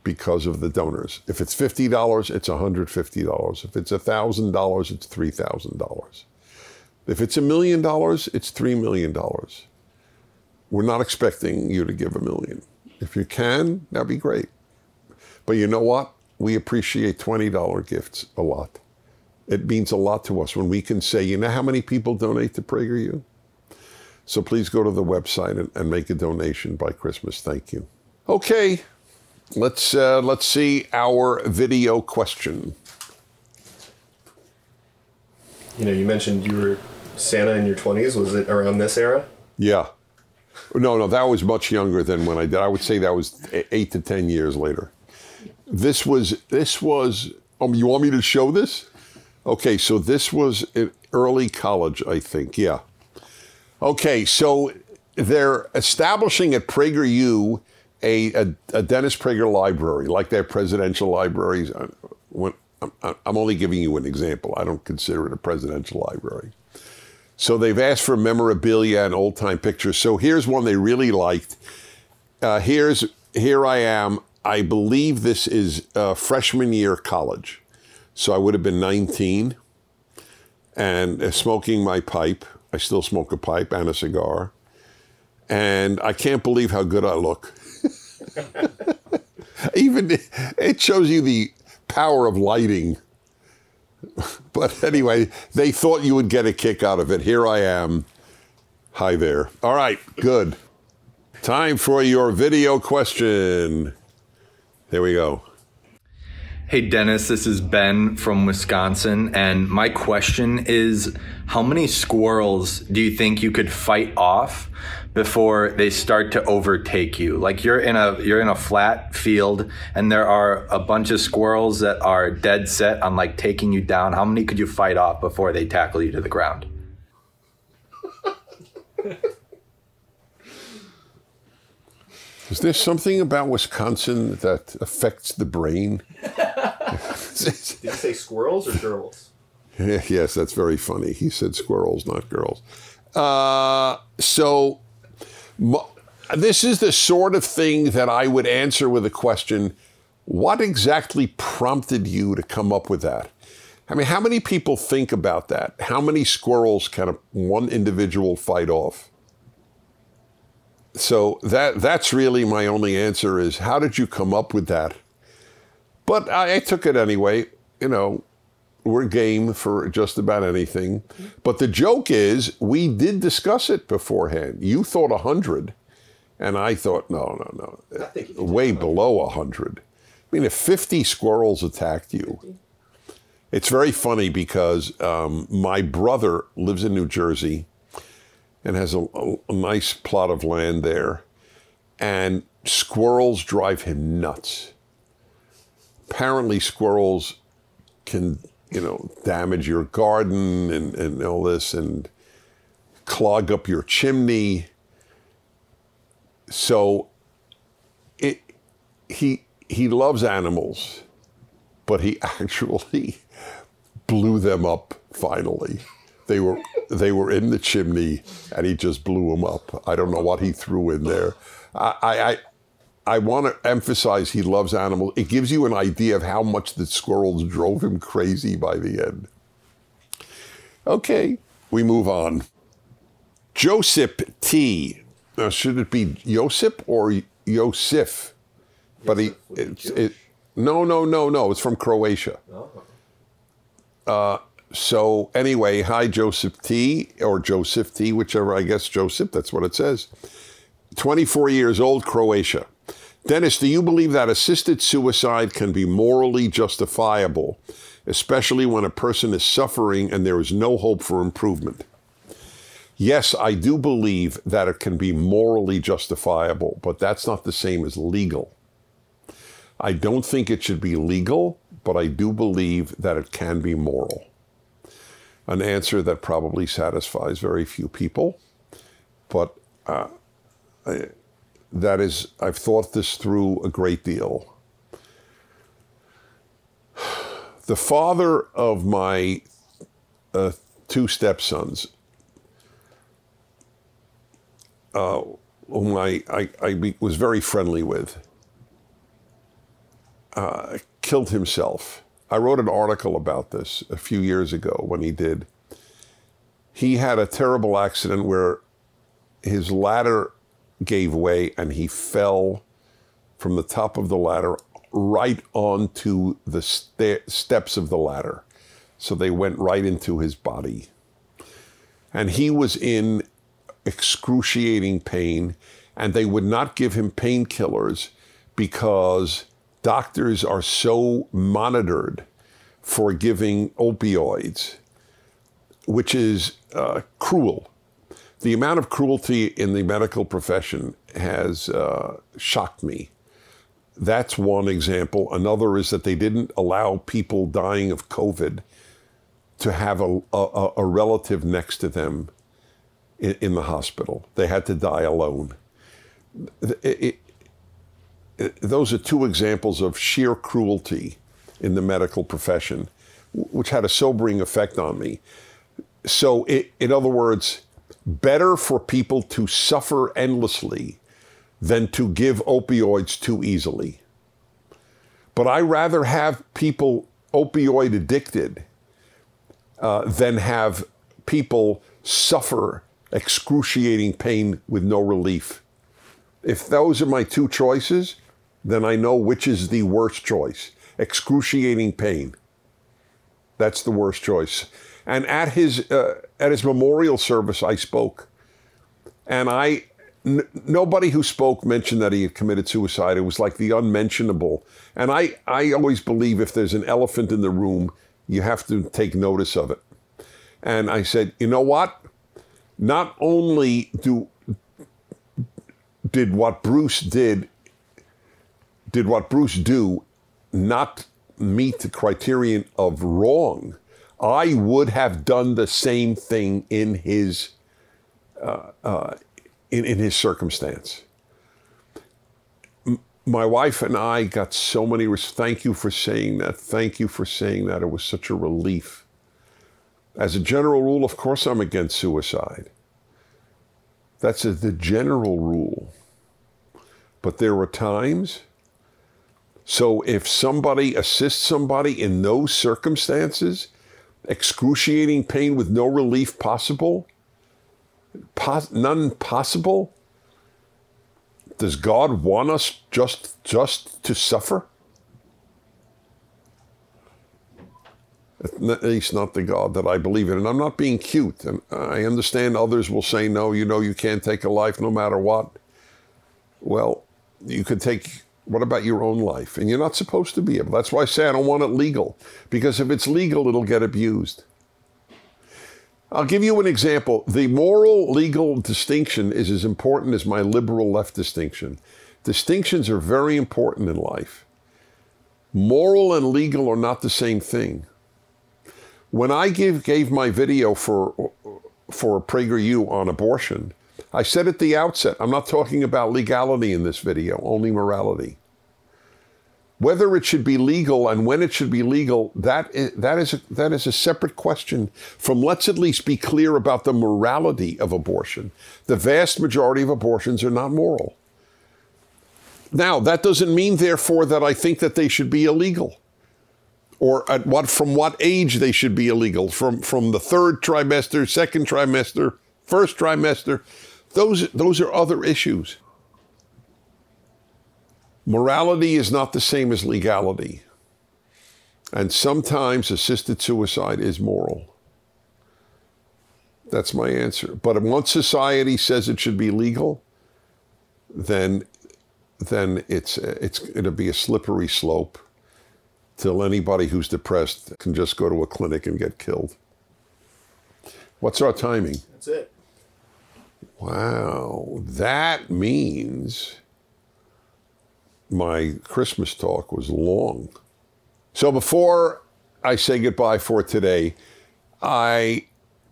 because of the donors. If it's $50, it's $150. If it's $1,000, it's $3,000. If it's $1 million, it's $3 million. We're not expecting you to give $1 million. If you can, that'd be great. But you know what? We appreciate $20 gifts a lot. It means a lot to us when we can say, you know how many people donate to PragerU? So please go to the website and make a donation by Christmas. Thank you. Okay, Let's see our video question. You know, you mentioned you were Santa in your 20s. Was it around this era? Yeah. No, that was much younger than when I did. I would say that was 8 to 10 years later. This was, you want me to show this? Okay, so this was in early college, I think, yeah. Okay, so they're establishing at PragerU a Dennis Prager library, like their presidential libraries. I'm only giving you an example. I don't consider it a presidential library. So they've asked for memorabilia and old-time pictures. So here's one they really liked. Here I am. I believe this is freshman year college. So I would have been 19 and smoking my pipe. I still smoke a pipe and a cigar. And I can't believe how good I look. Even it shows you the power of lighting. But anyway, they thought you would get a kick out of it. Here I am. Hi there. All right, good. Time for your video question. There we go. Hey Dennis, this is Ben from Wisconsin, and my question is, how many squirrels do you think you could fight off before they start to overtake you? Like you're in a flat field and there are a bunch of squirrels that are dead set on like taking you down. How many could you fight off before they tackle you to the ground? Is there something about Wisconsin that affects the brain? Did you say squirrels or girls? Yes, that's very funny. He said squirrels, not girls. This is the sort of thing that I would answer with a question, what exactly prompted you to come up with that? I mean, how many people think about that? How many squirrels can one individual fight off? So that's really my only answer is, how did you come up with that? But I took it anyway. You know, we're game for just about anything. But the joke is, we did discuss it beforehand. You thought 100, and I thought, no, way below 100. I mean, if 50 squirrels attacked you, it's very funny because my brother lives in New Jersey and has a nice plot of land there, and squirrels drive him nuts. Apparently squirrels can, damage your garden and all this and clog up your chimney. So he loves animals, but he actually blew them up finally. They were in the chimney, and he just blew them up. I don't know what he threw in there. I want to emphasize he loves animals. It gives you an idea of how much the squirrels drove him crazy by the end. Okay, we move on. Joseph T. Now, should it be Josip or Josif? But no. It's from Croatia. So anyway, hi Joseph T. or Joseph T. Whichever, I guess Joseph. That's what it says. 24 years old, Croatia. Dennis, do you believe that assisted suicide can be morally justifiable, especially when a person is suffering and there is no hope for improvement? Yes, I do believe that it can be morally justifiable, but that's not the same as legal. I don't think it should be legal, but I do believe that it can be moral. An answer that probably satisfies very few people, but I've thought this through a great deal. The father of my two stepsons, whom I was very friendly with, killed himself. I wrote an article about this a few years ago when he did. He had a terrible accident where his ladder gave way and he fell from the top of the ladder right onto the steps of the ladder. So they went right into his body. And he was in excruciating pain, and they would not give him painkillers because doctors are so monitored for giving opioids, which is cruel. The amount of cruelty in the medical profession has shocked me. That's one example. Another is that they didn't allow people dying of COVID to have a relative next to them in the hospital. They had to die alone. Those are two examples of sheer cruelty in the medical profession, which had a sobering effect on me. So, in other words, better for people to suffer endlessly than to give opioids too easily. But I rather have people opioid addicted than have people suffer excruciating pain with no relief. If those are my two choices, then I know which is the worst choice. Excruciating pain. That's the worst choice. And at his memorial service, I spoke. And nobody who spoke mentioned that he had committed suicide. It was like the unmentionable. And I always believe if there's an elephant in the room, you have to take notice of it. And I said, you know what? Not only did what Bruce do not meet the criterion of wrong, I would have done the same thing in his in his circumstance. My wife and I got so many. Thank you for saying that. Thank you for saying that. It was such a relief. As a general rule, of course, I'm against suicide. That's the general rule. But there are times. So if somebody assists somebody in those circumstances, excruciating pain with no relief possible, none possible, does God want us just to suffer? At least not the God that I believe in. And I'm not being cute. And I understand others will say, no, you can't take a life no matter what. Well, you could take, what about your own life? And you're not supposed to be able. That's why I say I don't want it legal. Because if it's legal, it'll get abused. I'll give you an example. The moral-legal distinction is as important as my liberal-left distinction. Distinctions are very important in life. Moral and legal are not the same thing. When I gave my video for PragerU on abortion, I said at the outset, I'm not talking about legality in this video, only morality. Whether it should be legal and when it should be legal, that is a separate question from let's at least be clear about the morality of abortion. The vast majority of abortions are not moral. Now, that doesn't mean, therefore, that I think that they should be illegal. Or from what age they should be illegal, from the third trimester, second trimester, first trimester. Those are other issues. Morality is not the same as legality. And sometimes assisted suicide is moral. That's my answer. But once society says it should be legal, then it's going to be a slippery slope till anybody who's depressed can just go to a clinic and get killed. What's our timing? That's it. Wow, that means my Christmas talk was long. So before I say goodbye for today, I'm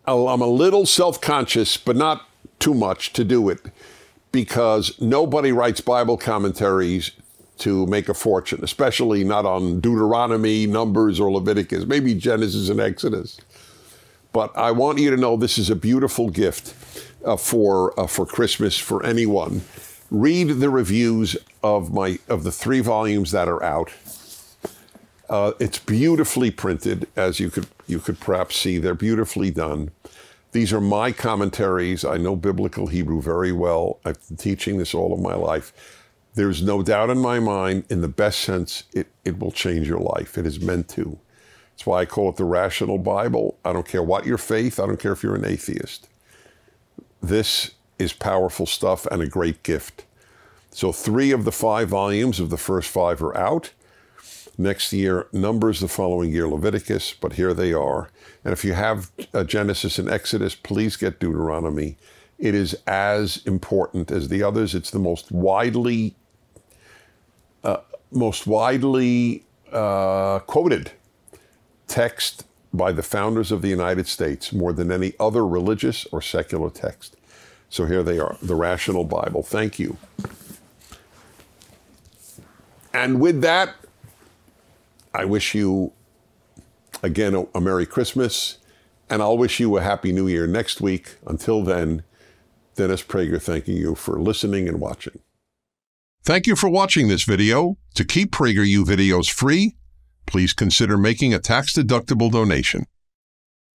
a little self-conscious, but not too much to do it, because nobody writes Bible commentaries to make a fortune, especially not on Deuteronomy, Numbers, or Leviticus, maybe Genesis and Exodus. But I want you to know this is a beautiful gift for Christmas for anyone. Read the reviews of the 3 volumes that are out. It's beautifully printed, as you could perhaps see. They're beautifully done. These are my commentaries. I know biblical Hebrew very well. I've been teaching this all of my life. There's no doubt in my mind, in the best sense, it will change your life. It is meant to. That's why I call it the Rational Bible. I don't care what your faith. I don't care if you're an atheist. This is powerful stuff and a great gift. So 3 of the 5 volumes of the first 5 are out. Next year, Numbers, the following year, Leviticus, but here they are. And if you have Genesis and Exodus, please get Deuteronomy. It is as important as the others. It's the most widely quoted text by the founders of the United States, more than any other religious or secular text. So here they are, the Rational Bible. Thank you. And with that, I wish you, again, a Merry Christmas, and I'll wish you a Happy New Year next week. Until then, Dennis Prager thanking you for listening and watching. Thank you for watching this video. To keep PragerU videos free, please consider making a tax-deductible donation.